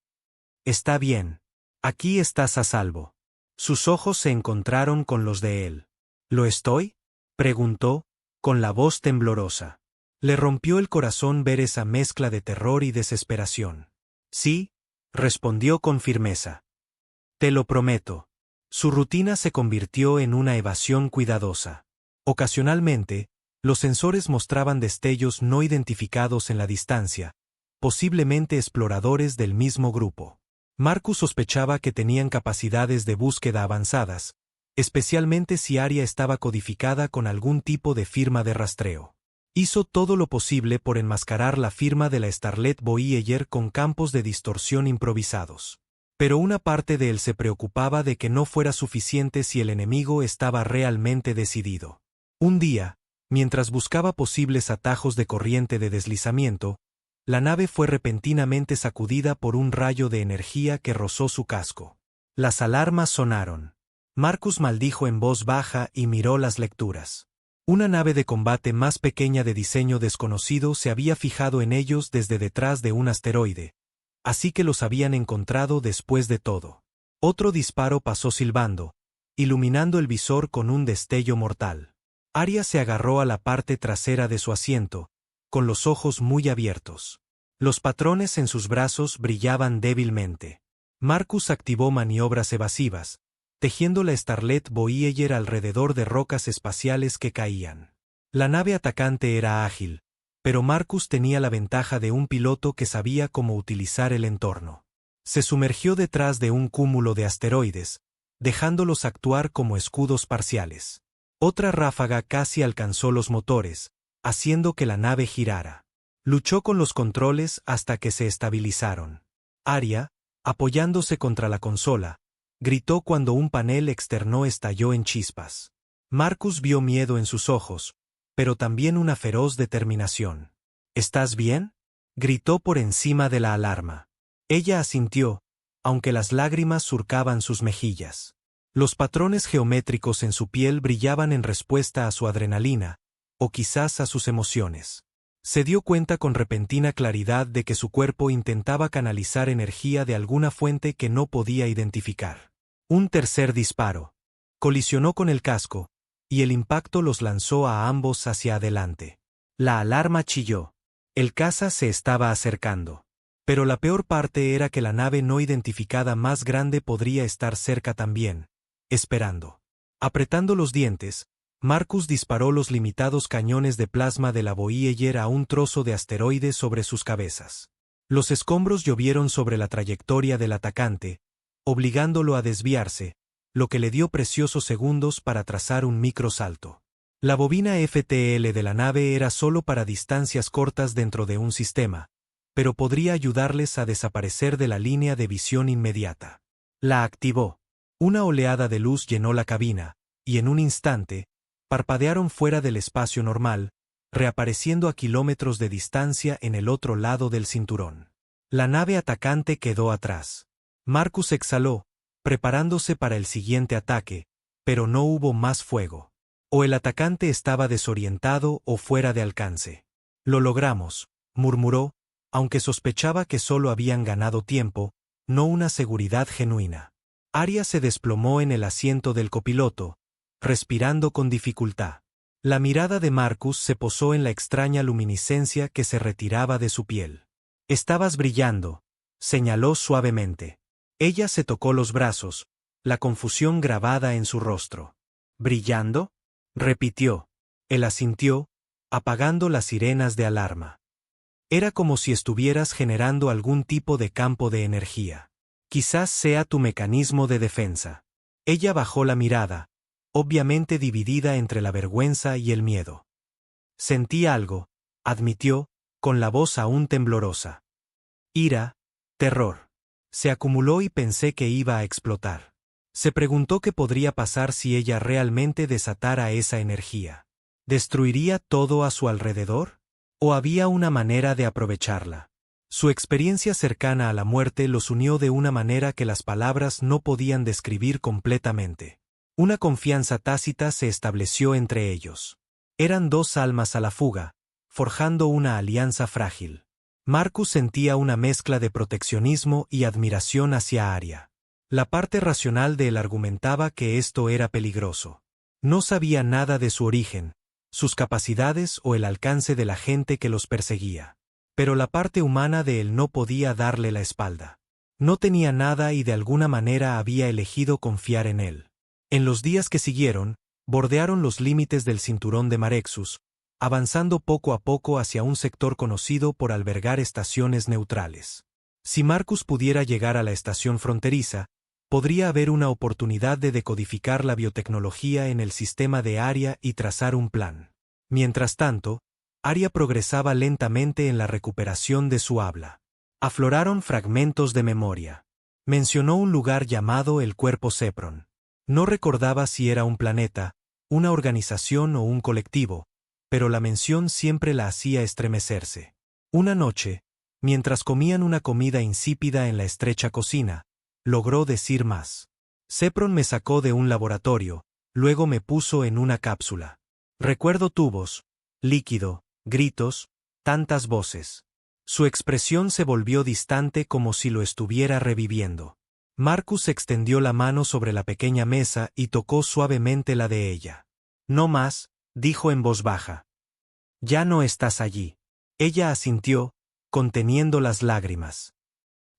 Está bien. Aquí estás a salvo. Sus ojos se encontraron con los de él. ¿Lo estoy?, preguntó, con la voz temblorosa. Le rompió el corazón ver esa mezcla de terror y desesperación. Sí, respondió con firmeza. Te lo prometo. Su rutina se convirtió en una evasión cuidadosa. Ocasionalmente, los sensores mostraban destellos no identificados en la distancia, posiblemente exploradores del mismo grupo. Marcus sospechaba que tenían capacidades de búsqueda avanzadas, especialmente si Aria estaba codificada con algún tipo de firma de rastreo. Hizo todo lo posible por enmascarar la firma de la Starlet Voyager con campos de distorsión improvisados. Pero una parte de él se preocupaba de que no fuera suficiente si el enemigo estaba realmente decidido. Un día, mientras buscaba posibles atajos de corriente de deslizamiento, la nave fue repentinamente sacudida por un rayo de energía que rozó su casco. Las alarmas sonaron. Marcus maldijo en voz baja y miró las lecturas. Una nave de combate más pequeña de diseño desconocido se había fijado en ellos desde detrás de un asteroide, así que los habían encontrado después de todo. Otro disparo pasó silbando, iluminando el visor con un destello mortal. Aria se agarró a la parte trasera de su asiento, con los ojos muy abiertos. Los patrones en sus brazos brillaban débilmente. Marcus activó maniobras evasivas, tejiendo la Starlet Voyager alrededor de rocas espaciales que caían. La nave atacante era ágil, pero Marcus tenía la ventaja de un piloto que sabía cómo utilizar el entorno. Se sumergió detrás de un cúmulo de asteroides, dejándolos actuar como escudos parciales. Otra ráfaga casi alcanzó los motores, haciendo que la nave girara. Luchó con los controles hasta que se estabilizaron. Aria, apoyándose contra la consola, gritó cuando un panel externo estalló en chispas. Marcus vio miedo en sus ojos, pero también una feroz determinación. ¿Estás bien?, gritó por encima de la alarma. Ella asintió, aunque las lágrimas surcaban sus mejillas. Los patrones geométricos en su piel brillaban en respuesta a su adrenalina, o quizás a sus emociones. Se dio cuenta con repentina claridad de que su cuerpo intentaba canalizar energía de alguna fuente que no podía identificar. Un tercer disparo. Colisionó con el casco, y el impacto los lanzó a ambos hacia adelante. La alarma chilló. El caza se estaba acercando. Pero la peor parte era que la nave no identificada más grande podría estar cerca también, esperando. Apretando los dientes, Marcus disparó los limitados cañones de plasma de la Voyager a un trozo de asteroide sobre sus cabezas. Los escombros llovieron sobre la trayectoria del atacante, obligándolo a desviarse, lo que le dio preciosos segundos para trazar un microsalto. La bobina FTL de la nave era solo para distancias cortas dentro de un sistema, pero podría ayudarles a desaparecer de la línea de visión inmediata. La activó. Una oleada de luz llenó la cabina, y en un instante, parpadearon fuera del espacio normal, reapareciendo a kilómetros de distancia en el otro lado del cinturón. La nave atacante quedó atrás. Marcus exhaló, preparándose para el siguiente ataque, pero no hubo más fuego. O el atacante estaba desorientado o fuera de alcance. Lo logramos, murmuró, aunque sospechaba que solo habían ganado tiempo, no una seguridad genuina. Arya se desplomó en el asiento del copiloto, respirando con dificultad. La mirada de Marcus se posó en la extraña luminiscencia que se retiraba de su piel. «Estabas brillando», señaló suavemente. Ella se tocó los brazos, la confusión grabada en su rostro. «¿Brillando?», repitió. Él asintió, apagando las sirenas de alarma. Era como si estuvieras generando algún tipo de campo de energía. «Quizás sea tu mecanismo de defensa». Ella bajó la mirada, obviamente dividida entre la vergüenza y el miedo. «Sentí algo», admitió, con la voz aún temblorosa. Ira, terror. Se acumuló y pensé que iba a explotar. Se preguntó qué podría pasar si ella realmente desatara esa energía. ¿Destruiría todo a su alrededor? ¿O había una manera de aprovecharla? Su experiencia cercana a la muerte los unió de una manera que las palabras no podían describir completamente. Una confianza tácita se estableció entre ellos. Eran dos almas a la fuga, forjando una alianza frágil. Marcus sentía una mezcla de proteccionismo y admiración hacia Arya. La parte racional de él argumentaba que esto era peligroso. No sabía nada de su origen, sus capacidades o el alcance de la gente que los perseguía. Pero la parte humana de él no podía darle la espalda. No tenía nada y de alguna manera había elegido confiar en él. En los días que siguieron, bordearon los límites del cinturón de Marexus, avanzando poco a poco hacia un sector conocido por albergar estaciones neutrales. Si Marcus pudiera llegar a la estación fronteriza, podría haber una oportunidad de decodificar la biotecnología en el sistema de Arya y trazar un plan. Mientras tanto, Arya progresaba lentamente en la recuperación de su habla. Afloraron fragmentos de memoria. Mencionó un lugar llamado el Cuerpo Sepron. No recordaba si era un planeta, una organización o un colectivo, pero la mención siempre la hacía estremecerse. Una noche, mientras comían una comida insípida en la estrecha cocina, logró decir más. Sepron me sacó de un laboratorio, luego me puso en una cápsula. Recuerdo tubos, líquido, gritos, tantas voces. Su expresión se volvió distante como si lo estuviera reviviendo. Marcus extendió la mano sobre la pequeña mesa y tocó suavemente la de ella. «No más», dijo en voz baja. «Ya no estás allí». Ella asintió, conteniendo las lágrimas.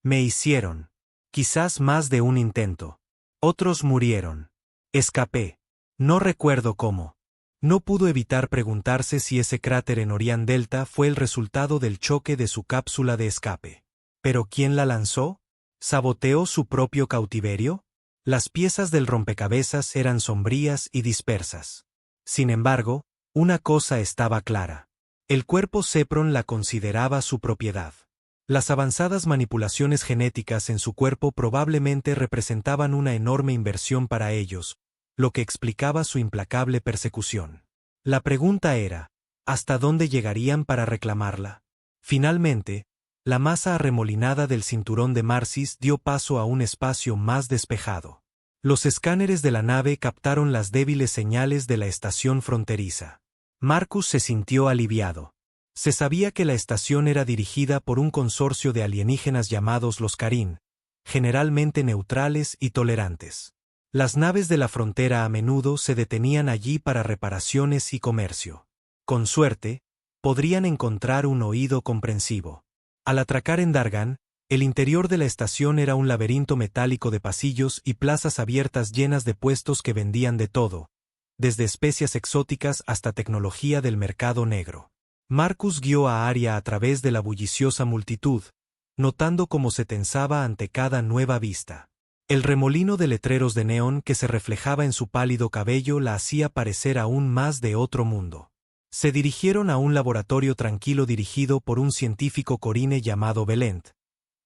«Me hicieron. Quizás más de un intento. Otros murieron. Escapé. No recuerdo cómo». No pudo evitar preguntarse si ese cráter en Orián Delta fue el resultado del choque de su cápsula de escape. ¿Pero quién la lanzó? ¿Saboteó su propio cautiverio? Las piezas del rompecabezas eran sombrías y dispersas. Sin embargo, una cosa estaba clara. El cuerpo Sepron la consideraba su propiedad. Las avanzadas manipulaciones genéticas en su cuerpo probablemente representaban una enorme inversión para ellos, lo que explicaba su implacable persecución. La pregunta era, ¿hasta dónde llegarían para reclamarla? Finalmente, la masa arremolinada del cinturón de Marsis dio paso a un espacio más despejado. Los escáneres de la nave captaron las débiles señales de la estación fronteriza. Marcus se sintió aliviado. Se sabía que la estación era dirigida por un consorcio de alienígenas llamados los Carín, generalmente neutrales y tolerantes. Las naves de la frontera a menudo se detenían allí para reparaciones y comercio. Con suerte, podrían encontrar un oído comprensivo. Al atracar en Dargan, el interior de la estación era un laberinto metálico de pasillos y plazas abiertas llenas de puestos que vendían de todo, desde especias exóticas hasta tecnología del mercado negro. Marcus guió a Arya a través de la bulliciosa multitud, notando cómo se tensaba ante cada nueva vista. El remolino de letreros de neón que se reflejaba en su pálido cabello la hacía parecer aún más de otro mundo. Se dirigieron a un laboratorio tranquilo dirigido por un científico corine llamado Valent,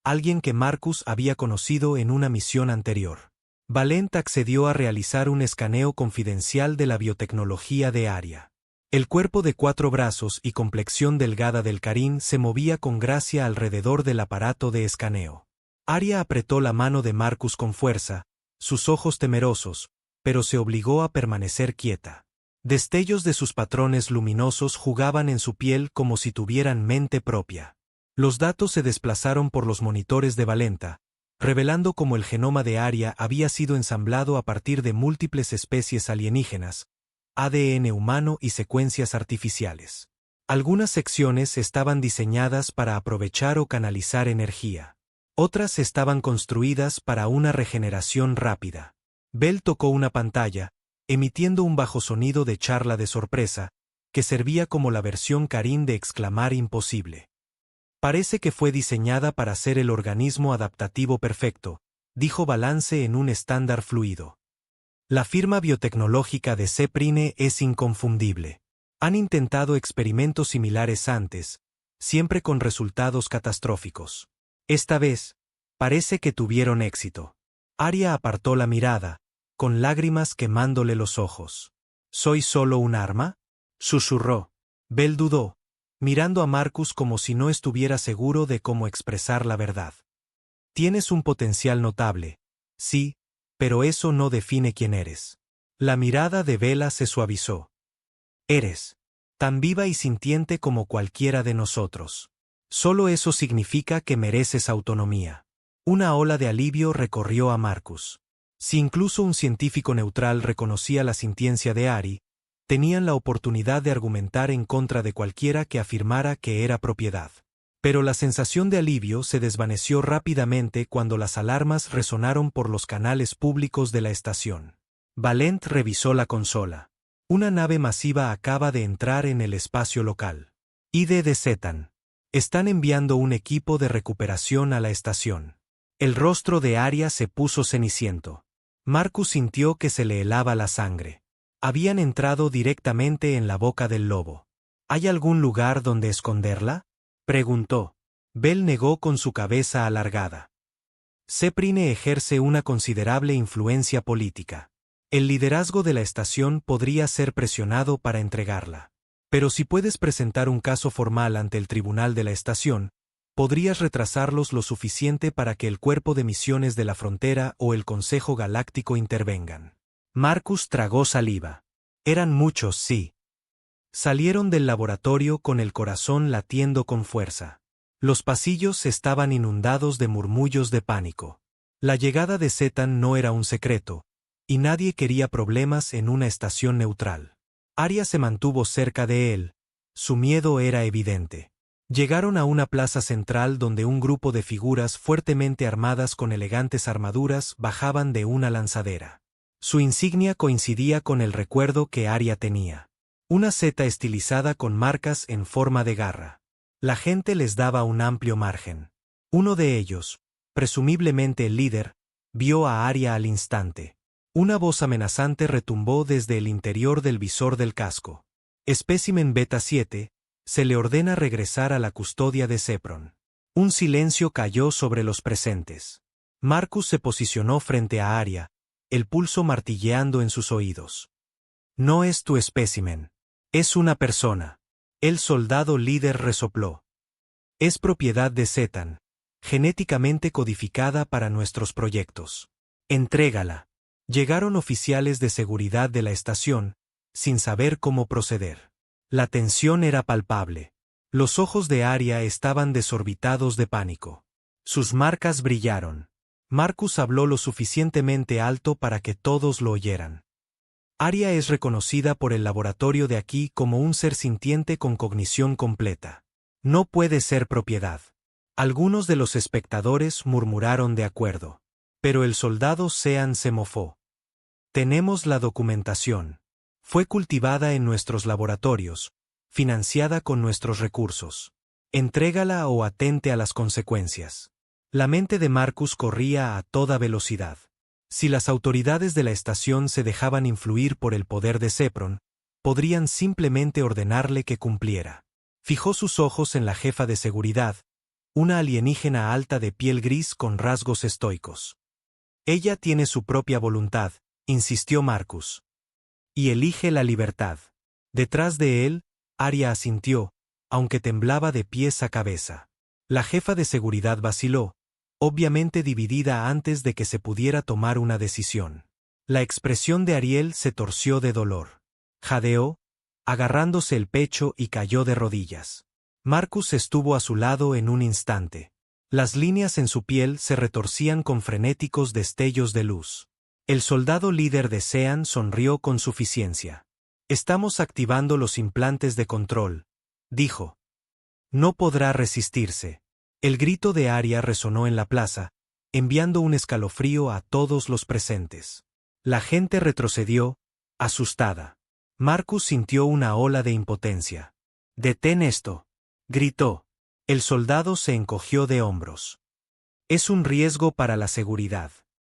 alguien que Marcus había conocido en una misión anterior. Valent accedió a realizar un escaneo confidencial de la biotecnología de Arya. El cuerpo de 4 brazos y complexión delgada del Carín se movía con gracia alrededor del aparato de escaneo. Arya apretó la mano de Marcus con fuerza, sus ojos temerosos, pero se obligó a permanecer quieta. Destellos de sus patrones luminosos jugaban en su piel como si tuvieran mente propia. Los datos se desplazaron por los monitores de Valenta, revelando cómo el genoma de Arya había sido ensamblado a partir de múltiples especies alienígenas, ADN humano y secuencias artificiales. Algunas secciones estaban diseñadas para aprovechar o canalizar energía. Otras estaban construidas para una regeneración rápida. Bell tocó una pantalla, emitiendo un bajo sonido de charla de sorpresa, que servía como la versión Carín de exclamar imposible. Parece que fue diseñada para ser el organismo adaptativo perfecto, dijo Balance en un estándar fluido. La firma biotecnológica de C-Prime es inconfundible. Han intentado experimentos similares antes, siempre con resultados catastróficos. Esta vez, parece que tuvieron éxito. Arya apartó la mirada, con lágrimas quemándole los ojos. ¿Soy solo un arma?, susurró. Bell dudó, mirando a Marcus como si no estuviera seguro de cómo expresar la verdad. Tienes un potencial notable, sí, pero eso no define quién eres. La mirada de Bella se suavizó. Eres tan viva y sintiente como cualquiera de nosotros. Solo eso significa que mereces autonomía. Una ola de alivio recorrió a Marcus. Si incluso un científico neutral reconocía la sintiencia de Ari, tenían la oportunidad de argumentar en contra de cualquiera que afirmara que era propiedad. Pero la sensación de alivio se desvaneció rápidamente cuando las alarmas resonaron por los canales públicos de la estación. Valent revisó la consola. Una nave masiva acaba de entrar en el espacio local. ID de Zetan. Están enviando un equipo de recuperación a la estación. El rostro de Arya se puso ceniciento. Marcus sintió que se le helaba la sangre. Habían entrado directamente en la boca del lobo. ¿Hay algún lugar donde esconderla?, preguntó. Bell negó con su cabeza alargada. C-Prime ejerce una considerable influencia política. El liderazgo de la estación podría ser presionado para entregarla. Pero si puedes presentar un caso formal ante el tribunal de la estación, podrías retrasarlos lo suficiente para que el Cuerpo de Misiones de la Frontera o el Consejo Galáctico intervengan. Marcus tragó saliva. Eran muchos, sí. Salieron del laboratorio con el corazón latiendo con fuerza. Los pasillos estaban inundados de murmullos de pánico. La llegada de Zetan no era un secreto, y nadie quería problemas en una estación neutral. Arya se mantuvo cerca de él. Su miedo era evidente. Llegaron a una plaza central donde un grupo de figuras fuertemente armadas con elegantes armaduras bajaban de una lanzadera. Su insignia coincidía con el recuerdo que Arya tenía. Una seta estilizada con marcas en forma de garra. La gente les daba un amplio margen. Uno de ellos, presumiblemente el líder, vio a Arya al instante. Una voz amenazante retumbó desde el interior del visor del casco. Espécimen Beta 7, se le ordena regresar a la custodia de Sepron. Un silencio cayó sobre los presentes. Marcus se posicionó frente a Arya, el pulso martilleando en sus oídos. No es tu espécimen. Es una persona. El soldado líder resopló. Es propiedad de Zetan, genéticamente codificada para nuestros proyectos. Entrégala. Llegaron oficiales de seguridad de la estación, sin saber cómo proceder. La tensión era palpable. Los ojos de Arya estaban desorbitados de pánico. Sus marcas brillaron. Marcus habló lo suficientemente alto para que todos lo oyeran. Arya es reconocida por el laboratorio de aquí como un ser sintiente con cognición completa. No puede ser propiedad. Algunos de los espectadores murmuraron de acuerdo. Pero el soldado Sean se mofó. Tenemos la documentación. Fue cultivada en nuestros laboratorios, financiada con nuestros recursos. Entrégala o atente a las consecuencias. La mente de Marcus corría a toda velocidad. Si las autoridades de la estación se dejaban influir por el poder de Sepron, podrían simplemente ordenarle que cumpliera. Fijó sus ojos en la jefa de seguridad, una alienígena alta de piel gris con rasgos estoicos. Ella tiene su propia voluntad, insistió Marcus. Y elige la libertad. Detrás de él, Aria asintió, aunque temblaba de pies a cabeza. La jefa de seguridad vaciló, obviamente dividida antes de que se pudiera tomar una decisión. La expresión de Ariel se torció de dolor. Jadeó, agarrándose el pecho y cayó de rodillas. Marcus estuvo a su lado en un instante. Las líneas en su piel se retorcían con frenéticos destellos de luz. El soldado líder de Sean sonrió con suficiencia. Estamos activando los implantes de control, dijo. No podrá resistirse. El grito de Aria resonó en la plaza, enviando un escalofrío a todos los presentes. La gente retrocedió, asustada. Marcus sintió una ola de impotencia. «Detén esto», gritó. El soldado se encogió de hombros. «Es un riesgo para la seguridad.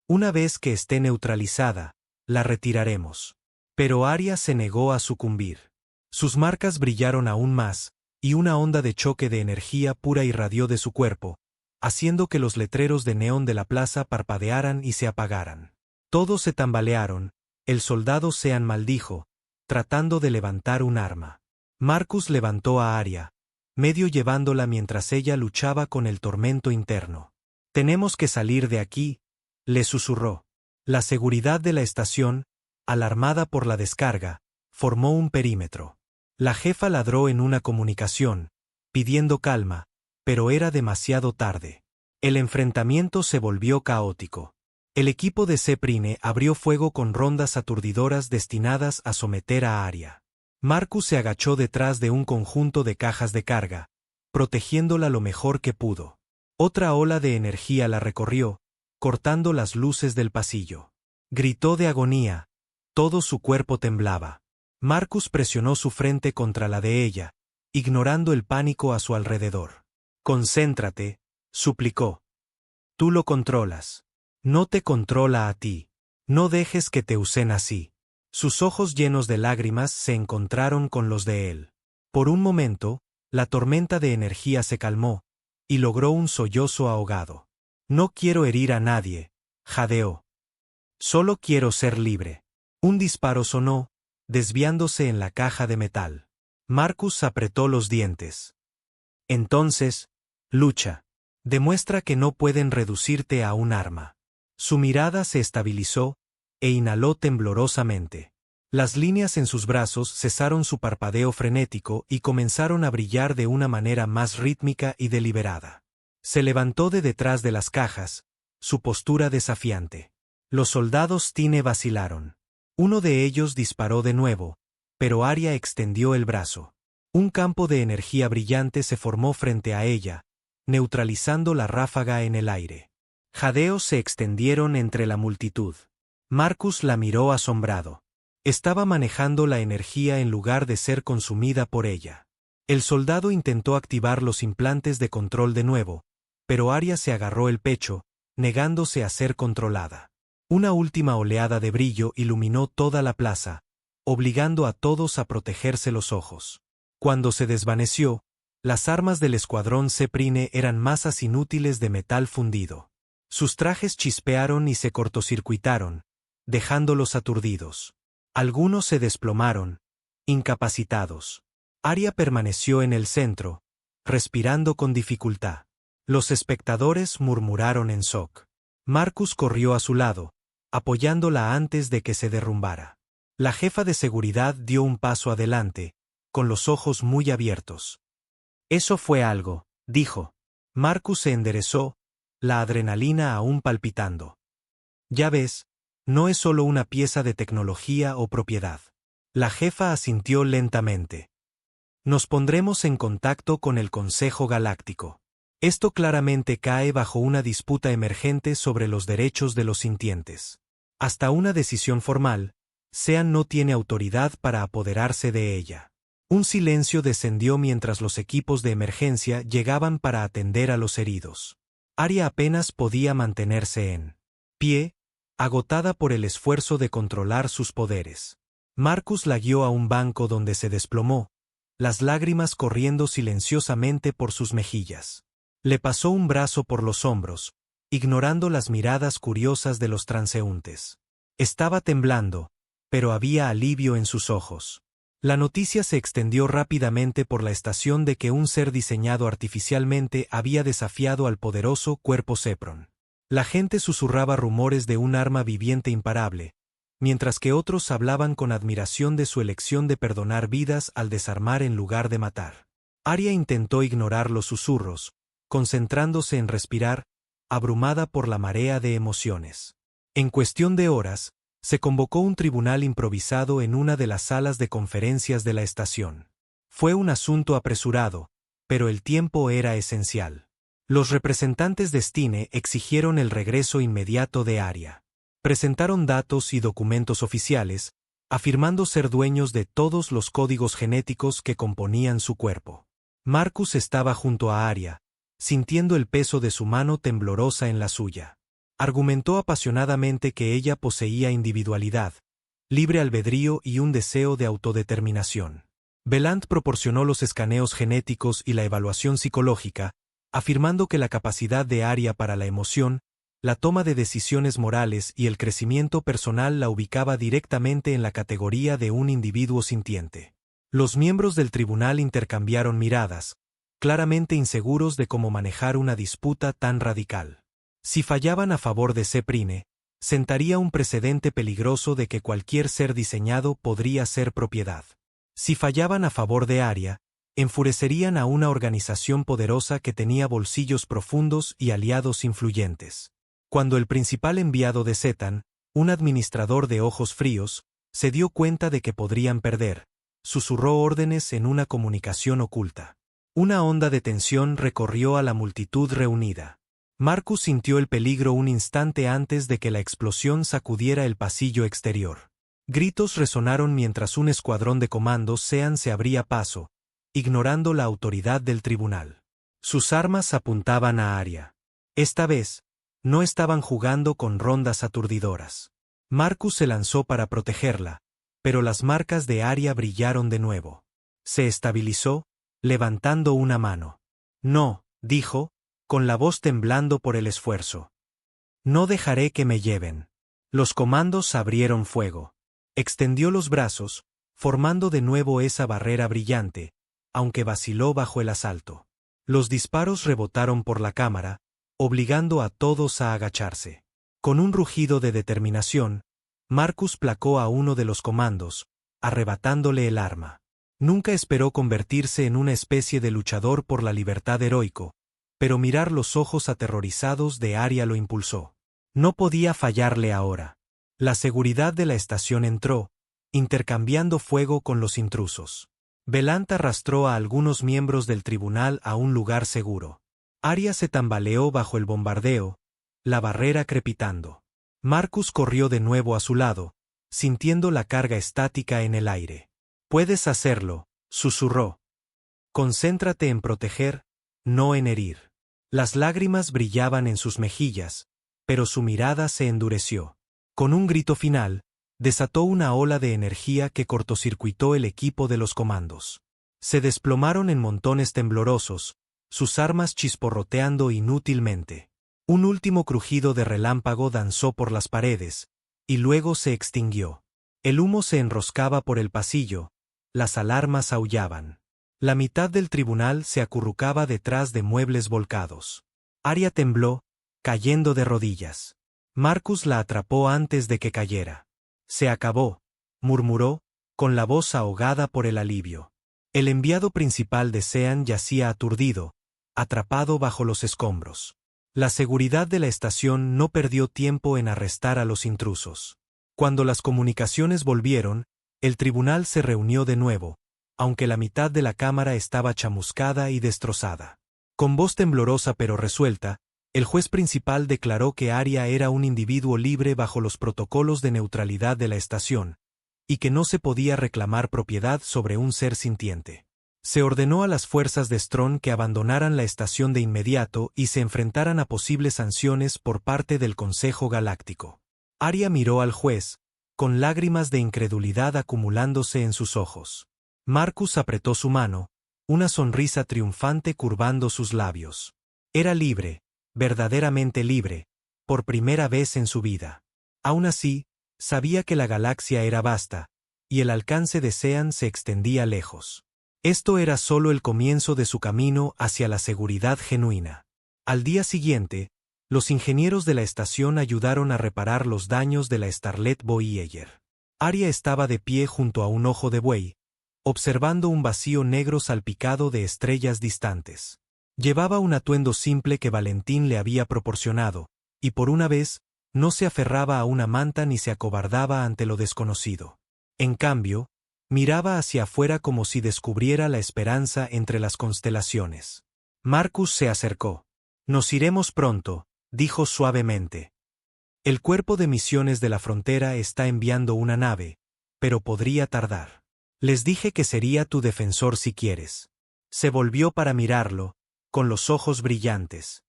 Una vez que esté neutralizada, la retiraremos». Pero Aria se negó a sucumbir. Sus marcas brillaron aún más, y una onda de choque de energía pura irradió de su cuerpo, haciendo que los letreros de neón de la plaza parpadearan y se apagaran. Todos se tambalearon, el soldado Sean maldijo, tratando de levantar un arma. Marcus levantó a Aria, medio llevándola mientras ella luchaba con el tormento interno. «Tenemos que salir de aquí», le susurró. La seguridad de la estación, alarmada por la descarga, formó un perímetro. La jefa ladró en una comunicación, pidiendo calma, pero era demasiado tarde. El enfrentamiento se volvió caótico. El equipo de Ceprine abrió fuego con rondas aturdidoras destinadas a someter a Aria. Marcus se agachó detrás de un conjunto de cajas de carga, protegiéndola lo mejor que pudo. Otra ola de energía la recorrió, cortando las luces del pasillo. Gritó de agonía, todo su cuerpo temblaba. Marcus presionó su frente contra la de ella, ignorando el pánico a su alrededor. «Concéntrate», suplicó. «Tú lo controlas. No te controla a ti. No dejes que te usen así». Sus ojos llenos de lágrimas se encontraron con los de él. Por un momento, la tormenta de energía se calmó, y logró un sollozo ahogado. «No quiero herir a nadie», jadeó. «Solo quiero ser libre». Un disparo sonó, desviándose en la caja de metal. Marcus apretó los dientes. «Entonces, lucha. Demuestra que no pueden reducirte a un arma». Su mirada se estabilizó, e inhaló temblorosamente. Las líneas en sus brazos cesaron su parpadeo frenético y comenzaron a brillar de una manera más rítmica y deliberada. Se levantó de detrás de las cajas, su postura desafiante. Los soldados Tine vacilaron. Uno de ellos disparó de nuevo, pero Aria extendió el brazo. Un campo de energía brillante se formó frente a ella, neutralizando la ráfaga en el aire. Jadeos se extendieron entre la multitud. Marcus la miró asombrado. Estaba manejando la energía en lugar de ser consumida por ella. El soldado intentó activar los implantes de control de nuevo, pero Aria se agarró el pecho, negándose a ser controlada. Una última oleada de brillo iluminó toda la plaza, obligando a todos a protegerse los ojos. Cuando se desvaneció, las armas del escuadrón Ceprine eran masas inútiles de metal fundido. Sus trajes chispearon y se cortocircuitaron, dejándolos aturdidos. Algunos se desplomaron, incapacitados. Aria permaneció en el centro, respirando con dificultad. Los espectadores murmuraron en shock. Marcus corrió a su lado, apoyándola antes de que se derrumbara. La jefa de seguridad dio un paso adelante, con los ojos muy abiertos. «Eso fue algo», dijo. Marcus se enderezó, la adrenalina aún palpitando. «Ya ves, no es solo una pieza de tecnología o propiedad». La jefa asintió lentamente. «Nos pondremos en contacto con el Consejo Galáctico. Esto claramente cae bajo una disputa emergente sobre los derechos de los sintientes. Hasta una decisión formal, Sean no tiene autoridad para apoderarse de ella. Un silencio descendió mientras los equipos de emergencia llegaban para atender a los heridos. Arya apenas podía mantenerse en pie, agotada por el esfuerzo de controlar sus poderes. Marcus la guió a un banco donde se desplomó, las lágrimas corriendo silenciosamente por sus mejillas. Le pasó un brazo por los hombros, ignorando las miradas curiosas de los transeúntes. Estaba temblando, pero había alivio en sus ojos. La noticia se extendió rápidamente por la estación de que un ser diseñado artificialmente había desafiado al poderoso cuerpo Sepron. La gente susurraba rumores de un arma viviente imparable, mientras que otros hablaban con admiración de su elección de perdonar vidas al desarmar en lugar de matar. Arya intentó ignorar los susurros, concentrándose en respirar, abrumada por la marea de emociones. En cuestión de horas, se convocó un tribunal improvisado en una de las salas de conferencias de la estación. Fue un asunto apresurado, pero el tiempo era esencial. Los representantes de Stine exigieron el regreso inmediato de Arya. Presentaron datos y documentos oficiales, afirmando ser dueños de todos los códigos genéticos que componían su cuerpo. Marcus estaba junto a Arya, sintiendo el peso de su mano temblorosa en la suya. Argumentó apasionadamente que ella poseía individualidad, libre albedrío y un deseo de autodeterminación. Belant proporcionó los escaneos genéticos y la evaluación psicológica, afirmando que la capacidad de Arya para la emoción, la toma de decisiones morales y el crecimiento personal la ubicaba directamente en la categoría de un individuo sintiente. Los miembros del tribunal intercambiaron miradas, claramente inseguros de cómo manejar una disputa tan radical. Si fallaban a favor de Seprine, sentaría un precedente peligroso de que cualquier ser diseñado podría ser propiedad. Si fallaban a favor de Arya, enfurecerían a una organización poderosa que tenía bolsillos profundos y aliados influyentes. Cuando el principal enviado de Zetan, un administrador de ojos fríos, se dio cuenta de que podrían perder, susurró órdenes en una comunicación oculta. Una onda de tensión recorrió a la multitud reunida. Marcus sintió el peligro un instante antes de que la explosión sacudiera el pasillo exterior. Gritos resonaron mientras un escuadrón de comandos Sean se abría paso, ignorando la autoridad del tribunal. Sus armas apuntaban a Arya. Esta vez, no estaban jugando con rondas aturdidoras. Marcus se lanzó para protegerla, pero las marcas de Arya brillaron de nuevo. Se estabilizó, levantando una mano. No, dijo, con la voz temblando por el esfuerzo. No dejaré que me lleven. Los comandos abrieron fuego. Extendió los brazos, formando de nuevo esa barrera brillante, aunque vaciló bajo el asalto. Los disparos rebotaron por la cámara, obligando a todos a agacharse. Con un rugido de determinación, Marcus placó a uno de los comandos, arrebatándole el arma. Nunca esperó convertirse en una especie de luchador por la libertad heroico, pero mirar los ojos aterrorizados de Arya lo impulsó. No podía fallarle ahora. La seguridad de la estación entró, intercambiando fuego con los intrusos. Belant arrastró a algunos miembros del tribunal a un lugar seguro. Arya se tambaleó bajo el bombardeo, la barrera crepitando. Marcus corrió de nuevo a su lado, sintiendo la carga estática en el aire. «Puedes hacerlo», susurró. «Concéntrate en proteger, no en herir». Las lágrimas brillaban en sus mejillas, pero su mirada se endureció. Con un grito final, desató una ola de energía que cortocircuitó el equipo de los comandos. Se desplomaron en montones temblorosos, sus armas chisporroteando inútilmente. Un último crujido de relámpago danzó por las paredes, y luego se extinguió. El humo se enroscaba por el pasillo, las alarmas aullaban. La mitad del tribunal se acurrucaba detrás de muebles volcados. Arya tembló, cayendo de rodillas. Marcus la atrapó antes de que cayera. «Se acabó», murmuró, con la voz ahogada por el alivio. El enviado principal de Sean yacía aturdido, atrapado bajo los escombros. La seguridad de la estación no perdió tiempo en arrestar a los intrusos. Cuando las comunicaciones volvieron, el tribunal se reunió de nuevo, aunque la mitad de la cámara estaba chamuscada y destrozada. Con voz temblorosa pero resuelta, el juez principal declaró que Arya era un individuo libre bajo los protocolos de neutralidad de la estación, y que no se podía reclamar propiedad sobre un ser sintiente. Se ordenó a las fuerzas de Strong que abandonaran la estación de inmediato y se enfrentaran a posibles sanciones por parte del Consejo Galáctico. Arya miró al juez, con lágrimas de incredulidad acumulándose en sus ojos. Marcus apretó su mano, una sonrisa triunfante curvando sus labios. Era libre, verdaderamente libre, por primera vez en su vida. Aún así, sabía que la galaxia era vasta, y el alcance de Sean se extendía lejos. Esto era solo el comienzo de su camino hacia la seguridad genuina. Al día siguiente, los ingenieros de la estación ayudaron a reparar los daños de la Starlet Voyager. Arya estaba de pie junto a un ojo de buey, observando un vacío negro salpicado de estrellas distantes. Llevaba un atuendo simple que Valentín le había proporcionado, y por una vez, no se aferraba a una manta ni se acobardaba ante lo desconocido. En cambio, miraba hacia afuera como si descubriera la esperanza entre las constelaciones. Marcus se acercó. «Nos iremos pronto», dijo suavemente. «El cuerpo de misiones de la frontera está enviando una nave, pero podría tardar. Les dije que sería tu defensor si quieres». Se volvió para mirarlo, con los ojos brillantes.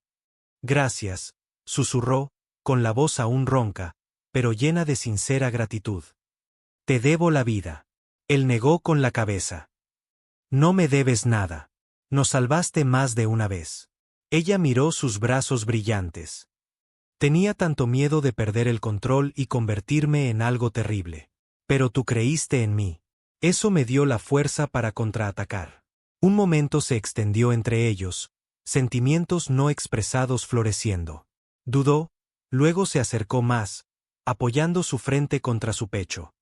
«Gracias», susurró, con la voz aún ronca, pero llena de sincera gratitud. «Te debo la vida». Él negó con la cabeza. «No me debes nada. Nos salvaste más de una vez». Ella miró sus brazos brillantes. «Tenía tanto miedo de perder el control y convertirme en algo terrible. Pero tú creíste en mí. Eso me dio la fuerza para contraatacar». Un momento se extendió entre ellos, sentimientos no expresados floreciendo. Dudó, luego se acercó más, apoyando su frente contra su pecho.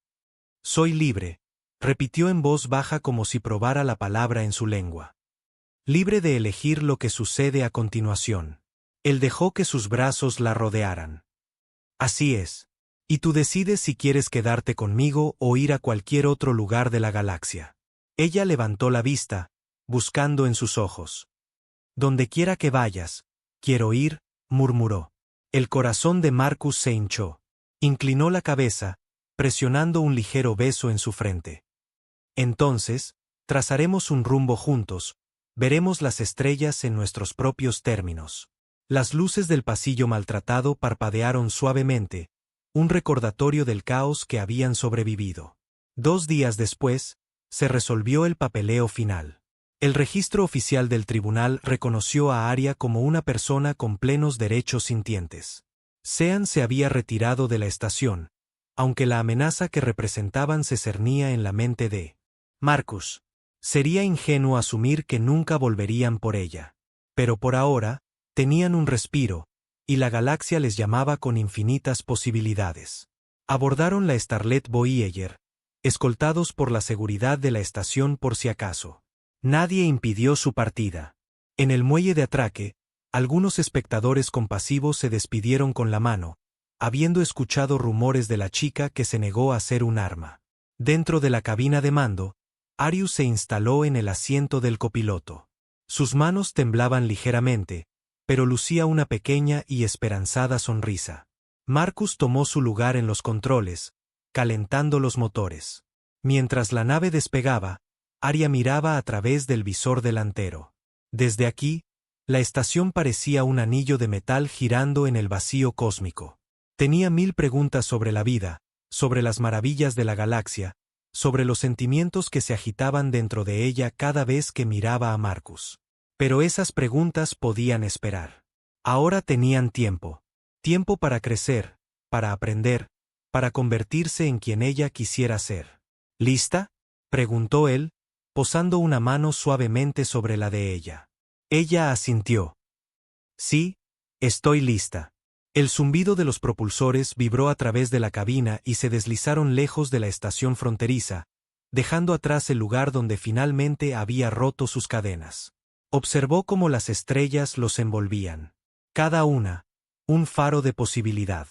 «Soy libre», repitió en voz baja como si probara la palabra en su lengua. «Libre de elegir lo que sucede a continuación». Él dejó que sus brazos la rodearan. «Así es. Y tú decides si quieres quedarte conmigo o ir a cualquier otro lugar de la galaxia». Ella levantó la vista, buscando en sus ojos. «Donde quiera que vayas, quiero ir», murmuró. El corazón de Marcus se hinchó. Inclinó la cabeza, presionando un ligero beso en su frente. «Entonces, trazaremos un rumbo juntos, veremos las estrellas en nuestros propios términos». Las luces del pasillo maltratado parpadearon suavemente, un recordatorio del caos que habían sobrevivido. 2 días después, se resolvió el papeleo final. El registro oficial del tribunal reconoció a Arya como una persona con plenos derechos sintientes. Sean se había retirado de la estación, aunque la amenaza que representaban se cernía en la mente de Marcus. Sería ingenuo asumir que nunca volverían por ella. Pero por ahora, tenían un respiro, y la galaxia les llamaba con infinitas posibilidades. Abordaron la Starlet Voyager, escoltados por la seguridad de la estación por si acaso. Nadie impidió su partida. En el muelle de atraque, algunos espectadores compasivos se despidieron con la mano, habiendo escuchado rumores de la chica que se negó a hacer un arma. Dentro de la cabina de mando, Arius se instaló en el asiento del copiloto. Sus manos temblaban ligeramente, pero lucía una pequeña y esperanzada sonrisa. Marcus tomó su lugar en los controles, calentando los motores. Mientras la nave despegaba, Arya miraba a través del visor delantero. Desde aquí, la estación parecía un anillo de metal girando en el vacío cósmico. Tenía 1000 preguntas sobre la vida, sobre las maravillas de la galaxia, sobre los sentimientos que se agitaban dentro de ella cada vez que miraba a Marcus. Pero esas preguntas podían esperar. Ahora tenían tiempo. Tiempo para crecer, para aprender, para convertirse en quien ella quisiera ser. ¿Lista?, preguntó él, posando una mano suavemente sobre la de ella. Ella asintió. «Sí, estoy lista». El zumbido de los propulsores vibró a través de la cabina y se deslizaron lejos de la estación fronteriza, dejando atrás el lugar donde finalmente había roto sus cadenas. Observó cómo las estrellas los envolvían. Cada una, un faro de posibilidad.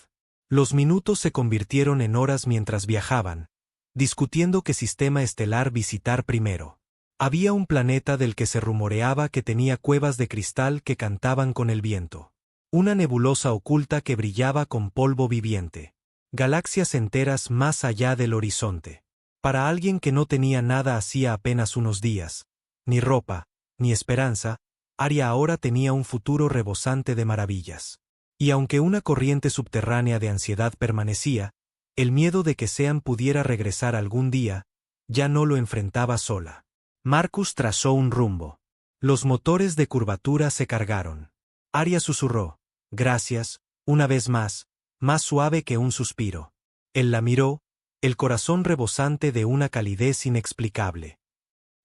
Los minutos se convirtieron en horas mientras viajaban, discutiendo qué sistema estelar visitar primero. Había un planeta del que se rumoreaba que tenía cuevas de cristal que cantaban con el viento. Una nebulosa oculta que brillaba con polvo viviente. Galaxias enteras más allá del horizonte. Para alguien que no tenía nada hacía apenas unos días, ni ropa, ni esperanza, Arya ahora tenía un futuro rebosante de maravillas. Y aunque una corriente subterránea de ansiedad permanecía, el miedo de que Sean pudiera regresar algún día, ya no lo enfrentaba sola. Marcus trazó un rumbo. Los motores de curvatura se cargaron. Arya susurró, «Gracias», una vez más suave que un suspiro. Él la miró, el corazón rebosante de una calidez inexplicable.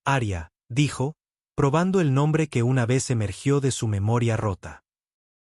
«Arya», dijo, probando el nombre que una vez emergió de su memoria rota.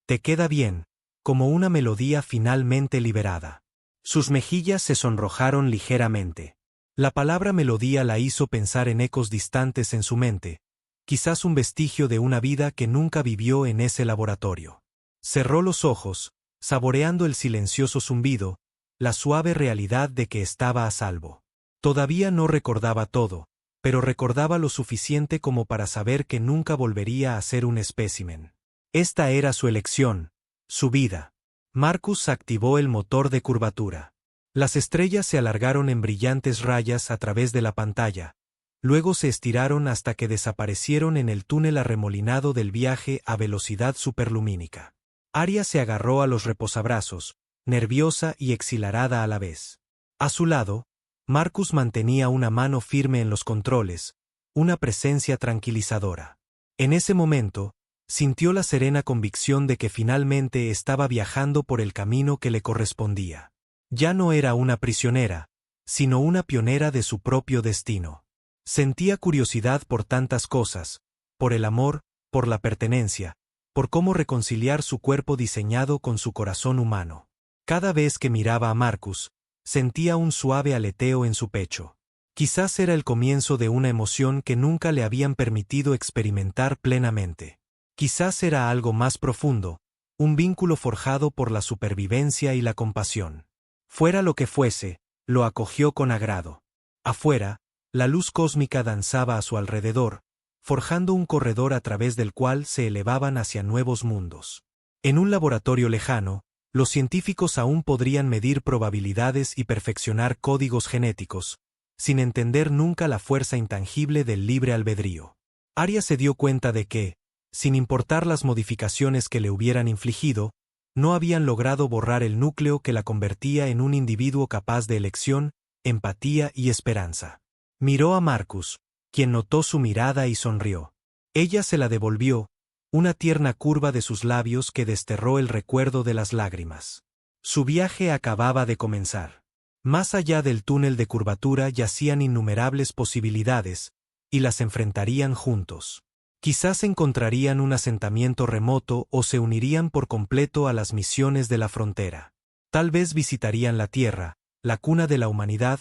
«Te queda bien», como una melodía finalmente liberada. Sus mejillas se sonrojaron ligeramente. La palabra melodía la hizo pensar en ecos distantes en su mente, quizás un vestigio de una vida que nunca vivió en ese laboratorio. Cerró los ojos, saboreando el silencioso zumbido, la suave realidad de que estaba a salvo. Todavía no recordaba todo, pero recordaba lo suficiente como para saber que nunca volvería a ser un espécimen. Esta era su elección, su vida. Marcus activó el motor de curvatura. Las estrellas se alargaron en brillantes rayas a través de la pantalla, luego se estiraron hasta que desaparecieron en el túnel arremolinado del viaje a velocidad superlumínica. Arya se agarró a los reposabrazos, nerviosa y exhilarada a la vez. A su lado, Marcus mantenía una mano firme en los controles, una presencia tranquilizadora. En ese momento, sintió la serena convicción de que finalmente estaba viajando por el camino que le correspondía. Ya no era una prisionera, sino una pionera de su propio destino. Sentía curiosidad por tantas cosas, por el amor, por la pertenencia, por cómo reconciliar su cuerpo diseñado con su corazón humano. Cada vez que miraba a Marcus, sentía un suave aleteo en su pecho. Quizás era el comienzo de una emoción que nunca le habían permitido experimentar plenamente. Quizás era algo más profundo, un vínculo forjado por la supervivencia y la compasión. Fuera lo que fuese, lo acogió con agrado. Afuera, la luz cósmica danzaba a su alrededor, forjando un corredor a través del cual se elevaban hacia nuevos mundos. En un laboratorio lejano, los científicos aún podrían medir probabilidades y perfeccionar códigos genéticos, sin entender nunca la fuerza intangible del libre albedrío. Arya se dio cuenta de que, sin importar las modificaciones que le hubieran infligido, no habían logrado borrar el núcleo que la convertía en un individuo capaz de elección, empatía y esperanza. Miró a Marcus, quien notó su mirada y sonrió. Ella se la devolvió, una tierna curva de sus labios que desterró el recuerdo de las lágrimas. Su viaje acababa de comenzar. Más allá del túnel de curvatura yacían innumerables posibilidades, y las enfrentarían juntos. Quizás encontrarían un asentamiento remoto o se unirían por completo a las misiones de la frontera. Tal vez visitarían la Tierra, la cuna de la humanidad,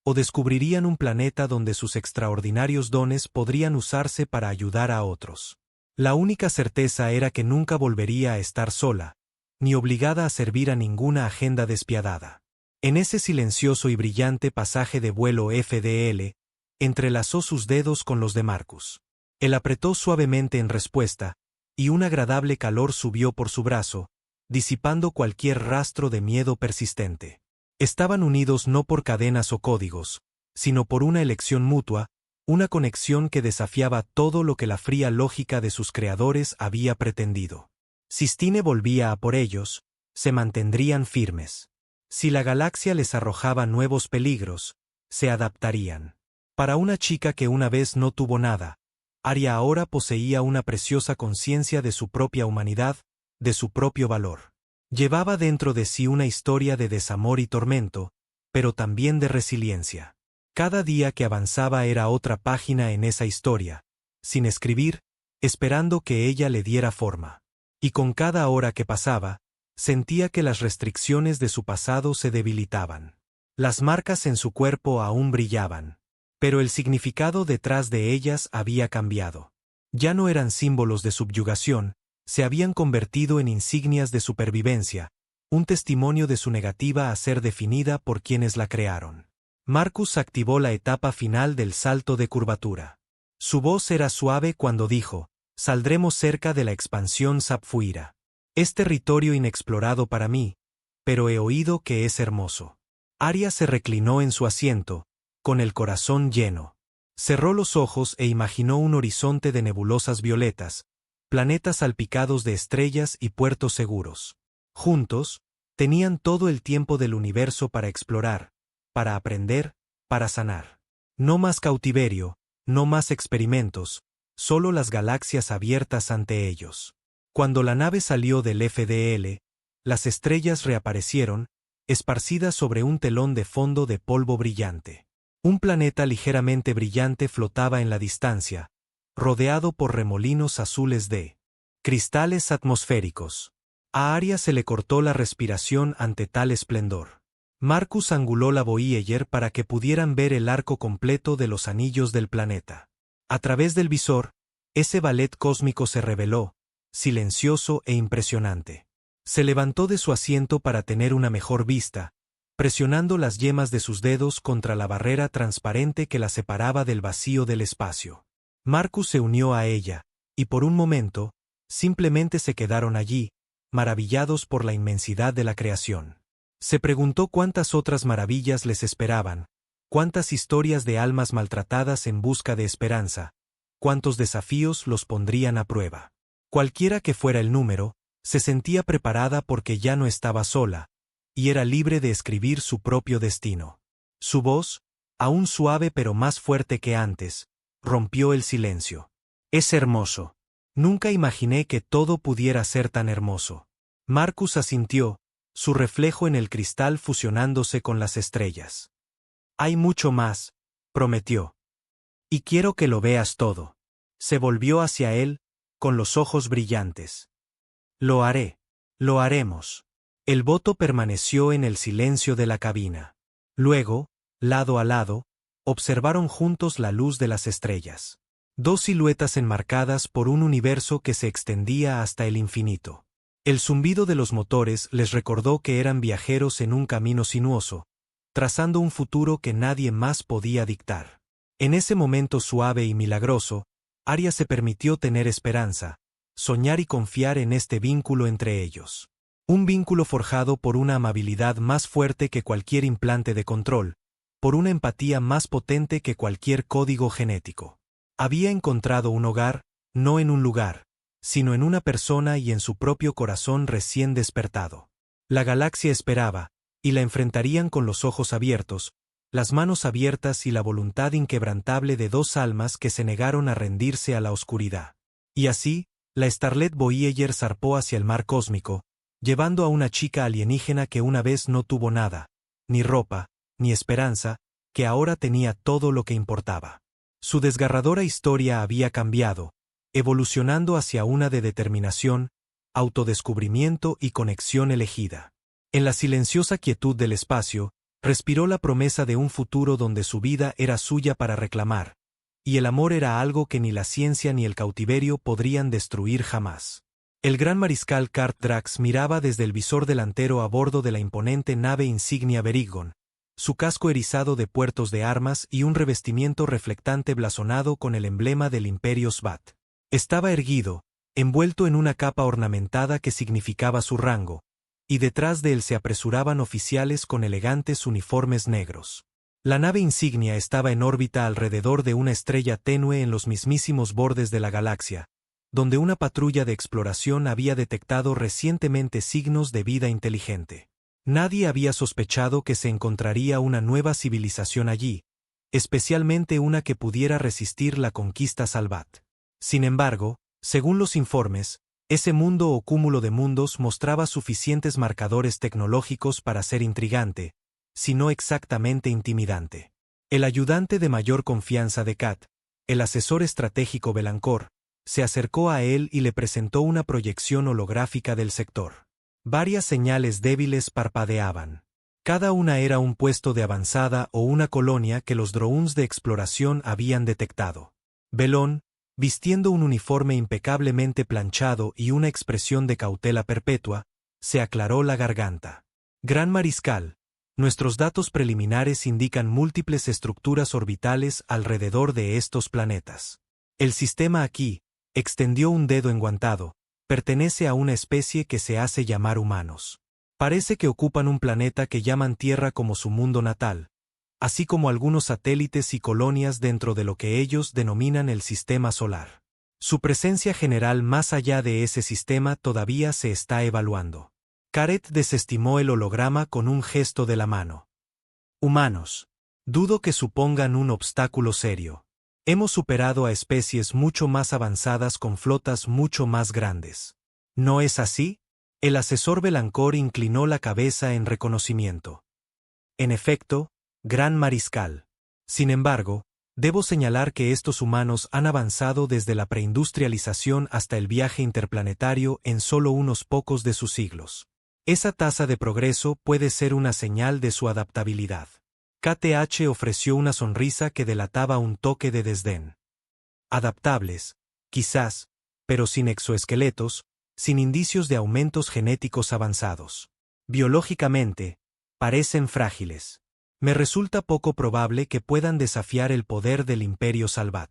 o descubrirían un planeta donde sus extraordinarios dones podrían usarse para ayudar a otros. La única certeza era que nunca volvería a estar sola, ni obligada a servir a ninguna agenda despiadada. En ese silencioso y brillante pasaje de vuelo FDL, entrelazó sus dedos con los de Marcus. Él apretó suavemente en respuesta, y un agradable calor subió por su brazo, disipando cualquier rastro de miedo persistente. Estaban unidos no por cadenas o códigos, sino por una elección mutua, una conexión que desafiaba todo lo que la fría lógica de sus creadores había pretendido. Si Stine volvía a por ellos, se mantendrían firmes. Si la galaxia les arrojaba nuevos peligros, se adaptarían. Para una chica que una vez no tuvo nada, Arya ahora poseía una preciosa conciencia de su propia humanidad, de su propio valor. Llevaba dentro de sí una historia de desamor y tormento, pero también de resiliencia. Cada día que avanzaba era otra página en esa historia, sin escribir, esperando que ella le diera forma. Y con cada hora que pasaba, sentía que las restricciones de su pasado se debilitaban. Las marcas en su cuerpo aún brillaban. Pero el significado detrás de ellas había cambiado. Ya no eran símbolos de subyugación, se habían convertido en insignias de supervivencia, un testimonio de su negativa a ser definida por quienes la crearon. Marcus activó la etapa final del salto de curvatura. Su voz era suave cuando dijo, «Saldremos cerca de la expansión Sapfuira. Es territorio inexplorado para mí, pero he oído que es hermoso». Arya se reclinó en su asiento, con el corazón lleno. Cerró los ojos e imaginó un horizonte de nebulosas violetas, planetas salpicados de estrellas y puertos seguros. Juntos, tenían todo el tiempo del universo para explorar, para aprender, para sanar. No más cautiverio, no más experimentos, solo las galaxias abiertas ante ellos. Cuando la nave salió del FDL, las estrellas reaparecieron, esparcidas sobre un telón de fondo de polvo brillante. Un planeta ligeramente brillante flotaba en la distancia, rodeado por remolinos azules de cristales atmosféricos. A Arya se le cortó la respiración ante tal esplendor. Marcus anguló la Voyager para que pudieran ver el arco completo de los anillos del planeta. A través del visor, ese ballet cósmico se reveló, silencioso e impresionante. Se levantó de su asiento para tener una mejor vista, presionando las yemas de sus dedos contra la barrera transparente que la separaba del vacío del espacio. Marcus se unió a ella, y por un momento, simplemente se quedaron allí, maravillados por la inmensidad de la creación. Se preguntó cuántas otras maravillas les esperaban, cuántas historias de almas maltratadas en busca de esperanza, cuántos desafíos los pondrían a prueba. Cualquiera que fuera el número, se sentía preparada porque ya no estaba sola, y era libre de escribir su propio destino. Su voz, aún suave pero más fuerte que antes, rompió el silencio. Es hermoso. Nunca imaginé que todo pudiera ser tan hermoso. Marcus asintió, su reflejo en el cristal fusionándose con las estrellas. Hay mucho más, prometió. Y quiero que lo veas todo. Se volvió hacia él, con los ojos brillantes. Lo haré. Lo haremos. El voto permaneció en el silencio de la cabina. Luego, lado a lado, observaron juntos la luz de las estrellas. Dos siluetas enmarcadas por un universo que se extendía hasta el infinito. El zumbido de los motores les recordó que eran viajeros en un camino sinuoso, trazando un futuro que nadie más podía dictar. En ese momento suave y milagroso, Arya se permitió tener esperanza, soñar y confiar en este vínculo entre ellos. Un vínculo forjado por una amabilidad más fuerte que cualquier implante de control, por una empatía más potente que cualquier código genético. Había encontrado un hogar, no en un lugar, sino en una persona y en su propio corazón recién despertado. La galaxia esperaba, y la enfrentarían con los ojos abiertos, las manos abiertas y la voluntad inquebrantable de dos almas que se negaron a rendirse a la oscuridad. Y así, la Starlet Voyager zarpó hacia el mar cósmico, llevando a una chica alienígena que una vez no tuvo nada, ni ropa, ni esperanza, que ahora tenía todo lo que importaba. Su desgarradora historia había cambiado, evolucionando hacia una de determinación, autodescubrimiento y conexión elegida. En la silenciosa quietud del espacio, respiró la promesa de un futuro donde su vida era suya para reclamar, y el amor era algo que ni la ciencia ni el cautiverio podrían destruir jamás. El gran mariscal Kart Drax miraba desde el visor delantero a bordo de la imponente nave insignia Berigon, su casco erizado de puertos de armas y un revestimiento reflectante blasonado con el emblema del Imperio Svat. Estaba erguido, envuelto en una capa ornamentada que significaba su rango, y detrás de él se apresuraban oficiales con elegantes uniformes negros. La nave insignia estaba en órbita alrededor de una estrella tenue en los mismísimos bordes de la galaxia, donde una patrulla de exploración había detectado recientemente signos de vida inteligente. Nadie había sospechado que se encontraría una nueva civilización allí, especialmente una que pudiera resistir la conquista Salvat. Sin embargo, según los informes, ese mundo o cúmulo de mundos mostraba suficientes marcadores tecnológicos para ser intrigante, si no exactamente intimidante. El ayudante de mayor confianza de Kat, el asesor estratégico Belancor, se acercó a él y le presentó una proyección holográfica del sector. Varias señales débiles parpadeaban. Cada una era un puesto de avanzada o una colonia que los drones de exploración habían detectado. Belón, vistiendo un uniforme impecablemente planchado y una expresión de cautela perpetua, se aclaró la garganta. Gran Mariscal, nuestros datos preliminares indican múltiples estructuras orbitales alrededor de estos planetas. El sistema aquí, extendió un dedo enguantado, pertenece a una especie que se hace llamar humanos. Parece que ocupan un planeta que llaman Tierra como su mundo natal, así como algunos satélites y colonias dentro de lo que ellos denominan el sistema solar. Su presencia general más allá de ese sistema todavía se está evaluando. Caret desestimó el holograma con un gesto de la mano. Humanos. Dudo que supongan un obstáculo serio. Hemos superado a especies mucho más avanzadas con flotas mucho más grandes. ¿No es así? El asesor Belancor inclinó la cabeza en reconocimiento. En efecto, Gran Mariscal. Sin embargo, debo señalar que estos humanos han avanzado desde la preindustrialización hasta el viaje interplanetario en solo unos pocos de sus siglos. Esa tasa de progreso puede ser una señal de su adaptabilidad. KTH ofreció una sonrisa que delataba un toque de desdén. Adaptables, quizás, pero sin exoesqueletos, sin indicios de aumentos genéticos avanzados. Biológicamente, parecen frágiles. Me resulta poco probable que puedan desafiar el poder del Imperio Salvat.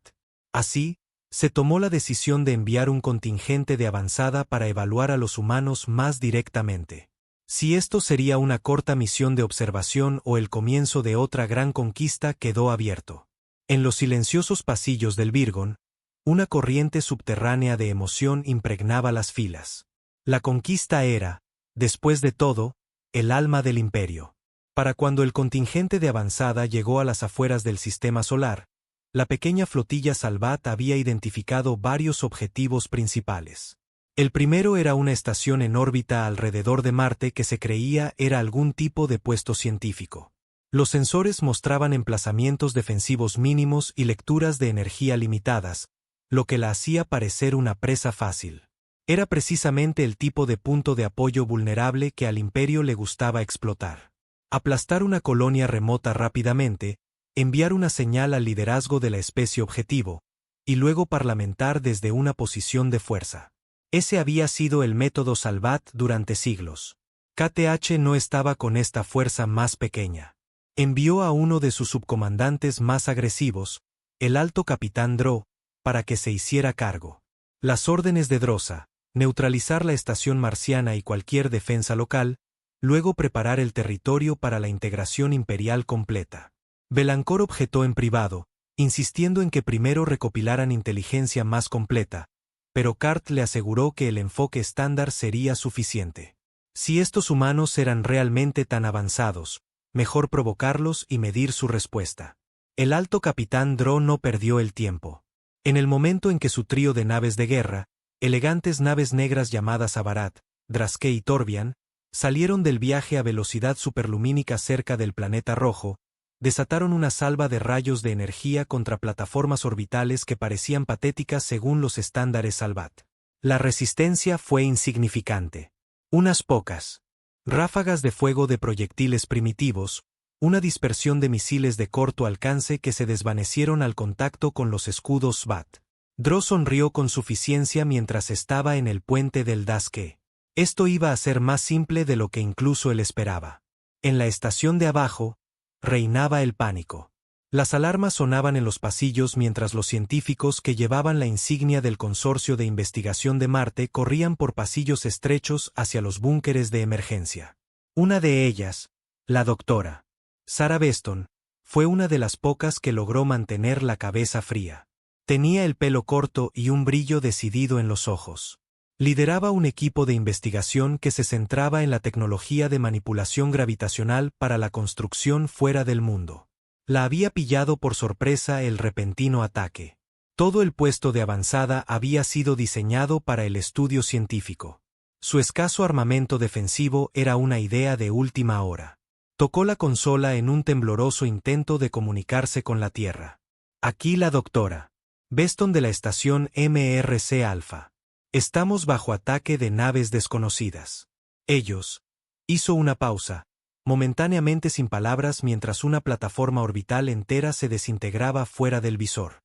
Así, se tomó la decisión de enviar un contingente de avanzada para evaluar a los humanos más directamente. Si esto sería una corta misión de observación o el comienzo de otra gran conquista quedó abierto. En los silenciosos pasillos del Virgon, una corriente subterránea de emoción impregnaba las filas. La conquista era, después de todo, el alma del imperio. Para cuando el contingente de avanzada llegó a las afueras del sistema solar, la pequeña flotilla Salvat había identificado varios objetivos principales. El primero era una estación en órbita alrededor de Marte que se creía era algún tipo de puesto científico. Los sensores mostraban emplazamientos defensivos mínimos y lecturas de energía limitadas, lo que la hacía parecer una presa fácil. Era precisamente el tipo de punto de apoyo vulnerable que al Imperio le gustaba explotar. Aplastar una colonia remota rápidamente, enviar una señal al liderazgo de la especie objetivo, y luego parlamentar desde una posición de fuerza. Ese había sido el método Salvat durante siglos. KTH no estaba con esta fuerza más pequeña. Envió a uno de sus subcomandantes más agresivos, el alto capitán Dro, para que se hiciera cargo. Las órdenes de Drosa, neutralizar la estación marciana y cualquier defensa local, luego preparar el territorio para la integración imperial completa. Belancor objetó en privado, insistiendo en que primero recopilaran inteligencia más completa, pero Cart le aseguró que el enfoque estándar sería suficiente. Si estos humanos eran realmente tan avanzados, mejor provocarlos y medir su respuesta. El alto capitán Dro no perdió el tiempo. En el momento en que su trío de naves de guerra, elegantes naves negras llamadas Avarat, Draske y Torbian, salieron del viaje a velocidad superlumínica cerca del planeta rojo, desataron una salva de rayos de energía contra plataformas orbitales que parecían patéticas según los estándares Salvat. La resistencia fue insignificante. Unas pocas ráfagas de fuego de proyectiles primitivos, una dispersión de misiles de corto alcance que se desvanecieron al contacto con los escudos SWAT. Dro sonrió con suficiencia mientras estaba en el puente del Daske. Esto iba a ser más simple de lo que incluso él esperaba. En la estación de abajo, reinaba el pánico. Las alarmas sonaban en los pasillos mientras los científicos que llevaban la insignia del Consorcio de Investigación de Marte corrían por pasillos estrechos hacia los búnkeres de emergencia. Una de ellas, la doctora Sarah Beston, fue una de las pocas que logró mantener la cabeza fría. Tenía el pelo corto y un brillo decidido en los ojos. Lideraba un equipo de investigación que se centraba en la tecnología de manipulación gravitacional para la construcción fuera del mundo. La había pillado por sorpresa el repentino ataque. Todo el puesto de avanzada había sido diseñado para el estudio científico. Su escaso armamento defensivo era una idea de última hora. Tocó la consola en un tembloroso intento de comunicarse con la Tierra. Aquí la doctora Beston de la estación MRC Alpha. Estamos bajo ataque de naves desconocidas. Ellos. Hizo una pausa, momentáneamente sin palabras mientras una plataforma orbital entera se desintegraba fuera del visor.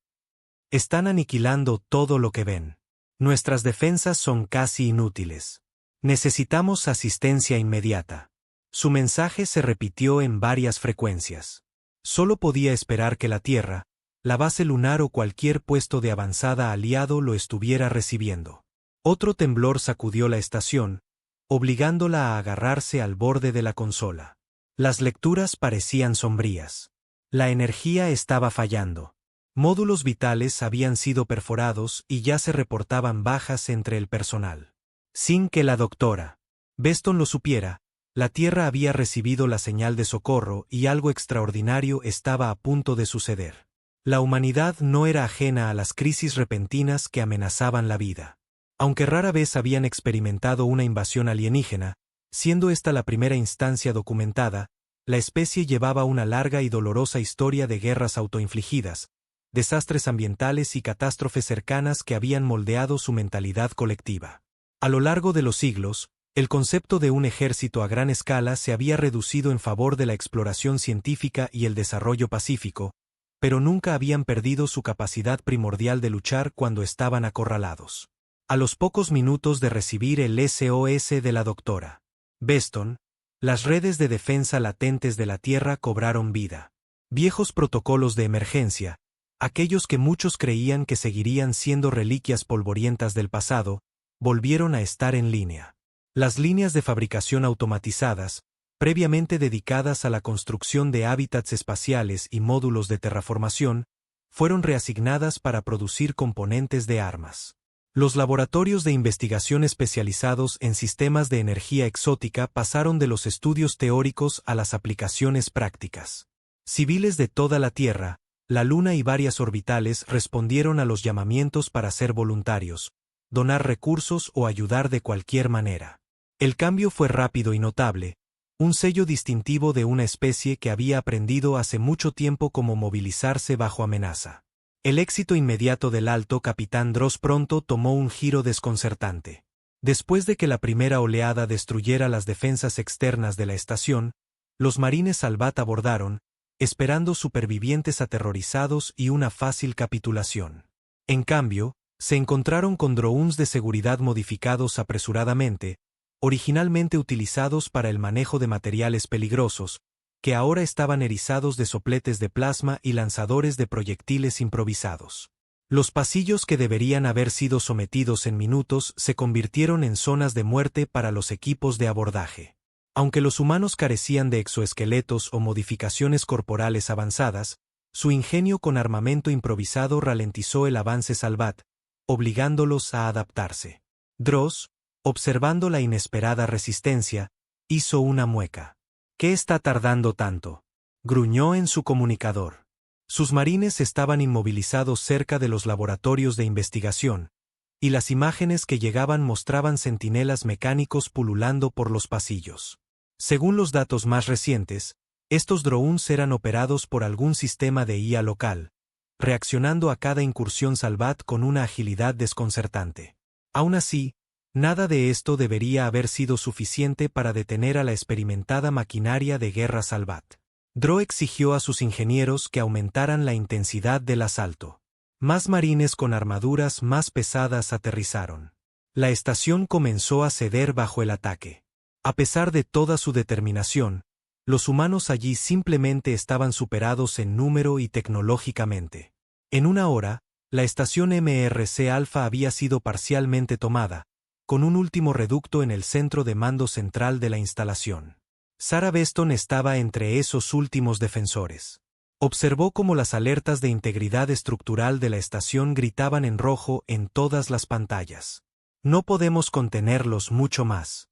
Están aniquilando todo lo que ven. Nuestras defensas son casi inútiles. Necesitamos asistencia inmediata. Su mensaje se repitió en varias frecuencias. Solo podía esperar que la Tierra, la base lunar o cualquier puesto de avanzada aliado lo estuviera recibiendo. Otro temblor sacudió la estación, obligándola a agarrarse al borde de la consola. Las lecturas parecían sombrías. La energía estaba fallando. Módulos vitales habían sido perforados y ya se reportaban bajas entre el personal. Sin que la doctora Beston lo supiera, la Tierra había recibido la señal de socorro y algo extraordinario estaba a punto de suceder. La humanidad no era ajena a las crisis repentinas que amenazaban la vida. Aunque rara vez habían experimentado una invasión alienígena, siendo esta la primera instancia documentada, la especie llevaba una larga y dolorosa historia de guerras autoinfligidas, desastres ambientales y catástrofes cercanas que habían moldeado su mentalidad colectiva. A lo largo de los siglos, el concepto de un ejército a gran escala se había reducido en favor de la exploración científica y el desarrollo pacífico, pero nunca habían perdido su capacidad primordial de luchar cuando estaban acorralados. A los pocos minutos de recibir el SOS de la doctora Beston, las redes de defensa latentes de la Tierra cobraron vida. Viejos protocolos de emergencia, aquellos que muchos creían que seguirían siendo reliquias polvorientas del pasado, volvieron a estar en línea. Las líneas de fabricación automatizadas, previamente dedicadas a la construcción de hábitats espaciales y módulos de terraformación, fueron reasignadas para producir componentes de armas. Los laboratorios de investigación especializados en sistemas de energía exótica pasaron de los estudios teóricos a las aplicaciones prácticas. Civiles de toda la Tierra, la Luna y varias orbitales respondieron a los llamamientos para ser voluntarios, donar recursos o ayudar de cualquier manera. El cambio fue rápido y notable, un sello distintivo de una especie que había aprendido hace mucho tiempo cómo movilizarse bajo amenaza. El éxito inmediato del alto capitán Dross pronto tomó un giro desconcertante. Después de que la primera oleada destruyera las defensas externas de la estación, los marines Salvat abordaron, esperando supervivientes aterrorizados y una fácil capitulación. En cambio, se encontraron con drones de seguridad modificados apresuradamente, originalmente utilizados para el manejo de materiales peligrosos, que ahora estaban erizados de sopletes de plasma y lanzadores de proyectiles improvisados. Los pasillos que deberían haber sido sometidos en minutos se convirtieron en zonas de muerte para los equipos de abordaje. Aunque los humanos carecían de exoesqueletos o modificaciones corporales avanzadas, su ingenio con armamento improvisado ralentizó el avance Salvat, obligándolos a adaptarse. Dross, observando la inesperada resistencia, hizo una mueca. ¿Qué está tardando tanto?, gruñó en su comunicador. Sus marines estaban inmovilizados cerca de los laboratorios de investigación, y las imágenes que llegaban mostraban centinelas mecánicos pululando por los pasillos. Según los datos más recientes, estos drones eran operados por algún sistema de IA local, reaccionando a cada incursión Salvat con una agilidad desconcertante. Aún así, nada de esto debería haber sido suficiente para detener a la experimentada maquinaria de guerra Salvat. Dross exigió a sus ingenieros que aumentaran la intensidad del asalto. Más marines con armaduras más pesadas aterrizaron. La estación comenzó a ceder bajo el ataque. A pesar de toda su determinación, los humanos allí simplemente estaban superados en número y tecnológicamente. En una hora, la estación MRC Alpha había sido parcialmente tomada, con un último reducto en el centro de mando central de la instalación. Sarah Beston estaba entre esos últimos defensores. Observó cómo las alertas de integridad estructural de la estación gritaban en rojo en todas las pantallas. No podemos contenerlos mucho más.